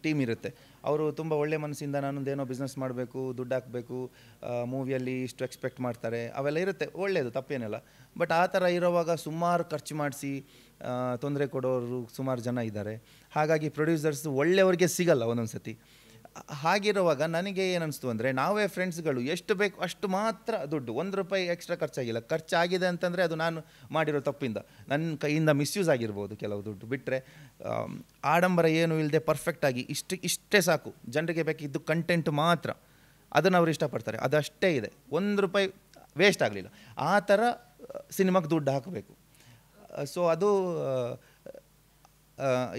ಟೀಮ್ ಇರುತ್ತೆ. ಅವರು ತುಂಬ ಒಳ್ಳೆ ಮನಸ್ಸಿಂದ ನಾನೊಂದೇನೋ ಬಿಸ್ನೆಸ್ ಮಾಡಬೇಕು, ದುಡ್ಡು ಹಾಕಬೇಕು, ಮೂವಿಯಲ್ಲಿ ಇಷ್ಟು ಎಕ್ಸ್ಪೆಕ್ಟ್ ಮಾಡ್ತಾರೆ, ಅವೆಲ್ಲ ಇರುತ್ತೆ, ಒಳ್ಳೆಯದು, ತಪ್ಪೇನಿಲ್ಲ. ಬಟ್ ಆ ಥರ ಇರೋವಾಗ ಸುಮಾರು ಖರ್ಚು ಮಾಡಿಸಿ ತೊಂದರೆ ಕೊಡೋರು ಸುಮಾರು ಜನ ಇದ್ದಾರೆ. ಹಾಗಾಗಿ ಪ್ರೊಡ್ಯೂಸರ್ಸ್ ಒಳ್ಳೆಯವ್ರಿಗೆ ಸಿಗಲ್ಲ ಒಂದೊಂದು ಸತಿ. ಹಾಗಿರುವಾಗ ನನಗೆ ಏನನ್ನಿಸ್ತು ಅಂದರೆ, ನಾವೇ ಫ್ರೆಂಡ್ಸ್ಗಳು ಎಷ್ಟು ಬೇಕು ಅಷ್ಟು ಮಾತ್ರ ದುಡ್ಡು, ₹1 ಎಕ್ಸ್ಟ್ರಾ ಖರ್ಚಾಗಿಲ್ಲ. ಖರ್ಚಾಗಿದೆ ಅಂತಂದರೆ ಅದು ನಾನು ಮಾಡಿರೋ ತಪ್ಪಿಂದ, ನನ್ನ ಕೈಯಿಂದ ಮಿಸ್ಯೂಸ್ ಆಗಿರ್ಬೋದು ಕೆಲವು ದುಡ್ಡು. ಬಿಟ್ಟರೆ ಆಡಂಬರ ಏನೂ ಇಲ್ಲದೆ ಪರ್ಫೆಕ್ಟಾಗಿ ಇಷ್ಟೇ ಸಾಕು, ಜನರಿಗೆ ಬೇಕಿದ್ದು ಕಂಟೆಂಟ್ ಮಾತ್ರ, ಅದನ್ನು ಅವ್ರು ಇಷ್ಟಪಡ್ತಾರೆ, ಅದಷ್ಟೇ ಇದೆ, ₹1 ವೇಸ್ಟ್ ಆಗಲಿಲ್ಲ. ಆ ಥರ ಸಿನಿಮಾಗೆ ದುಡ್ಡು ಹಾಕಬೇಕು. ಸೊ ಅದು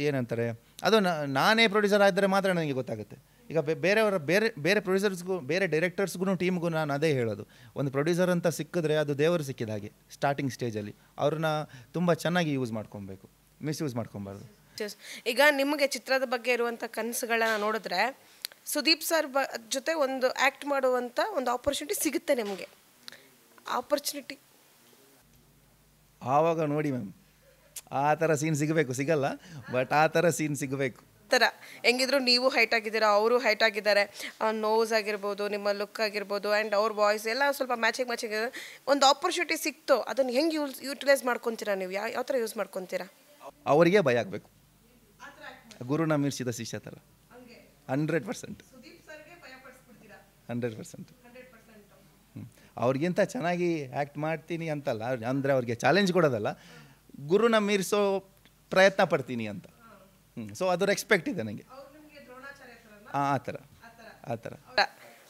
ಏನಂತಾರೆ, ಅದು ನಾನೇ ಪ್ರೊಡ್ಯೂಸರ್ ಆಗಿದ್ದರೆ ಮಾತ್ರ ನನಗೆ ಗೊತ್ತಾಗುತ್ತೆ. ಈಗ ಬೇರೆ ಪ್ರೊಡ್ಯೂಸರ್ಸ್ಗೂ, ಬೇರೆ ಡೈರೆಕ್ಟರ್ಸ್ಗೂ, ಟೀಮ್ಗೂ ನಾನು ಅದೇ ಹೇಳೋದು, ಒಂದು ಪ್ರೊಡ್ಯೂಸರ್ ಅಂತ ಸಿಕ್ಕಿದ್ರೆ ಅದು ದೇವರು ಸಿಕ್ಕಿದ ಹಾಗೆ. ಸ್ಟಾರ್ಟಿಂಗ್ ಸ್ಟೇಜಲ್ಲಿ ಅವ್ರನ್ನ ತುಂಬ ಚೆನ್ನಾಗಿ ಯೂಸ್ ಮಾಡ್ಕೊಬೇಕು, ಮಿಸ್ಯೂಸ್ ಮಾಡ್ಕೊಬಾರ್ದು. ಈಗ ನಿಮಗೆ ಚಿತ್ರದ ಬಗ್ಗೆ ಇರುವಂಥ ಕನಸುಗಳನ್ನ ನೋಡಿದ್ರೆ, ಸುದೀಪ್ ಸರ್ ಜೊತೆ ಒಂದು ಆ್ಯಕ್ಟ್ ಮಾಡುವಂಥ ಒಂದು ಆಪರ್ಚುನಿಟಿ ಸಿಗುತ್ತೆ ನಿಮಗೆ, ಆಪರ್ಚುನಿಟಿ ಆವಾಗ ನೋಡಿ ಮ್ಯಾಮ್, ಆ ಥರ ಸೀನ್ ಸಿಗಲ್ಲ, ಬಟ್ ಆ ಥರ ಸೀನ್ ಸಿಗಬೇಕು. ಥರ ಹೆಂಗಿದ್ರು ನೀವು ಹೈಟ್ ಆಗಿದ್ದೀರಾ, ಅವರು ಹೈಟ್ ಆಗಿದ್ದಾರೆ, ನೋಸ್ ಆಗಿರ್ಬೋದು, ನಿಮ್ಮ ಲುಕ್ ಆಗಿರ್ಬೋದು, ಆ್ಯಂಡ್ ಅವ್ರ ವಾಯ್ಸ್ ಎಲ್ಲ ಸ್ವಲ್ಪ ಮ್ಯಾಚಿಂಗ್ ಒಂದು ಆಪರ್ಚುನಿಟಿ ಸಿಕ್ತು, ಅದನ್ನು ಹೆಂಗೆ ಯೂಟಿಲೈಸ್ ಮಾಡ್ಕೊತೀರಾ ನೀವು? ಯಾವ ಥರ ಯೂಸ್ ಮಾಡ್ಕೊತೀರಾ? ಅವರಿಗೆ ಭಯ ಆಗಬೇಕು, ಗುರುನ ಮೀರಿಸಿದ ಶಿಷ್ಯ ಥರ. 100%. 100%. ಅವ್ರಿಗಿಂತ ಚೆನ್ನಾಗಿ ಆ್ಯಕ್ಟ್ ಮಾಡ್ತೀನಿ ಅಂತಲ್ಲ, ಅಂದರೆ ಅವ್ರಿಗೆ ಚಾಲೆಂಜ್ ಕೊಡೋದಲ್ಲ, ಗುರುನ ಮೀರಿಸೋ ಪ್ರಯತ್ನ ಪಡ್ತೀನಿ ಅಂತ. ಸೊ ಅದು ರೆಸ್ಪೆಕ್ಟ್ ಇದೆ ನನಗೆ. ಆ ಥರ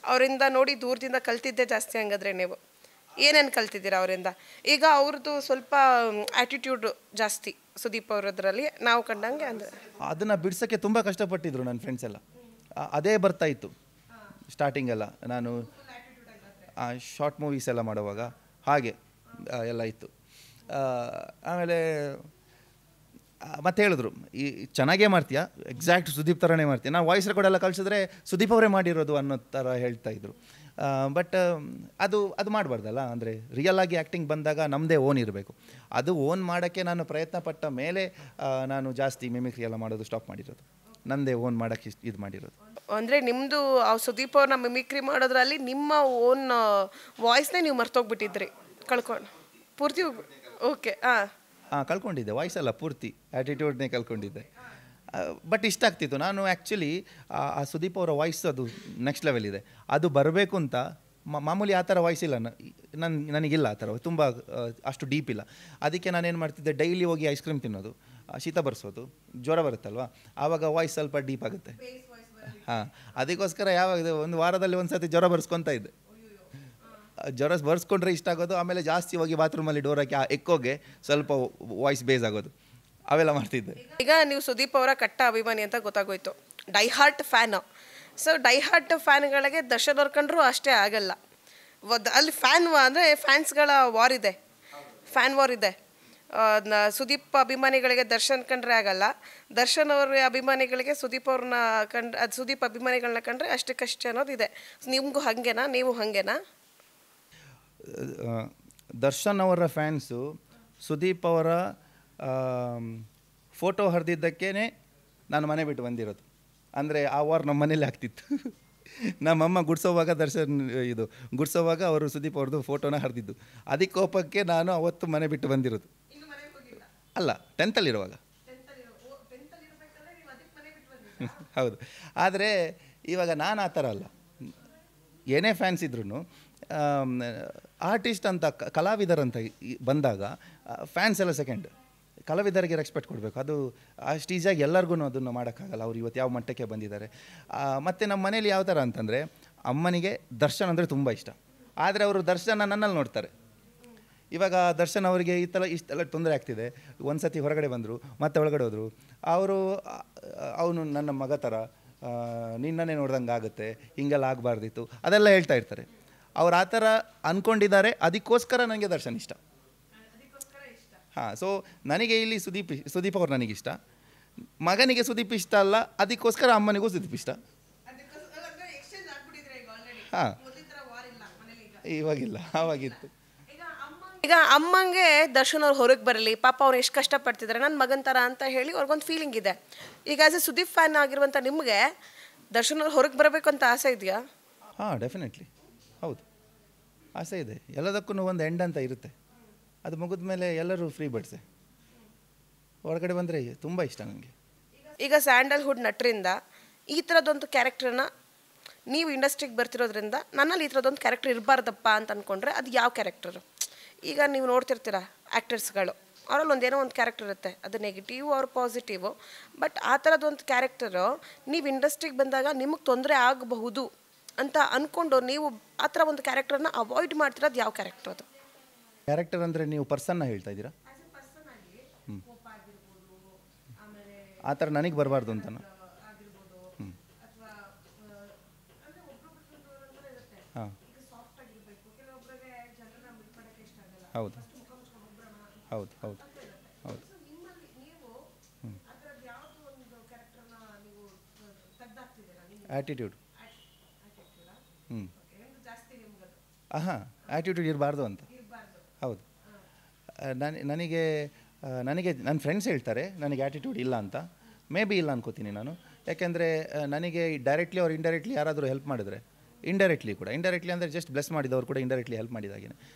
ಅವರಿಂದ ನೋಡಿ ದೂರದಿಂದ ಕಲ್ತಿದ್ದೆ ಜಾಸ್ತಿ. ಹಂಗಾದ್ರೆ ನೀವು ಏನೇನು ಕಲ್ತಿದ್ದೀರಾ ಅವರಿಂದ? ಈಗ ಅವ್ರದ್ದು ಸ್ವಲ್ಪ ಆ್ಯಟಿಟ್ಯೂಡ್ ಜಾಸ್ತಿ ಸುದೀಪ್ ಅವರದ್ರಲ್ಲಿ ನಾವು ಕಂಡಂಗೆ. ಅಂದರೆ ಅದನ್ನು ಬಿಡ್ಸೋಕ್ಕೆ ತುಂಬ ಕಷ್ಟಪಟ್ಟಿದ್ರು ನನ್ನ ಫ್ರೆಂಡ್ಸ್ ಎಲ್ಲ. ಅದೇ ಬರ್ತಾಯಿತ್ತು ಸ್ಟಾರ್ಟಿಂಗೆಲ್ಲ, ನಾನು ಶಾರ್ಟ್ ಮೂವೀಸ್ ಎಲ್ಲ ಮಾಡುವಾಗ ಹಾಗೆ ಎಲ್ಲ ಇತ್ತು. ಆಮೇಲೆ ಮತ್ತೆ ಹೇಳಿದ್ರು, ಈ ಚೆನ್ನಾಗೇ ಮಾಡ್ತೀಯಾ, ಎಕ್ಸಾಕ್ಟ್ ಸುದೀಪ್ ಥರನೇ ಮಾಡ್ತೀಯ, ನಾವು ವಾಯ್ಸ್ ರೆಕಾರ್ಡ್ ಎಲ್ಲ ಕಳಿಸಿದ್ರೆ ಸುದೀಪ್ ಅವರೇ ಮಾಡಿರೋದು ಅನ್ನೋ ಥರ ಹೇಳ್ತಾಯಿದ್ರು. ಬಟ್ ಅದು ಮಾಡಬಾರ್ದಲ್ಲ, ಅಂದರೆ ರಿಯಲ್ ಆಗಿ ಆ್ಯಕ್ಟಿಂಗ್ ಬಂದಾಗ ನಮ್ಮದೇ ಓನ್ ಇರಬೇಕು. ಅದು ಓನ್ ಮಾಡೋಕ್ಕೆ ನಾನು ಪ್ರಯತ್ನ ಪಟ್ಟ ಮೇಲೆ ನಾನು ಜಾಸ್ತಿ ಮಿಮಿಕ್ರಿ ಎಲ್ಲ ಮಾಡೋದು ಸ್ಟಾಪ್ ಮಾಡಿರೋದು, ನನ್ನದೇ ಓನ್ ಮಾಡೋಕ್ಕೆ ಇದು ಮಾಡಿರೋದು. ಅಂದರೆ ನಿಮ್ಮದು ಸುದೀಪ್ ಅವ್ರನ್ನ ಮಿಮಿಕ್ರಿ ಮಾಡೋದ್ರಲ್ಲಿ ನಿಮ್ಮ ಓನ್ ವಾಯ್ಸ್ನೇ ನೀವು ಮರ್ತೋಗ್ಬಿಟ್ಟಿದ್ರಿ, ಕಳ್ಕೊಂಡು ಪೂರ್ತಿ. ಓಕೆ, ಕಳ್ಕೊಂಡಿದ್ದೆ ವಾಯ್ಸ್ ಎಲ್ಲ ಪೂರ್ತಿ, ಆ್ಯಟಿಟ್ಯೂಡ್ನೇ ಕಳ್ಕೊಂಡಿದ್ದೆ. ಬಟ್ ಇಷ್ಟ ಆಗ್ತಿತ್ತು. ನಾನು ಆ್ಯಕ್ಚುಲಿ ಆ ಸುದೀಪ್ ಅವರ ವಾಯ್ಸ್ ಅದು ನೆಕ್ಸ್ಟ್ ಲೆವೆಲ್ ಇದೆ, ಅದು ಬರಬೇಕು ಅಂತ ಮಾಮೂಲಿ ಆ ಥರ ವಾಯ್ಸ್ ಇಲ್ಲ ನನಗಿಲ್ಲ, ಆ ಥರ ತುಂಬ ಅಷ್ಟು ಡೀಪ್ ಇಲ್ಲ. ಅದಕ್ಕೆ ನಾನೇನು ಮಾಡ್ತಿದ್ದೆ, ಡೈಲಿ ಹೋಗಿ ಐಸ್ ಕ್ರೀಮ್ ತಿನ್ನೋದು, ಶೀತ ಬರ್ಸೋದು, ಜ್ವರ ಬರುತ್ತಲ್ವ, ಆವಾಗ ವಾಯ್ಸ್ ಸ್ವಲ್ಪ ಡೀಪ್ ಆಗುತ್ತೆ. ಅದಕ್ಕೋಸ್ಕರ ಯಾವಾಗ ಒಂದು ವಾರದಲ್ಲಿ ಒಂದು ಸರ್ತಿ ಜ್ವರ ಬರ್ಸ್ಕೊತಾ ಇದ್ದೆ. ಜ್ವರ ಬರ್ಸ್ಕೊಂಡ್ರೆ ಇಷ್ಟ ಆಗೋದು, ಆಮೇಲೆ ಜಾಸ್ತಿ ಹೋಗಿ ಬಾತ್ರೂಮಲ್ಲಿ ಡೋರ್ ಹಾಕಿ ಎಕ್ಕೋಗೆ ಸ್ವಲ್ಪ ವಾಯ್ಸ್ ಬೇಸ್ ಆಗೋದು, ಅವೆಲ್ಲ ಮಾಡ್ತಿದ್ದೆ. ಈಗ ನೀವು ಸುದೀಪ್ ಅವರ ಕಟ್ಟ ಅಭಿಮಾನಿ ಅಂತ ಗೊತ್ತಾಗೋಯ್ತು, die hard fan. So die hard ಫ್ಯಾನ್ಗಳಿಗೆ ದರ್ಶನ್ ಅವ್ರು ಕಂಡ್ರು ಅಷ್ಟೇ ಆಗಲ್ಲ, ಅಲ್ಲಿ ಅಂದರೆ ಫ್ಯಾನ್ಸ್ಗಳ ವಾರ್ ಇದೆ, ಫ್ಯಾನ್ ವಾರ್ ಇದೆ. ಸುದೀಪ್ ಅಭಿಮಾನಿಗಳಿಗೆ ದರ್ಶನ್ ಕಂಡ್ರೆ ಆಗಲ್ಲ, ದರ್ಶನ್ ಅವ್ರ ಅಭಿಮಾನಿಗಳಿಗೆ ಸುದೀಪ್ ಅವ್ರನ್ನ ಸುದೀಪ್ ಅಭಿಮಾನಿಗಳನ್ನ ಕಂಡ್ರೆ ಅಷ್ಟಕ್ಕಷ್ಟೇ ಅನ್ನೋದಿದೆ. ನಿಮಗೂ ಹಾಗೇನಾ? ನೀವು ಹಾಗೇನಾ? ದರ್ಶನ್ ಅವರ ಫ್ಯಾನ್ಸು ಸುದೀಪ್ ಅವರ ಫೋಟೋ ಹರಿದಿದ್ದಕ್ಕೇ ನಾನು ಮನೆ ಬಿಟ್ಟು ಬಂದಿರೋದು. ಅಂದರೆ ಆ ವಾರ ನಮ್ಮ ಮನೇಲಿ ಆಗ್ತಿತ್ತು. ನಮ್ಮಮ್ಮ ಗುಡ್ಸೋವಾಗ ಗುಡ್ಸೋವಾಗ ಅವರು ಸುದೀಪ್ ಅವ್ರದ್ದು ಫೋಟೋನ ಹರಿದಿದ್ದು, ಅದಕ್ಕೆ ಕೋಪಕ್ಕೆ ನಾನು ಅವತ್ತು ಮನೆ ಬಿಟ್ಟು ಬಂದಿರೋದು. ಅಲ್ಲ, 10th ಇರುವಾಗ. ಹೌದು. ಆದರೆ ಇವಾಗ ನಾನು ಆ ಥರ ಅಲ್ಲ, ಏನೇ ಫ್ಯಾನ್ಸ್ ಇದ್ರೂ ಆರ್ಟಿಸ್ಟ್ ಅಂತ ಕಲಾವಿದರಂತ ಬಂದಾಗ ಫ್ಯಾನ್ಸ್ ಎಲ್ಲ ಸೆಕೆಂಡ್, ಕಲಾವಿದರಿಗೆ ರೆಸ್ಪೆಕ್ಟ್ ಕೊಡಬೇಕು. ಅದು ಅಷ್ಟು ಈಸಿಯಾಗಿ ಎಲ್ಲರಿಗೂ ಅದನ್ನು ಮಾಡೋಕ್ಕಾಗಲ್ಲ, ಅವ್ರು ಇವತ್ತು ಯಾವ ಮಟ್ಟಕ್ಕೆ ಬಂದಿದ್ದಾರೆ. ಮತ್ತು ನಮ್ಮ ಮನೇಲಿ ಯಾವ ಥರ ಅಂತಂದರೆ, ಅಮ್ಮನಿಗೆ ದರ್ಶನ್ ಅಂದರೆ ತುಂಬ ಇಷ್ಟ, ಆದರೆ ಅವರು ದರ್ಶನ ನನ್ನಲ್ಲಿ ನೋಡ್ತಾರೆ. ಇವಾಗ ದರ್ಶನ್ ಅವರಿಗೆ ಇಷ್ಟೆಲ್ಲ ತೊಂದರೆ ಆಗ್ತಿದೆ, ಒಂದು ಸತಿ ಹೊರಗಡೆ ಬಂದರು, ಮತ್ತೆ ಒಳಗಡೆ ಹೋದರು, ಅವನು ನನ್ನ ಮಗ ಥರ, ನಿನ್ನನ್ನೇ ನೋಡ್ದಂಗೆ ಆಗುತ್ತೆ, ಹಿಂಗೆಲ್ಲ ಆಗಬಾರ್ದಿತ್ತು, ಅದೆಲ್ಲ ಹೇಳ್ತಾ ಇರ್ತಾರೆ. ಅವ್ರು ಆ ಥರ ಅಂದ್ಕೊಂಡಿದ್ದಾರೆ, ಅದಕ್ಕೋಸ್ಕರ ನನಗೆ ದರ್ಶನ್ ಇಷ್ಟ. ಸೊ ನನಗೆ ಇಲ್ಲಿ ಸುದೀಪ್ ಅವ್ರು ನನಗಿಷ್ಟ, ಮಗನಿಗೆ ಸುದೀಪ್ ಇಷ್ಟ ಅಲ್ಲ, ಅದಕ್ಕೋಸ್ಕರ ಅಮ್ಮನಿಗೂ ಸುದೀಪ್ ಇಷ್ಟ. ಇವಾಗಿಲ್ಲ, ಆವಾಗಿತ್ತು. ಈಗ ಅಮ್ಮಂಗೆ ದರ್ಶನ್ ಅವ್ರು ಹೊರಗೆ ಬರಲಿ, ಪಾಪ ಅವ್ರು ಎಷ್ಟು ಕಷ್ಟಪಡ್ತಿದ್ದಾರೆ ನನ್ನ ಮಗನ ಥರ ಅಂತ ಹೇಳಿ ಅವ್ರಿಗೊಂದು ಫೀಲಿಂಗ್ ಇದೆ. ಈಗ ಆಸ್ ಎ ಸುದೀಪ್ ಫ್ಯಾನ್ ಆಗಿರುವಂಥ ನಿಮಗೆ ದರ್ಶನ್ ಅವ್ರು ಹೊರಗೆ ಬರಬೇಕು ಅಂತ ಆಸೆ ಇದೆಯಾ? ಹಾಂ, ಡೆಫಿನೆಟ್ಲಿ ಹೌದು, ಆಸೆ ಇದೆ. ಎಲ್ಲದಕ್ಕೂ ಒಂದು ಎಂಡ್ ಅಂತ ಇರುತ್ತೆ. ಅದು ಮುಗಿದ ಮೇಲೆ ಎಲ್ಲರೂ ಫ್ರೀ ಬರ್ಡ್ಸೆ. ಹೊರಗಡೆ ಬಂದರೆ ತುಂಬ ಇಷ್ಟ ನನಗೆ. ಈಗ ಸ್ಯಾಂಡಲ್ವುಡ್ ನಟರಿಂದ ಈ ಥರದೊಂದು ಕ್ಯಾರೆಕ್ಟರ್ನ ನೀವು ಇಂಡಸ್ಟ್ರಿಗೆ ಬರ್ತಿರೋದ್ರಿಂದ ನನ್ನಲ್ಲಿ ಈ ಥರದೊಂದು ಕ್ಯಾರೆಕ್ಟರ್ ಇರಬಾರ್ದಪ್ಪ ಅಂತ ಅಂದ್ಕೊಂಡ್ರೆ ಅದು ಯಾವ ಕ್ಯಾರೆಕ್ಟರು? ಈಗ ನೀವು ನೋಡ್ತಿರ್ತೀರ ಆ್ಯಕ್ಟರ್ಸ್ಗಳು, ಅವರಲ್ಲಿ ಒಂದೇನೋ ಒಂದು ಕ್ಯಾರೆಕ್ಟರ್ ಇರುತ್ತೆ, ಅದು ನೆಗೆಟಿವ್ ಅವ್ರ ಪಾಸಿಟಿವು. ಬಟ್ ಆ ಥರದೊಂದು ಕ್ಯಾರೆಕ್ಟರು ನೀವು ಇಂಡಸ್ಟ್ರಿಗೆ ಬಂದಾಗ ನಿಮಗೆ ತೊಂದರೆ ಆಗಬಹುದು ಅಂತ ಅಂದ್ಕೊಂಡು ನೀವು ಆ ಥರ ಒಂದು ಕ್ಯಾರೆಕ್ಟರ್ನ ಅವಾಯ್ಡ್ ಮಾಡ್ತಿರೋದು ಯಾವ ಕ್ಯಾರೆಕ್ಟರ್ ಅದು? ಕ್ಯಾರೆಕ್ಟರ್ ಅಂದರೆ ನೀವು ಪರ್ಸನ್ನ ಹೇಳ್ತಾ ಇದ್ದೀರಾ? ಆ ಥರ ನನಗೆ ಬರಬಾರ್ದು ಅಂತನಾ? ಹಾಂ, ಹೌದು ಹೌದು ಹೌದು ಹೌದು. ಆ್ಯಟಿಟ್ಯೂಡ್. ಹಾಂ, ಆ್ಯಟಿಟ್ಯೂಡ್ ಇರಬಾರ್ದು ಅಂತ. ಹೌದು. ನನಗೆ ನನ್ನ ಫ್ರೆಂಡ್ಸ್ ಹೇಳ್ತಾರೆ ನನಗೆ ಆ್ಯಟಿಟ್ಯೂಡ್ ಇಲ್ಲ ಅಂತ. ಮೇ ಬಿ ಇಲ್ಲ ಅನ್ಕೋತೀನಿ ನಾನು. ಯಾಕೆಂದರೆ ನನಗೆ ಡೈರೆಕ್ಟ್ಲಿ ಅವ್ರು ಇಂಡೈರೆಕ್ಟ್ಲಿ ಯಾರಾದರೂ ಹೆಲ್ಪ್ ಮಾಡಿದರೆ, ಇಂಡೈರೆಕ್ಟ್ಲಿ ಅಂದರೆ ಜಸ್ಟ್ ಬ್ಲೆಸ್ ಮಾಡಿದವರು ಕೂಡ ಇಂಡೈರೆಕ್ಟ್ಲಿ ಹೆಲ್ಪ್ ಮಾಡಿದಾಗೇ.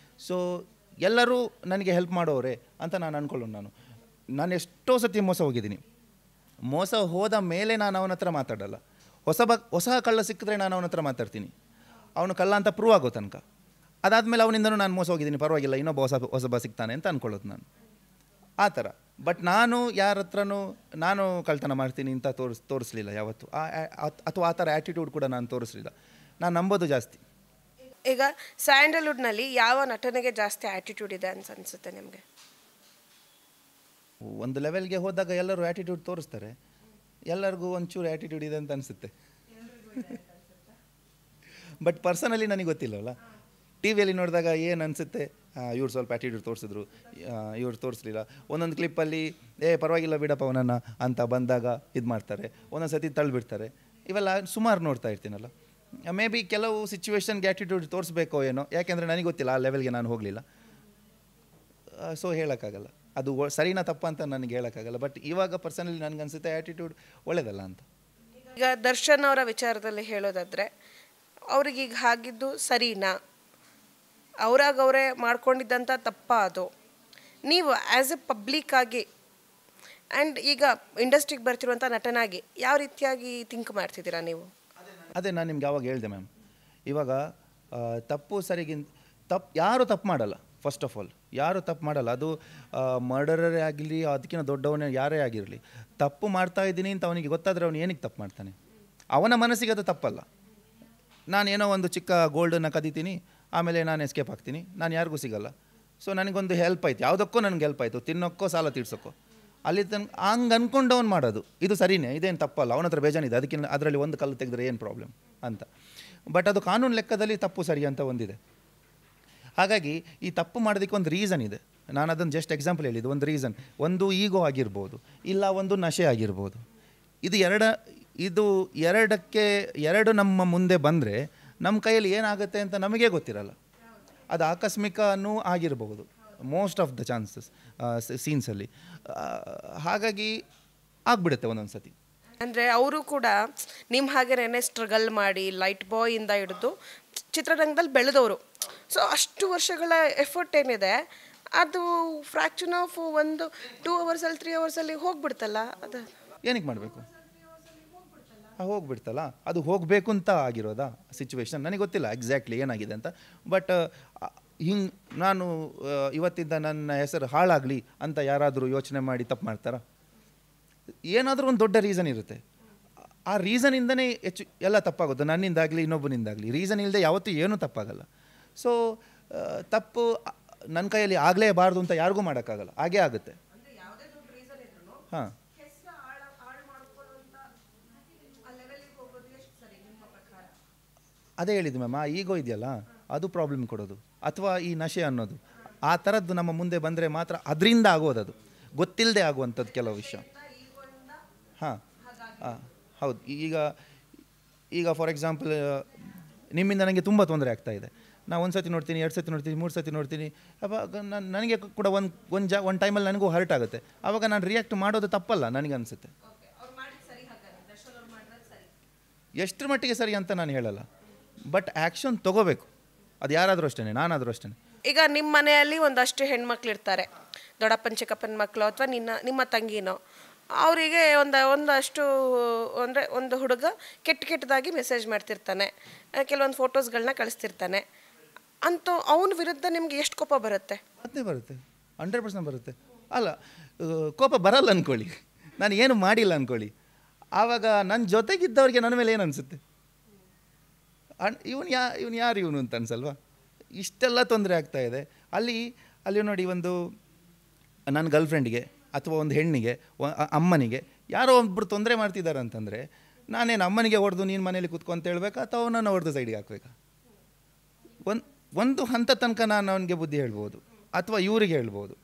ಸೊ ಎಲ್ಲರೂ ನನಗೆ ಹೆಲ್ಪ್ ಮಾಡೋರೆ ಅಂತ ನಾನು ಅಂದ್ಕೊಳ್ಳೋನು. ನಾನು ಎಷ್ಟೋ ಸತಿ ಮೋಸ ಹೋಗಿದ್ದೀನಿ. ಮೋಸ ಹೋದ ಮೇಲೆ ನಾನು ಅವನ ಹತ್ರ ಮಾತಾಡಲ್ಲ. ಹೊಸ ಕಳ್ಳ ಸಿಕ್ಕಿದ್ರೆ ನಾನು ಅವನ ಹತ್ರ ಮಾತಾಡ್ತೀನಿ, ಅವನು ಕಳ್ಳ ಅಂತ ಪ್ರೂವ್ ಆಗೋ ತನಕ. ಅದಾದಮೇಲೆ ಅವನಿಂದನೂ ನಾನು ಮೋಸ ಹೋಗಿದ್ದೀನಿ, ಪರವಾಗಿಲ್ಲ, ಇನ್ನೊಬ್ಬ ಹೊಸಬ ಸಿಗ್ತಾನೆ ಅಂತ ಅಂದ್ಕೊಳ್ಳೋದು ನಾನು ಆ ಥರ. ಬಟ್ ನಾನು ಯಾರ ಹತ್ರನೂ ನಾನು ಕಳ್ತನ ಮಾಡ್ತೀನಿ ಅಂತ ತೋರಿಸ್ಲಿಲ್ಲ ಯಾವತ್ತು, ಅಥವಾ ಆ ಥರ ಆ್ಯಟಿಟ್ಯೂಡ್ ಕೂಡ ನಾನು ತೋರಿಸ್ಲಿಲ್ಲ. ನಾನು ನಂಬೋದು ಜಾಸ್ತಿ. ಈಗ ಸ್ಯಾಂಡಲ್ವುಡ್ನಲ್ಲಿ ಯಾವ ನಟನೆಗೆ ಜಾಸ್ತಿ ಆ್ಯಟಿಟ್ಯೂಡ್ ಇದೆ ಅಂತ ಅನಿಸುತ್ತೆ ನಿಮಗೆ? ಒಂದು ಲೆವೆಲ್ಗೆ ಹೋದಾಗ ಎಲ್ಲರೂ ಆ್ಯಟಿಟ್ಯೂಡ್ ತೋರಿಸ್ತಾರೆ, ಎಲ್ಲರಿಗೂ ಒಂಚೂರು ಆ್ಯಟಿಟ್ಯೂಡ್ ಇದೆ ಅಂತ ಅನಿಸುತ್ತೆ. ಬಟ್ ಪರ್ಸನಲಿ ನನಗೆ ಗೊತ್ತಿಲ್ಲವಲ್ಲ. ಟಿ ವಿಯಲ್ಲಿ ನೋಡಿದಾಗ ಏನು ಅನಿಸುತ್ತೆ, ಇವ್ರು ಸ್ವಲ್ಪ ಆ್ಯಟಿಟ್ಯೂಡ್ ತೋರಿಸಿದ್ರು, ಇವ್ರು ತೋರಿಸ್ಲಿಲ್ಲ. ಒಂದೊಂದು ಕ್ಲಿಪ್ಪಲ್ಲಿ ಪರವಾಗಿಲ್ಲ ಬಿಡಪ್ಪ ಅವನನ್ನು ಅಂತ ಬಂದಾಗ ಇದು ಮಾಡ್ತಾರೆ, ಒಂದೊಂದು ಸತಿ ತಳ್ಳಿಬಿಡ್ತಾರೆ. ಇವೆಲ್ಲ ಸುಮಾರು ನೋಡ್ತಾ ಇರ್ತೀನಲ್ಲ. ಮೇ ಬಿ ಕೆಲವು ಸಿಚುವೇಶನ್ಗೆ ಆ್ಯಟಿಟ್ಯೂಡ್ ತೋರಿಸ್ಬೇಕೋ ಏನೋ, ಯಾಕೆಂದರೆ ನನಗೆ ಗೊತ್ತಿಲ್ಲ, ಆ ಲೆವೆಲ್ಗೆ ನಾನು ಹೋಗಲಿಲ್ಲ. ಸೊ ಹೇಳೋಕ್ಕಾಗಲ್ಲ ಅದು ಸರಿನಾ ತಪ್ಪ ಅಂತ ನನಗೆ ಹೇಳೋಕ್ಕಾಗಲ್ಲ. ಬಟ್ ಇವಾಗ ಪರ್ಸನಲಿ ನನಗನ್ಸುತ್ತೆ ಆ್ಯಟಿಟ್ಯೂಡ್ ಒಳ್ಳೆಯದಲ್ಲ ಅಂತ. ಈಗ ದರ್ಶನ್ ಅವರ ವಿಚಾರದಲ್ಲಿ ಹೇಳೋದಾದರೆ ಅವ್ರಿಗೀಗ ಆಗಿದ್ದು ಸರಿನಾ, ಅವರೇ ಮಾಡ್ಕೊಂಡಿದ್ದಂಥ ತಪ್ಪ ಅದು? ನೀವು ಆ್ಯಸ್ ಎ ಪಬ್ಲಿಕ್ ಆಗಿ ಆ್ಯಂಡ್ ಈಗ ಇಂಡಸ್ಟ್ರಿಗೆ ಬರ್ತಿರುವಂಥ ನಟನಾಗಿ ಯಾವ ರೀತಿಯಾಗಿ ಥಿಂಕ್ ಮಾಡ್ತಿದ್ದೀರಾ ನೀವು? ಅದೇ ನಾನು ನಿಮ್ಗೆ ಯಾವಾಗ ಹೇಳಿದೆ ಮ್ಯಾಮ್, ಇವಾಗ ತಪ್ಪು ಸರಿಗಿಂತ ಯಾರೂ ತಪ್ಪು ಮಾಡಲ್ಲ. ಫಸ್ಟ್ ಆಫ್ ಆಲ್ ಯಾರೂ ತಪ್ಪು ಮಾಡಲ್ಲ. ಅದು ಮರ್ಡರರೇ ಆಗಲಿ, ಅದಕ್ಕಿಂತ ದೊಡ್ಡವನೇ ಯಾರೇ ಆಗಿರಲಿ, ತಪ್ಪು ಮಾಡ್ತಾ ಇದ್ದೀನಿ ಅಂತ ಅವನಿಗೆ ಗೊತ್ತಾದರೆ ಅವನು ಏನಕ್ಕೆ ತಪ್ಪು ಮಾಡ್ತಾನೆ? ಅವನ ಮನಸ್ಸಿಗೆ ಅದು ತಪ್ಪಲ್ಲ. ನಾನೇನೋ ಒಂದು ಚಿಕ್ಕ ಗೋಲ್ಡನ್ನು ಕದೀತೀನಿ, ಆಮೇಲೆ ನಾನು ಎಸ್ಕೇಪ್ ಆಗ್ತೀನಿ, ನಾನು ಯಾರಿಗೂ ಸಿಗಲ್ಲ. ಸೊ ನನಗೊಂದು ಹೆಲ್ಪ್ ಆಯ್ತು, ಯಾವುದಕ್ಕೋ ನನಗೆ ಹೆಲ್ಪ್ ಆಯಿತು, ತಿನ್ನೋಕ್ಕೋ ಸಾಲ ತೀರ್ಸೋಕ್ಕೋ. ಅಲ್ಲಿ ಹಂಗೆ ಅಂದ್ಕೊಂಡು ಅವ್ನು ಮಾಡೋದು ಇದು ಸರಿಯೇ, ಇದೇನು ತಪ್ಪಲ್ಲ, ಅವನ ಹತ್ರ ಬೇಜಾನಿದೆ, ಅದಕ್ಕಿಂತ ಅದರಲ್ಲಿ ಒಂದು ಕಲ್ಲು ತೆಗೆದ್ರೆ ಏನು ಪ್ರಾಬ್ಲಮ್ ಅಂತ. ಬಟ್ ಅದು ಕಾನೂನು ಲೆಕ್ಕದಲ್ಲಿ ತಪ್ಪು ಸರಿ ಅಂತ ಒಂದಿದೆ. ಹಾಗಾಗಿ ಈ ತಪ್ಪು ಮಾಡೋದಕ್ಕೆ ಒಂದು ರೀಸನ್ ಇದೆ. ನಾನು ಅದನ್ನು ಜಸ್ಟ್ ಎಕ್ಸಾಂಪಲ್ ಹೇಳಿದ್ದು. ಒಂದು ರೀಸನ್, ಒಂದು ಈಗೋ ಆಗಿರ್ಬೋದು, ಇಲ್ಲ ಒಂದು ನಶೆ ಆಗಿರ್ಬೋದು. ಇದು ಎರಡು ನಮ್ಮ ಮುಂದೆ ಬಂದರೆ ನಮ್ಮ ಕೈಯಲ್ಲಿ ಏನಾಗುತ್ತೆ ಅಂತ ನಮಗೇ ಗೊತ್ತಿರಲ್ಲ. ಅದು ಆಕಸ್ಮಿಕನೂ ಆಗಿರಬಹುದು ಮೋಸ್ಟ್ ಆಫ್ ದ ಚಾನ್ಸಸ್ ಸೀನ್ಸಲ್ಲಿ. ಹಾಗಾಗಿ ಆಗಿಬಿಡುತ್ತೆ ಒಂದೊಂದು ಸತಿ. ಅಂದರೆ ಅವರು ಕೂಡ ನಿಮ್ಮ ಹಾಗೇನೇ ಸ್ಟ್ರಗಲ್ ಮಾಡಿ ಲೈಟ್ ಬಾಯಿಂದ ಹಿಡಿದು ಚಿತ್ರರಂಗದಲ್ಲಿ ಬೆಳೆದವರು. ಸೊ ಅಷ್ಟು ವರ್ಷಗಳ ಎಫರ್ಟ್ ಏನಿದೆ ಅದು ಫ್ರ್ಯಾಕ್ಷನ್ ಆಫ್ ಒಂದು 2 ಅವರ್ಸಲ್ಲಿ 3 ಅವರ್ಸಲ್ಲಿ ಹೋಗ್ಬಿಡ್ತಲ್ಲ. ಅದು ಏನಕ್ಕೆ ಮಾಡಬೇಕು? ಹೋಗ್ಬಿಡ್ತಲ್ಲ. ಅದು ಹೋಗಬೇಕು ಅಂತ ಆಗಿರೋದಾ ಸಿಚುವೇಶನ್? ನನಗೆ ಗೊತ್ತಿಲ್ಲ ಎಕ್ಸಾಕ್ಟ್ಲಿ ಏನಾಗಿದೆ ಅಂತ. ಬಟ್ ಹಿಂಗೆ ನಾನು ಇವತ್ತಿಂದ ನನ್ನ ಹೆಸರು ಹಾಳಾಗಲಿ ಅಂತ ಯಾರಾದರೂ ಯೋಚನೆ ಮಾಡಿ ತಪ್ಪು ಮಾಡ್ತಾರಾ? ಏನಾದರೂ ಒಂದು ದೊಡ್ಡ ರೀಸನ್ ಇರುತ್ತೆ. ಆ ರೀಸನಿಂದನೇ ಹೆಚ್ಚು ಎಲ್ಲ ತಪ್ಪಾಗೋದು, ನನ್ನಿಂದಾಗಲಿ ಇನ್ನೊಬ್ಬನಿಂದಾಗಲಿ. ರೀಸನ್ ಇಲ್ಲದೆ ಯಾವತ್ತೂ ಏನೂ ತಪ್ಪಾಗಲ್ಲ. ಸೊ ತಪ್ಪು ನನ್ನ ಕೈಯಲ್ಲಿ ಆಗಲೇಬಾರ್ದು ಅಂತ ಯಾರಿಗೂ ಮಾಡೋಕ್ಕಾಗಲ್ಲ, ಹಾಗೇ ಆಗುತ್ತೆ. ಹಾಂ, ಅದೇ ಹೇಳಿದ್ದು ಮ್ಯಾಮ್, ಆ ಈಗೋ ಇದೆಯಲ್ಲ ಅದು ಪ್ರಾಬ್ಲಮ್ ಕೊಡೋದು, ಅಥವಾ ಈ ನಶೆ ಅನ್ನೋದು ಆ ಥರದ್ದು ನಮ್ಮ ಮುಂದೆ ಬಂದರೆ ಮಾತ್ರ ಅದರಿಂದ ಆಗೋದದು, ಗೊತ್ತಿಲ್ಲದೆ ಆಗುವಂಥದ್ದು ಕೆಲವು ವಿಷಯ. ಹಾಂ ಹೌದು. ಈಗ ಫಾರ್ ಎಕ್ಸಾಂಪಲ್ ನಿಮ್ಮಿಂದ ನನಗೆ ತುಂಬ ತೊಂದರೆ ಆಗ್ತಾ ಇದೆ. ನಾನು ಒಂದು ಸತಿ ನೋಡ್ತೀನಿ, 2 ಸತಿ ನೋಡ್ತೀನಿ, 3 ಸತಿ ನೋಡ್ತೀನಿ. ಅವಾಗ ನನಗೆ ಕೂಡ ಒಂದು ಟೈಮಲ್ಲಿ ನನಗೂ ಹರ್ಟ್ ಆಗುತ್ತೆ. ಆವಾಗ ನಾನು ರಿಯಾಕ್ಟ್ ಮಾಡೋದು ತಪ್ಪಲ್ಲ ನನಗೆ ಅನಿಸುತ್ತೆ. ಎಷ್ಟರ ಮಟ್ಟಿಗೆ ಸರಿ ಅಂತ ನಾನು ಹೇಳಲ್ಲ, ಬಟ್ ಆ್ಯಕ್ಷನ್ ತೊಗೋಬೇಕು. ಅದು ಯಾರಾದರೂ ಅಷ್ಟೇ, ನಾನಾದರೂ ಅಷ್ಟೇ. ಈಗ ನಿಮ್ಮ ಮನೆಯಲ್ಲಿ ಒಂದಷ್ಟು ಹೆಣ್ಮಕ್ಳು ಇರ್ತಾರೆ, ದೊಡ್ಡಪ್ಪನ ಚಿಕ್ಕಪ್ಪನ ಮಕ್ಕಳು ಅಥವಾ ನಿಮ್ಮ ತಂಗಿನೋ, ಅವರಿಗೆ ಒಂದಷ್ಟು ಅಂದರೆ ಒಂದು ಹುಡುಗ ಕೆಟ್ಟದಾಗಿ ಮೆಸೇಜ್ ಮಾಡ್ತಿರ್ತಾನೆ, ಕೆಲವೊಂದು ಫೋಟೋಸ್ಗಳನ್ನ ಕಳಿಸ್ತಿರ್ತಾನೆ ಅಂತ ಅವನ ವಿರುದ್ಧ ನಿಮ್ಗೆ ಎಷ್ಟು ಕೋಪ ಬರುತ್ತೆ? ಅದೇ ಬರುತ್ತೆ, 100% ಬರುತ್ತೆ. ಅಲ್ಲ, ಕೋಪ ಬರಲ್ಲ ಅಂದ್ಕೊಳ್ಳಿ, ನಾನು ಏನು ಮಾಡಿಲ್ಲ ಅಂದ್ಕೊಳ್ಳಿ. ಆವಾಗ ನನ್ನ ಜೊತೆಗಿದ್ದವ್ರಿಗೆ ನನ್ನ ಮೇಲೆ ಏನು ಅನಿಸುತ್ತೆ? ಇವನು ಯಾರು ಇವನು ಅಂತ ಅನ್ಸಲ್ವಾ? ಇಷ್ಟೆಲ್ಲ ತೊಂದರೆ ಆಗ್ತಾಯಿದೆ. ಅಲ್ಲಿ ನೋಡಿ, ಒಂದು ನನ್ನ ಗರ್ಲ್ಫ್ರೆಂಡಿಗೆ ಅಥವಾ ಒಂದು ಹೆಣ್ಣಿಗೆ, ಅಮ್ಮನಿಗೆ ಯಾರೋ ಒಬ್ಬರು ತೊಂದರೆ ಮಾಡ್ತಿದ್ದಾರೆ ಅಂತಂದರೆ ನಾನೇನು ಅಮ್ಮನಿಗೆ ಹೊಡೆದು ನೀನು ಮನೇಲಿ ಕೂತ್ಕೊಂತ ಹೇಳ್ಬೇಕಾ ಅಥವಾ ಅವನನ್ನು ಹೊಡೆದು ಸೈಡಿಗೆ ಹಾಕ್ಬೇಕಾ? ಒಂದು ಹಂತ ತನಕ ನಾನು ಅವನಿಗೆ ಬುದ್ಧಿ ಹೇಳ್ಬೋದು ಅಥವಾ ಇವರಿಗೆ ಹೇಳ್ಬೋದು,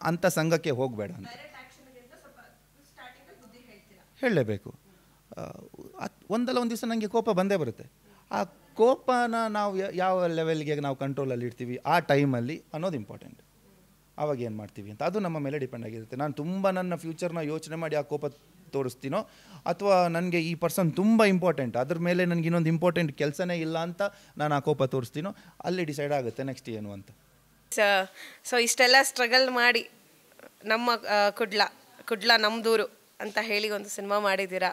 ಅಂಥ ಸಂಘಕ್ಕೆ ಹೋಗಬೇಡ ಅಂತ ಹೇಳಲೇಬೇಕು. ಒಂದಲ್ಲ ಒಂದು ದಿವಸ ನನಗೆ ಕೋಪ ಬಂದೇ ಬರುತ್ತೆ. ಆ ಕೋಪನ ನಾವು ಯಾವ ಲೆವೆಲ್ಗೆ ನಾವು ಕಂಟ್ರೋಲಲ್ಲಿ ಇಡ್ತೀವಿ ಆ ಟೈಮಲ್ಲಿ ಅನ್ನೋದು ಇಂಪಾರ್ಟೆಂಟ್. ಆವಾಗ ಏನು ಮಾಡ್ತೀವಿ ಅಂತ ಅದು ನಮ್ಮ ಮೇಲೆ ಡಿಪೆಂಡ್ ಆಗಿರುತ್ತೆ. ನಾನು ತುಂಬ ನನ್ನ ಫ್ಯೂಚರ್ನ ಯೋಚನೆ ಮಾಡಿ ಆ ಕೋಪ ತೋರಿಸ್ತೀನೋ ಅಥವಾ ನನಗೆ ಈ ಪರ್ಸನ್ ತುಂಬ ಇಂಪಾರ್ಟೆಂಟ್, ಅದ್ರ ಮೇಲೆ ನನಗೆ ಇನ್ನೊಂದು ಇಂಪಾರ್ಟೆಂಟ್ ಕೆಲಸನೇ ಇಲ್ಲ ಅಂತ ನಾನು ಆ ಕೋಪ ತೋರಿಸ್ತೀನೋ ಅಲ್ಲಿ ಡಿಸೈಡ್ ಆಗುತ್ತೆ ನೆಕ್ಸ್ಟ್ ಏನು ಅಂತ. ಸೊ ಇಷ್ಟೆಲ್ಲ ಸ್ಟ್ರಗಲ್ ಮಾಡಿ ನಮ್ಮ ಕುಡ್ಲ ನಮ್ಮದೂರು ಅಂತ ಹೇಳಿ ಒಂದು ಸಿನಿಮಾ ಮಾಡಿದ್ದೀರಾ.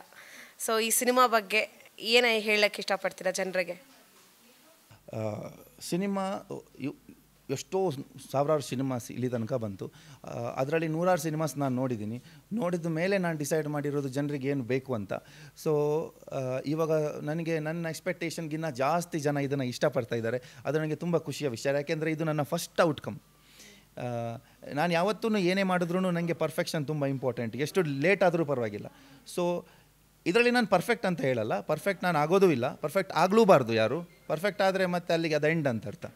ಸೊ ಈ ಸಿನಿಮಾ ಬಗ್ಗೆ ಏನು ಹೇಳಕ್ಕೆ ಇಷ್ಟಪಡ್ತೀರಾ ಜನರಿಗೆ? ಸಿನಿಮಾ ಎಷ್ಟೋ ಸಾವಿರಾರು ಸಿನಿಮಾಸ್ ಇಲ್ಲಿ ತನಕ ಬಂತು. ಅದರಲ್ಲಿ 100 ಸಿನಿಮಾಸ್ ನಾನು ನೋಡಿದ ಮೇಲೆ ನಾನು ಡಿಸೈಡ್ ಮಾಡಿರೋದು ಜನರಿಗೆ ಏನು ಬೇಕು ಅಂತ. ಸೊ ಇವಾಗ ನನಗೆ ನನ್ನ ಎಕ್ಸ್ಪೆಕ್ಟೇಷನ್ಗಿನ್ನ ಜಾಸ್ತಿ ಜನ ಇದನ್ನು ಇಷ್ಟಪಡ್ತಾ ಇದ್ದಾರೆ. ಅದು ನನಗೆ ತುಂಬ ಖುಷಿಯ ವಿಷಯ, ಯಾಕೆಂದರೆ ಇದು ನನ್ನ ಫಸ್ಟ್ ಔಟ್ಕಮ್. ನಾನು ಯಾವತ್ತೂ ಏನೇ ಮಾಡಿದ್ರೂ ನನಗೆ ಪರ್ಫೆಕ್ಷನ್ ತುಂಬ ಇಂಪಾರ್ಟೆಂಟ್, ಎಷ್ಟು ಲೇಟ್ ಆದರೂ ಪರವಾಗಿಲ್ಲ. ಸೊ ಇದರಲ್ಲಿ ನಾನು ಪರ್ಫೆಕ್ಟ್ ಅಂತ ಹೇಳಲ್ಲ, ಪರ್ಫೆಕ್ಟ್ ನಾನು ಆಗೋದೂ ಇಲ್ಲ, ಪರ್ಫೆಕ್ಟ್ ಆಗಲೂಬಾರ್ದು ಯಾರು. ಪರ್ಫೆಕ್ಟ್ ಆದರೆ ಮತ್ತೆ ಅಲ್ಲಿಗೆ ಅದು ಎಂಡ್ ಅಂತ ಅರ್ಥ.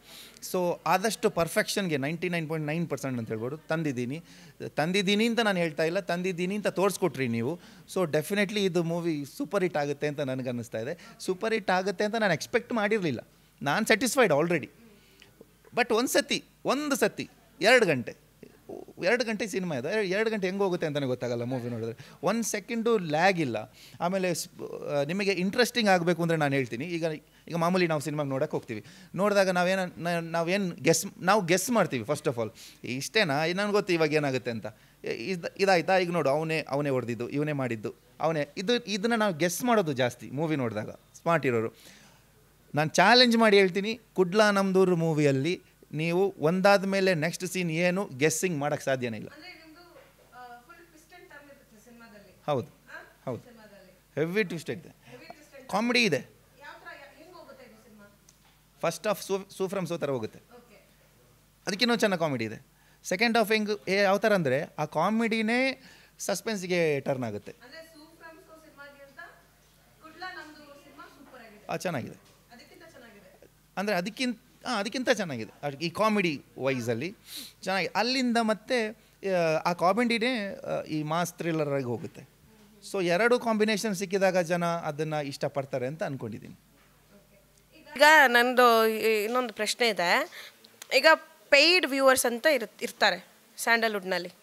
ಸೊ ಆದಷ್ಟು ಪರ್ಫೆಕ್ಷನ್ಗೆ 99.9% ಅಂತ ಹೇಳ್ಬೋದು ತಂದಿದ್ದೀನಿ ಅಂತ ನಾನು ಹೇಳ್ತಾ ಇಲ್ಲ, ತಂದಿದ್ದೀನಿ ಅಂತ ತೋರಿಸ್ಕೊಟ್ರಿ ನೀವು. ಸೊ ಡೆಫಿನೆಟ್ಲಿ ಇದು ಮೂವಿ ಸೂಪರ್ ಹಿಟ್ ಆಗುತ್ತೆ ಅಂತ ನನಗನ್ನಿಸ್ತಾ ಇದೆ. ಸೂಪರ್ ಹಿಟ್ ಆಗುತ್ತೆ ಅಂತ ನಾನು ಎಕ್ಸ್ಪೆಕ್ಟ್ ಮಾಡಿರಲಿಲ್ಲ, ನಾನು ಸ್ಯಾಟಿಸ್ಫೈಡ್ ಆಲ್ರೆಡಿ. ಬಟ್ ಒಂದು ಸತಿ 2 ಗಂಟೆ ಸಿನಿಮಾ ಇದೆ, 2 ಗಂಟೆ ಹೆಂಗೆ ಹೋಗುತ್ತೆ ಅಂತಲೇ ಗೊತ್ತಾಗಲ್ಲ ಮೂವಿ ನೋಡಿದ್ರೆ. 1 ಸೆಕೆಂಡು ಲ್ಯಾಗ್ ಇಲ್ಲ. ಆಮೇಲೆ ನಿಮಗೆ ಇಂಟ್ರೆಸ್ಟಿಂಗ್ ಆಗಬೇಕು ಅಂದರೆ ನಾನು ಹೇಳ್ತೀನಿ, ಈಗ ಮಾಮೂಲಿ ನಾವು ಸಿನಿಮಾಗೆ ನೋಡೋಕ್ಕೆ ಹೋಗ್ತೀವಿ, ನೋಡಿದಾಗ ನಾವು ಗೆಸ್ ಮಾಡ್ತೀವಿ. ಫಸ್ಟ್ ಆಫ್ ಆಲ್ ಇಷ್ಟೇನಾ, ನನಗೆ ಗೊತ್ತು ಇವಾಗ ಏನಾಗುತ್ತೆ ಅಂತ, ಇದಾಯ್ತಾ, ಈಗ ನೋಡು ಅವನೇ ಹೊಡೆದಿದ್ದು, ಇವನೇ ಮಾಡಿದ್ದು, ಇದನ್ನು ನಾವು ಗೆಸ್ ಮಾಡೋದು ಜಾಸ್ತಿ ಮೂವಿ ನೋಡಿದಾಗ, ಸ್ಮಾರ್ಟ್ ಇರೋರು. ನಾನು ಚಾಲೆಂಜ್ ಮಾಡಿ ಹೇಳ್ತೀನಿ, ಕುಡ್ಲ ನಮ್ದೂರು ಮೂವಿಯಲ್ಲಿ ನೀವು ಒಂದಾದ ಮೇಲೆ ನೆಕ್ಸ್ಟ್ ಸೀನ್ ಏನು ಗೆಸ್ಸಿಂಗ್ ಮಾಡೋಕ್ಕೆ ಸಾಧ್ಯನೇ ಇಲ್ಲ. ಹೌದು, ಹೆವಿ ಟ್ವಿಸ್ಟ್ ಇದೆ, ಕಾಮಿಡಿ ಇದೆ. ಫಸ್ಟ್ ಹಾಫ್ ಸೂಫ್ರಮ್ ಸೋ ಥರ ಹೋಗುತ್ತೆ, ಅದಕ್ಕಿನ್ನೂ ಚೆನ್ನಾಗಿ ಕಾಮಿಡಿ ಇದೆ. ಸೆಕೆಂಡ್ ಹಾಫ್ ಯಾವ ಥರ ಅಂದರೆ ಆ ಕಾಮಿಡಿನೇ ಸಸ್ಪೆನ್ಸ್ಗೆ ಟರ್ನ್ ಆಗುತ್ತೆ. ಚೆನ್ನಾಗಿದೆ ಅಂದರೆ ಅದಕ್ಕಿಂತ ಚೆನ್ನಾಗಿದೆ ಈ ಕಾಮಿಡಿ ವೈಸಲ್ಲಿ ಚೆನ್ನಾಗಿ. ಅಲ್ಲಿಂದ ಮತ್ತೆ ಆ ಕಾಮಿಡಿನೇ ಈ ಮಾಸ್ ಥ್ರಿಲ್ಲರಾಗಿ ಹೋಗುತ್ತೆ. ಸೊ 2 ಕಾಂಬಿನೇಷನ್ ಸಿಕ್ಕಿದಾಗ ಜನ ಅದನ್ನು ಇಷ್ಟಪಡ್ತಾರೆ ಅಂತ ಅಂದ್ಕೊಂಡಿದ್ದೀನಿ. ಈಗ ನನ್ನದು ಇನ್ನೊಂದು ಪ್ರಶ್ನೆ ಇದೆ. ಈಗ ಪೇಯ್ಡ್ ವ್ಯೂವರ್ಸ್ ಅಂತ ಇರ್ತಾರೆ ಸ್ಯಾಂಡಲ್ವುಡ್ನಲ್ಲಿ.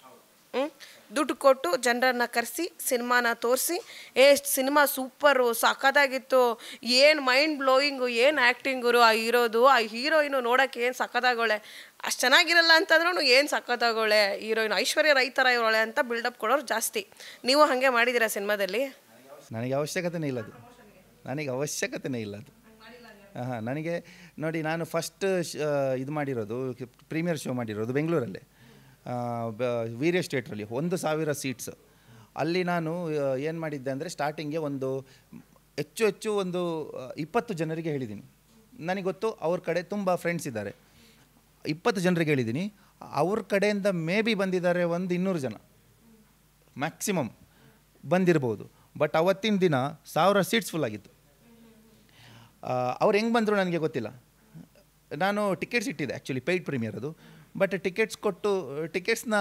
ದುಡ್ಡು ಕೊಟ್ಟು ಜನರನ್ನು ಕರೆಸಿ ಸಿನಿಮಾನ ತೋರಿಸಿ, ಸಿನಿಮಾ ಸೂಪರು, ಸಖತ್ತಾಗಿತ್ತು, ಏನು ಮೈಂಡ್ ಬ್ಲೋಯಿಂಗು, ಏನು ಆ್ಯಕ್ಟಿಂಗರು, ಆ ಹೀರೋಯಿನು ನೋಡೋಕ್ಕೆ ಏನು ಸಖತ್ತಾಗೋಳೆ, ಅಷ್ಟು ಚೆನ್ನಾಗಿರಲ್ಲ ಅಂತಂದ್ರೂ ಏನು ಸಖತ್ತಾಗೋಳೆ ಹೀರೋಯಿನ್, ಐಶ್ವರ್ಯ ರೈ ಥರ ಇರೋಳೆ ಅಂತ ಬಿಲ್ಡಪ್ ಕೊಡೋರು ಜಾಸ್ತಿ. ನೀವು ಹಾಗೆ ಮಾಡಿದ್ದೀರಾ ಸಿನಿಮಾದಲ್ಲಿ? ನನಗೆ ಅವಶ್ಯಕತೆನೇ ಇಲ್ಲ ಅದು. ನನಗೆ ನೋಡಿ, ನಾನು ಫಸ್ಟ್ ಇದು ಮಾಡಿರೋದು ಪ್ರೀಮಿಯರ್ ಶೋ ಮಾಡಿರೋದು ಬೆಂಗಳೂರಲ್ಲೇ, ವೀರ್ಯ ಸ್ಟೇಟ್ರಲ್ಲಿ 1000 ಸೀಟ್ಸ್. ಅಲ್ಲಿ ನಾನು ಏನು ಮಾಡಿದ್ದೆ ಅಂದರೆ ಸ್ಟಾರ್ಟಿಂಗ್ಗೆ ಹೆಚ್ಚು ಒಂದು 20 ಜನರಿಗೆ ಹೇಳಿದ್ದೀನಿ. ನನಗೆ ಗೊತ್ತು ಅವ್ರ ಕಡೆ ತುಂಬ ಫ್ರೆಂಡ್ಸ್ ಇದ್ದಾರೆ, 20 ಜನರಿಗೆ ಹೇಳಿದ್ದೀನಿ. ಅವ್ರ ಕಡೆಯಿಂದ ಮೇ ಬಿ ಬಂದಿದ್ದಾರೆ ಒಂದು 200 ಜನ ಮ್ಯಾಕ್ಸಿಮಮ್ ಬಂದಿರ್ಬೋದು. ಬಟ್ ಅವತ್ತಿನ ದಿನ 1000 ಸೀಟ್ಸ್ ಫುಲ್ ಆಗಿತ್ತು. ಅವ್ರು ಹೆಂಗೆ ಬಂದರು ನನಗೆ ಗೊತ್ತಿಲ್ಲ. ನಾನು ಟಿಕೆಟ್ಸ್ ಇಟ್ಟಿದ್ದೆ, ಆ್ಯಕ್ಚುಲಿ ಪೇಯ್ಡ್ ಪ್ರೀಮಿಯರ್ ಅದು. ಬಟ್ ಟಿಕೆಟ್ಸ್ನ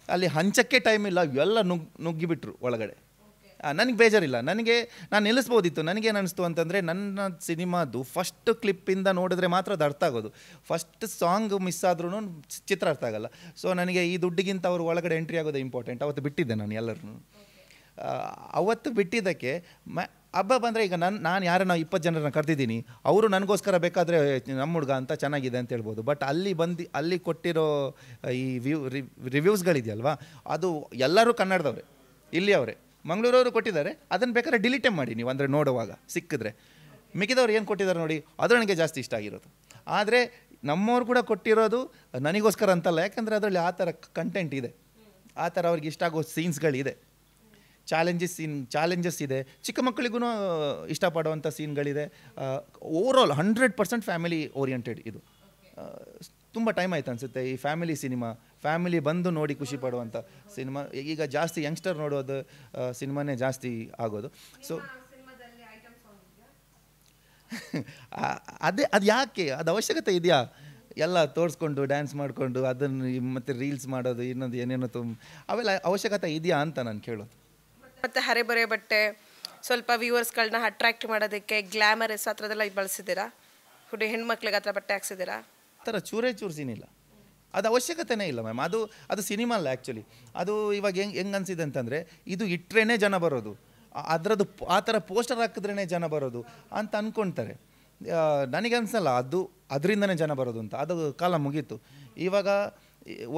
ಅಲ್ಲಿ ಹಂಚಕ್ಕೆ ಟೈಮ್ ಇಲ್ಲ, ಎಲ್ಲ ನುಗ್ಗಿಬಿಟ್ರು ಒಳಗಡೆ. ನನಗೆ ಬೇಜಾರಿಲ್ಲ. ನಾನು ನಿಲ್ಲಿಸ್ಬೋದಿತ್ತು. ನನಗೇನು ಅನಿಸ್ತು ಅಂತಂದರೆ, ನನ್ನ ಸಿನಿಮಾದು ಫಸ್ಟ್ ಕ್ಲಿಪ್ಪಿಂದ ನೋಡಿದ್ರೆ ಮಾತ್ರ ಅದು ಅರ್ಥ ಆಗೋದು. ಫಸ್ಟ್ ಸಾಂಗ್ ಮಿಸ್ ಆದ್ರೂ ಚಿತ್ರ ಅರ್ಥ ಆಗಲ್ಲ. ಸೊ ನನಗೆ ಈ ದುಡ್ಡಿಗಿಂತ ಅವರು ಒಳಗಡೆ ಎಂಟ್ರಿ ಆಗೋದು ಇಂಪಾರ್ಟೆಂಟ್. ಅವತ್ತು ಬಿಟ್ಟಿದ್ದೆ ನಾನು ಎಲ್ಲರನ್ನು. ಅವತ್ತು ಬಿಟ್ಟಿದ್ದಕ್ಕೆ ಹಬ್ಬ ಬಂದರೆ ಈಗ ನಾನು ಯಾರನ್ನ 20 ಜನರನ್ನ ಕರೆದಿದ್ದೀನಿ, ಅವರು ನನಗೋಸ್ಕರ ಬೇಕಾದರೆ ನಮ್ಮ ಹುಡುಗ ಅಂತ ಚೆನ್ನಾಗಿದೆ ಅಂತ ಹೇಳ್ಬೋದು. ಬಟ್ ಅಲ್ಲಿ ಕೊಟ್ಟಿರೋ ಈ ರಿವ್ಯೂಸ್ಗಳಿದೆಯಲ್ವಾ, ಅದು ಎಲ್ಲರೂ ಕನ್ನಡದವ್ರೆ, ಇಲ್ಲಿ ಅವರೇ, ಮಂಗಳೂರವರು ಕೊಟ್ಟಿದ್ದಾರೆ. ಅದನ್ನು ಬೇಕಾದ್ರೆ ಡಿಲೀಟೇ ಮಾಡಿ ನೀವು, ಅಂದರೆ ನೋಡುವಾಗ ಸಿಕ್ಕಿದ್ರೆ. ಮಿಕ್ಕಿದವ್ರು ಏನು ಕೊಟ್ಟಿದ್ದಾರೆ ನೋಡಿ, ಅದು ನನಗೆ ಜಾಸ್ತಿ ಇಷ್ಟ ಆಗಿರೋದು. ಆದರೆ ನಮ್ಮವ್ರು ಕೂಡ ಕೊಟ್ಟಿರೋದು ನನಗೋಸ್ಕರ ಅಂತಲ್ಲ, ಯಾಕಂದರೆ ಅದರಲ್ಲಿ ಆ ಥರ ಕಂಟೆಂಟ್ ಇದೆ, ಆ ಥರ ಅವ್ರಿಗೆ ಇಷ್ಟ ಆಗೋ ಸೀನ್ಸ್ಗಳಿದೆ, ಚಾಲೆಂಜಸ್ ಇದೆ, ಚಿಕ್ಕ ಮಕ್ಕಳಿಗೂ ಇಷ್ಟಪಡುವಂಥ ಸೀನ್ಗಳಿದೆ. ಓವರಾಲ್ 100% ಫ್ಯಾಮಿಲಿ ಓರಿಯೆಂಟೆಡ್ ಇದು. ತುಂಬ ಟೈಮ್ ಆಯ್ತು ಅನಿಸುತ್ತೆ ಈ ಫ್ಯಾಮಿಲಿ ಸಿನಿಮಾ, ಫ್ಯಾಮಿಲಿ ಬಂದು ನೋಡಿ ಖುಷಿ ಪಡುವಂಥ ಸಿನಿಮಾ. ಈಗ ಜಾಸ್ತಿ ಯಂಗ್ಸ್ಟರ್ ನೋಡೋದು ಸಿನಿಮಾನೇ ಜಾಸ್ತಿ ಆಗೋದು. ಸೊ ಅದು ಯಾಕೆ, ಅದು ಅವಶ್ಯಕತೆ ಇದೆಯಾ? ಎಲ್ಲ ತೋರಿಸ್ಕೊಂಡು ಡ್ಯಾನ್ಸ್ ಮಾಡಿಕೊಂಡು ಅದನ್ನು ಮತ್ತು ರೀಲ್ಸ್ ಮಾಡೋದು, ಇನ್ನೊಂದು ಏನೇನೋ ಅವೆಲ್ಲ ಅವಶ್ಯಕತೆ ಇದೆಯಾ ಅಂತ ನಾನು ಕೇಳೋದು. ಮತ್ತು ಹರೆಬರೆ ಬಟ್ಟೆ, ಸ್ವಲ್ಪ ವ್ಯೂವರ್ಸ್ಗಳನ್ನ ಅಟ್ರಾಕ್ಟ್ ಮಾಡೋದಕ್ಕೆ ಗ್ಲಾಮರಸ್ ಆ ಥರದ್ದೆಲ್ಲ ಬಳಸಿದ್ದೀರಾ? ಹೆಣ್ಮಕ್ಳಿಗೆ ಆ ಥರ ಬಟ್ಟೆ ಹಾಕ್ಸಿದ್ದೀರಾ? ಆ ಥರ ಚೂರು ಸೀನಿಲ್ಲ, ಅದು ಅವಶ್ಯಕತೆನೇ ಇಲ್ಲ ಮ್ಯಾಮ್. ಅದು ಸಿನಿಮಾ ಅಲ್ಲ ಆ್ಯಕ್ಚುಲಿ. ಅದು ಇವಾಗ ಹೆಂಗೆ ಅನಿಸಿದೆ ಅಂತಂದರೆ, ಇದು ಇಟ್ಟರೆ ಜನ ಬರೋದು, ಅದರದ್ದು ಆ ಥರ ಪೋಸ್ಟರ್ ಹಾಕಿದ್ರೇ ಜನ ಬರೋದು ಅಂತ ಅಂದ್ಕೊಳ್ತಾರೆ. ನನಗೆ ಅನಿಸಲ್ಲ ಅದರಿಂದನೇ ಜನ ಬರೋದು ಅಂತ. ಅದು ಕಾಲ ಮುಗೀತು. ಇವಾಗ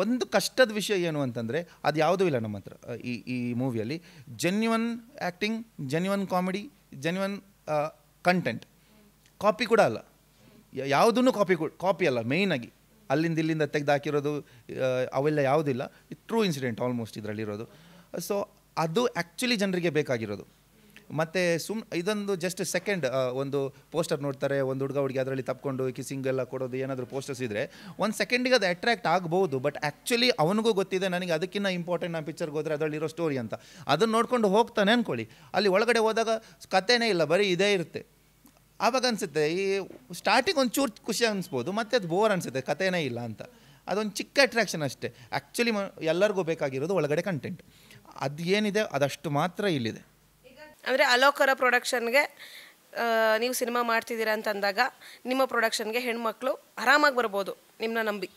ಒಂದು ಕಷ್ಟದ ವಿಷಯ ಏನು ಅಂತಂದರೆ, ಅದು ಯಾವುದೂ ಇಲ್ಲ ನಮ್ಮ ಹತ್ರ ಈ ಮೂವಿಯಲ್ಲಿ. ಜೆನ್ಯುವನ್ ಆ್ಯಕ್ಟಿಂಗ್, ಜೆನ್ಯುವನ್ ಕಾಮಿಡಿ, ಜೆನ್ಯುವನ್ ಕಂಟೆಂಟ್. ಕಾಪಿ ಕೂಡ ಅಲ್ಲ, ಯಾವುದೂ ಕಾಪಿ ಅಲ್ಲ. ಮೇಯ್ನಾಗಿ ಅಲ್ಲಿಂದ ಇಲ್ಲಿಂದ ತೆಗೆದು ಹಾಕಿರೋದು ಅವೆಲ್ಲ ಯಾವುದಿಲ್ಲ. ಟ್ರೂ ಇನ್ಸಿಡೆಂಟ್ ಆಲ್ಮೋಸ್ಟ್ ಇದರಲ್ಲಿರೋದು. ಸೊ ಅದು ಆ್ಯಕ್ಚುಲಿ ಜನರಿಗೆ ಬೇಕಾಗಿರೋದು. ಮತ್ತು ಇದೊಂದು ಜಸ್ಟ್ ಸೆಕೆಂಡ್ ಒಂದು ಪೋಸ್ಟರ್ ನೋಡ್ತಾರೆ, ಒಂದು ಹುಡುಗಿ ಅದರಲ್ಲಿ ತಪ್ಕೊಂಡು ಕಿಸ್ಸಿಂಗ್ ಎಲ್ಲ ಕೊಡೋದು, ಏನಾದರೂ ಪೋಸ್ಟರ್ಸ್ ಇದ್ದರೆ ಒಂದು ಸೆಕೆಂಡಿಗೆ ಅದು ಅಟ್ರ್ಯಾಕ್ಟ್ ಆಗ್ಬೋದು. ಬಟ್ ಆ್ಯಕ್ಚುಲಿ ಅವನಿಗೂ ಗೊತ್ತಿದೆ ನನಗೆ ಅದಕ್ಕಿಂತ ಇಂಪಾರ್ಟೆಂಟ್ ನಾನು ಪಿಕ್ಚರ್ಗೆ ಹೋದರೆ ಅದರಲ್ಲಿರೋ ಸ್ಟೋರಿ ಅಂತ. ಅದನ್ನು ನೋಡ್ಕೊಂಡು ಹೋಗ್ತಾನೆ ಅಂದ್ಕೊಳ್ಳಿ. ಅಲ್ಲಿ ಒಳಗಡೆ ಹೋದಾಗ ಕಥೆನೇ ಇಲ್ಲ, ಬರೀ ಇದೇ ಇರುತ್ತೆ. ಆವಾಗ ಅನಿಸುತ್ತೆ, ಈ ಸ್ಟಾರ್ಟಿಂಗ್ ಒಂದು ಚೂರು ಖುಷಿ ಅನಿಸ್ಬೋದು, ಮತ್ತು ಅದು ಬೋರ್ ಅನಿಸುತ್ತೆ, ಕಥೆನೇ ಇಲ್ಲ ಅಂತ. ಅದೊಂದು ಚಿಕ್ಕ ಅಟ್ರ್ಯಾಕ್ಷನ್ ಅಷ್ಟೇ. ಆ್ಯಕ್ಚುಲಿ ಎಲ್ಲರಿಗೂ ಬೇಕಾಗಿರೋದು ಒಳಗಡೆ ಕಂಟೆಂಟ್. ಅದು ಏನಿದೆ ಅದಷ್ಟು ಮಾತ್ರ ಇಲ್ಲಿದೆ. ಅಂದರೆ ಅಲೋಕರ ಪ್ರೊಡಕ್ಷನ್ಗೆ ನೀವು ಸಿನಿಮಾ ಮಾಡ್ತಿದ್ದೀರಾ ಅಂತ ಅಂದಾಗ, ನಿಮ್ಮ ಪ್ರೊಡಕ್ಷನ್ಗೆ ಹೆಣ್ಮಕ್ಳು ಆರಾಮಾಗಿ ಬರ್ಬೋದು ನಿಮ್ಮನ್ನ ನಂಬಿ?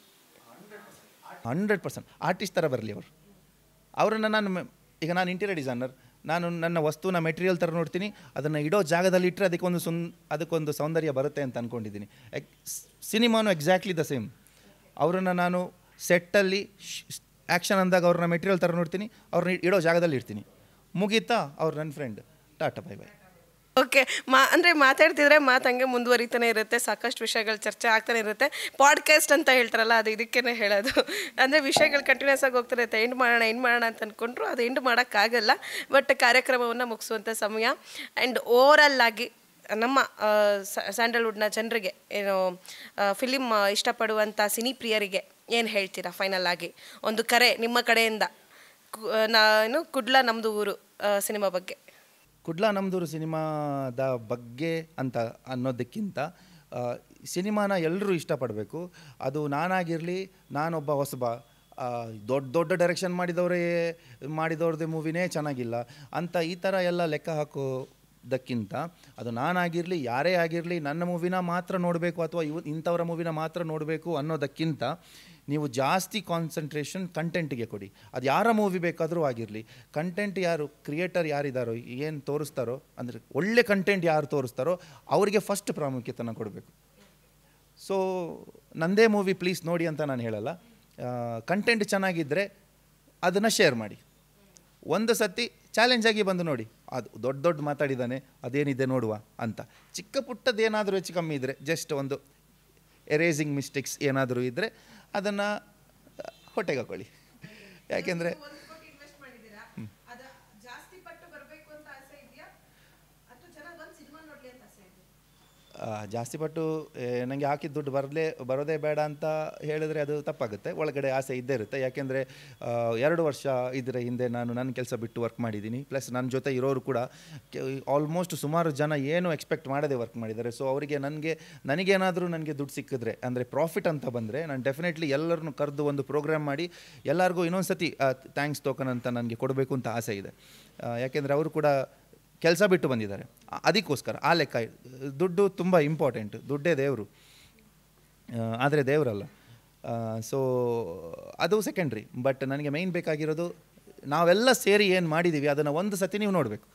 100% ಆರ್ಟಿಸ್ಟ್ ಥರ ಬರಲಿ ಅವರನ್ನು ನಾನು ಇಂಟೀರಿಯರ್ ಡಿಸೈನರ್, ನಾನು ನನ್ನ ವಸ್ತುನ ಮೆಟೀರಿಯಲ್ ಥರ ನೋಡ್ತೀನಿ, ಅದನ್ನು ಇಡೋ ಜಾಗದಲ್ಲಿ ಇಟ್ಟರೆ ಅದಕ್ಕೊಂದು ಸೌಂದರ್ಯ ಬರುತ್ತೆ ಅಂತ ಅಂದ್ಕೊಂಡಿದ್ದೀನಿ. ಸಿನಿಮಾನು ಎಕ್ಸಾಕ್ಟ್ಲಿ ದ ಸೇಮ್. ಅವರನ್ನು ನಾನು ಸೆಟ್ಟಲ್ಲಿ ಆ್ಯಕ್ಷನ್ ಅಂದಾಗ ಅವ್ರನ್ನ ಮೆಟೀರಿಯಲ್ ಥರ ನೋಡ್ತೀನಿ, ಅವ್ರನ್ನ ಇಡೋ ಜಾಗದಲ್ಲಿ ಇಡ್ತೀನಿ. ಮುಗೀತಾ, ಅವ್ರು ನನ್ನ friend, tata bye bye. Okay. ಅಂದರೆ ಮಾತಾಡ್ತಿದ್ರೆ ಮಾತು ಹಂಗೆ ಮುಂದುವರಿತಾನೆ ಇರುತ್ತೆ, ಸಾಕಷ್ಟು ವಿಷಯಗಳು ಚರ್ಚೆ ಆಗ್ತಾನೆ ಇರುತ್ತೆ. ಪಾಡ್ಕಾಸ್ಟ್ ಅಂತ ಹೇಳ್ತಾರಲ್ಲ, ಅದು ಇದಕ್ಕೇ ಹೇಳೋದು. ಅಂದರೆ ವಿಷಯಗಳು ಕಂಟಿನ್ಯೂಸ್ ಆಗಿ ಹೋಗ್ತಿರುತ್ತೆ. ಎಂಡ್ ಮಾಡೋಣ ಅಂತ ಅಂದ್ಕೊಂಡ್ರು ಅದು ಎಂಡ್ ಮಾಡೋಕ್ಕಾಗಲ್ಲ. ಬಟ್ ಕಾರ್ಯಕ್ರಮವನ್ನು ಮುಗಿಸುವಂಥ ಸಮಯ. ಆ್ಯಂಡ್ ಓವರಾಲ್ ಆಗಿ ನಮ್ಮ ಸ್ಯಾಂಡಲ್ವುಡ್ನ ಜನರಿಗೆ, ಏನು ಫಿಲಿಮ್ ಇಷ್ಟಪಡುವಂಥ ಸಿನಿ ಪ್ರಿಯರಿಗೆ ಏನು ಹೇಳ್ತೀರಾ ಫೈನಲ್ ಆಗಿ? ಒಂದು ಕರೆ ನಿಮ್ಮ ಕಡೆಯಿಂದ, ಕುಡ್ಲ ನಮ್ಮದು ಊರು ಸಿನಿಮಾ ಬಗ್ಗೆ. ಕುಡ್ಲ ನಮ್ಮದೂರು ಸಿನಿಮಾದ ಬಗ್ಗೆ ಅಂತ ಅನ್ನೋದಕ್ಕಿಂತ ಸಿನಿಮಾನ ಎಲ್ಲರೂ ಇಷ್ಟಪಡಬೇಕು. ಅದು ನಾನಾಗಿರಲಿ, ನಾನೊಬ್ಬ ಹೊಸಬ, ದೊಡ್ಡ ಡೈರೆಕ್ಷನ್ ಮಾಡಿದವ್ರದ್ದೇ ಮೂವಿನೇ ಚೆನ್ನಾಗಿಲ್ಲ ಅಂತ ಈ ಥರ ಎಲ್ಲ ಲೆಕ್ಕ ಹಾಕೋದಕ್ಕಿಂತ, ಅದು ನಾನಾಗಿರಲಿ ಯಾರೇ ಆಗಿರಲಿ ನನ್ನ ಮೂವಿನ ಮಾತ್ರ ನೋಡಬೇಕು ಅಥವಾ ಇಂಥವ್ರ ಮೂವಿನ ಮಾತ್ರ ನೋಡಬೇಕು ಅನ್ನೋದಕ್ಕಿಂತ, ನೀವು ಜಾಸ್ತಿ ಕಾನ್ಸಂಟ್ರೇಷನ್ ಕಂಟೆಂಟಿಗೆ ಕೊಡಿ. ಅದು ಯಾರ ಮೂವಿ ಬೇಕಾದರೂ ಆಗಿರಲಿ. ಕಂಟೆಂಟ್ ಕ್ರಿಯೇಟರ್ ಯಾರಿದ್ದಾರೋ, ಏನು ತೋರಿಸ್ತಾರೋ, ಅಂದರೆ ಒಳ್ಳೆ ಕಂಟೆಂಟ್ ಯಾರು ತೋರಿಸ್ತಾರೋ ಅವರಿಗೆ ಫಸ್ಟ್ ಪ್ರಾಮುಖ್ಯತೆನ ಕೊಡಬೇಕು. ಸೊ ನನ್ನದೇ ಮೂವಿ ಪ್ಲೀಸ್ ನೋಡಿ ಅಂತ ನಾನು ಹೇಳಲ್ಲ. ಕಂಟೆಂಟ್ ಚೆನ್ನಾಗಿದ್ದರೆ ಅದನ್ನು ಶೇರ್ ಮಾಡಿ. ಒಂದು ಸತಿ ಚಾಲೆಂಜ್ ಆಗಿ ಬಂದು ನೋಡಿ, ಅದು ದೊಡ್ಡ ಮಾತಾಡಿದ್ದಾನೆ, ಅದೇನಿದೆ ನೋಡುವ ಅಂತ. ಚಿಕ್ಕ ಪುಟ್ಟದ್ದು ಏನಾದರೂ ಹೆಚ್ಚು ಕಮ್ಮಿ ಇದ್ದರೆ, ಜಸ್ಟ್ ಒಂದು ಎರೇಸಿಂಗ್ ಮಿಸ್ಟೇಕ್ಸ್ ಏನಾದರೂ ಇದ್ದರೆ ಅದನ್ನು ಹೊಟ್ಟೆಗೆ ಹಾಕೊಳ್ಳಿ. ಯಾಕೆಂದರೆ ಜಾಸ್ತಿ ಪಟ್ಟು ನನಗೆ ಹಾಕಿದ ದುಡ್ಡು ಬರೋದೇ ಬೇಡ ಅಂತ ಹೇಳಿದ್ರೆ ಅದು ತಪ್ಪಾಗುತ್ತೆ. ಒಳಗಡೆ ಆಸೆ ಇದ್ದೇ ಇರುತ್ತೆ. ಯಾಕೆಂದರೆ 2 ವರ್ಷ ಇದರ ಹಿಂದೆ ನಾನು ನನ್ನ ಕೆಲಸ ಬಿಟ್ಟು ವರ್ಕ್ ಮಾಡಿದ್ದೀನಿ. ಪ್ಲಸ್ ನನ್ನ ಜೊತೆ ಇರೋರು ಕೂಡ ಆಲ್ಮೋಸ್ಟ್ ಸುಮಾರು ಜನ ಏನು ಎಕ್ಸ್ಪೆಕ್ಟ್ ಮಾಡದೆ ವರ್ಕ್ ಮಾಡಿದ್ದಾರೆ. ಸೊ ಅವರಿಗೆ ನನಗೇನಾದರೂ ದುಡ್ಡು ಸಿಕ್ಕಿದ್ರೆ, ಅಂದರೆ ಪ್ರಾಫಿಟ್ ಅಂತ ಬಂದರೆ, ನಾನು ಡೆಫಿನೆಟ್ಲಿ ಎಲ್ಲರನ್ನೂ ಕರೆದು ಒಂದು ಪ್ರೋಗ್ರಾಮ್ ಮಾಡಿ ಎಲ್ಲರಿಗೂ ಇನ್ನೊಂದು ಸತಿ ಥ್ಯಾಂಕ್ಸ್ ಟೋಕನ್ ಅಂತ ನನಗೆ ಕೊಡಬೇಕು ಅಂತ ಆಸೆ ಇದೆ. ಯಾಕೆಂದರೆ ಅವರು ಕೂಡ ಕೆಲಸ ಬಿಟ್ಟು ಬಂದಿದ್ದಾರೆ, ಅದಕ್ಕೋಸ್ಕರ ಆ ಲೆಕ್ಕ. ದುಡ್ಡು ತುಂಬ ಇಂಪಾರ್ಟೆಂಟ್, ದುಡ್ಡೇ ದೇವರು, ಆದರೆ ದೇವರಲ್ಲ. ಸೊ ಅದು ಸೆಕೆಂಡ್ರಿ. ಬಟ್ ನನಗೆ ಮೇಯ್ನ್ ಬೇಕಾಗಿರೋದು ನಾವೆಲ್ಲ ಸೇರಿ ಏನು ಮಾಡಿದ್ದೀವಿ ಅದನ್ನು ಒಂದು ಸತಿ ನೀವು ನೋಡಬೇಕು.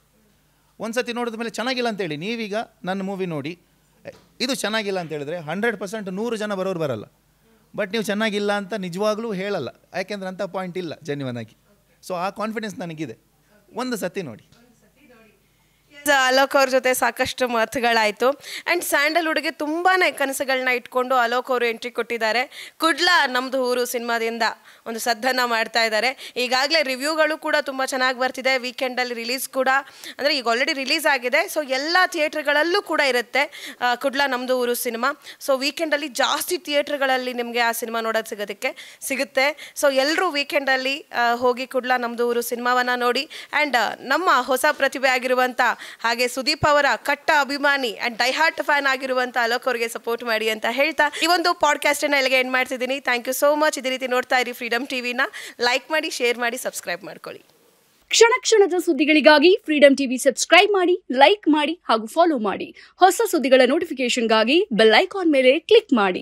ಒಂದು ಸತಿ ನೋಡಿದ ಮೇಲೆ ಚೆನ್ನಾಗಿಲ್ಲ ಅಂತೇಳಿ ನೀವೀಗ ನನ್ನ ಮೂವಿ ನೋಡಿ ಇದು ಚೆನ್ನಾಗಿಲ್ಲ ಅಂತ ಹೇಳಿದ್ರೆ 100% 100 ಜನ ಬರೋರು ಬರಲ್ಲ. ಬಟ್ ನೀವು ಚೆನ್ನಾಗಿಲ್ಲ ಅಂತ ನಿಜವಾಗ್ಲೂ ಹೇಳಲ್ಲ, ಯಾಕೆಂದ್ರೆ ಅಂಥ ಪಾಯಿಂಟ್ ಇಲ್ಲ ಜೆನ್ಯೂನ್ ಆಗಿ. ಸೊ ಆ ಕಾನ್ಫಿಡೆನ್ಸ್ ನನಗಿದೆ, ಒಂದು ಸತಿ ನೋಡಿ. ಅಲೋಕ್ ಅವ್ರ ಜೊತೆ ಸಾಕಷ್ಟು ಮಾತುಗಳಾಯಿತು. ಆ್ಯಂಡ್ ಸ್ಯಾಂಡಲ್ವುಡ್ಗೆ ತುಂಬಾ ಕನಸುಗಳನ್ನ ಇಟ್ಕೊಂಡು ಅಲೋಕ್ ಅವರು ಎಂಟ್ರಿ ಕೊಟ್ಟಿದ್ದಾರೆ. ಕುಡ್ಲ ನಮ್ಮದು ಊರು ಸಿನಿಮಾದಿಂದ ಒಂದು ಸದ್ದನ್ನು ಮಾಡ್ತಾ ಇದ್ದಾರೆ. ಈಗಾಗಲೇ ರಿವ್ಯೂಗಳು ಕೂಡ ತುಂಬ ಚೆನ್ನಾಗಿ ಬರ್ತಿದೆ. ವೀಕೆಂಡಲ್ಲಿ ರಿಲೀಸ್ ಕೂಡ, ಅಂದರೆ ಈಗ ಆಲ್ರೆಡಿ ರಿಲೀಸ್ ಆಗಿದೆ. ಸೊ ಎಲ್ಲ ಥಿಯೇಟ್ರ್ಗಳಲ್ಲೂ ಕೂಡ ಇರುತ್ತೆ ಕುಡ್ಲ ನಮ್ಮದು ಊರು ಸಿನಿಮಾ. ಸೊ ವೀಕೆಂಡಲ್ಲಿ ಜಾಸ್ತಿ ಥಿಯೇಟ್ರ್ಗಳಲ್ಲಿ ನಿಮಗೆ ಆ ಸಿನಿಮಾ ನೋಡೋಕ್ಕೆ ಸಿಗುತ್ತೆ. ಸೊ ಎಲ್ಲರೂ ವೀಕೆಂಡಲ್ಲಿ ಹೋಗಿ ಕುಡ್ಲ ನಮ್ಮದು ಊರು ಸಿನಿಮಾವನ್ನು ನೋಡಿ. ಆ್ಯಂಡ್ ನಮ್ಮ ಹೊಸ ಪ್ರತಿಭೆ ಆಗಿರುವಂಥ ಹಾಗೆ ಸುದೀಪ್ ಅವರ ಕಟ್ಟ ಅಭಿಮಾನಿ ಆ್ಯಂಡ್ ಡೈಹಾರ್ಟ್ ಫ್ಯಾನ್ ಆಗಿರುವಂಥ ಅಲೋಕ್ ಅವರಿಗೆ ಸಪೋರ್ಟ್ ಮಾಡಿ ಅಂತ ಹೇಳ್ತಾ ಈ ಒಂದು ಪಾಡ್ಕಾಸ್ಟನ್ನು ಇಲ್ಲಿಗೆ ಎಂಡ್ ಮಾಡ್ತಿದ್ದೀನಿ. Thank you so much. ಇದೇ ರೀತಿ ನೋಡ್ತಾ ಇರಿ ಫ್ರೀಡಮ್ ಟಿವಿನ. ಲೈಕ್ ಮಾಡಿ, ಶೇರ್ ಮಾಡಿ, ಸಬ್ಸ್ಕ್ರೈಬ್ ಮಾಡ್ಕೊಳ್ಳಿ. ಕ್ಷಣ ಕ್ಷಣದ ಸುದ್ದಿಗಳಿಗಾಗಿ ಫ್ರೀಡಮ್ ಟಿವಿ ಸಬ್ಸ್ಕ್ರೈಬ್ ಮಾಡಿ, ಲೈಕ್ ಮಾಡಿ ಹಾಗೂ ಫಾಲೋ ಮಾಡಿ. ಹೊಸ ಸುದ್ದಿಗಳ ನೋಟಿಫಿಕೇಶನ್ಗಾಗಿ ಬೆಲ್ ಐಕಾನ್ ಮೇಲೆ ಕ್ಲಿಕ್ ಮಾಡಿ.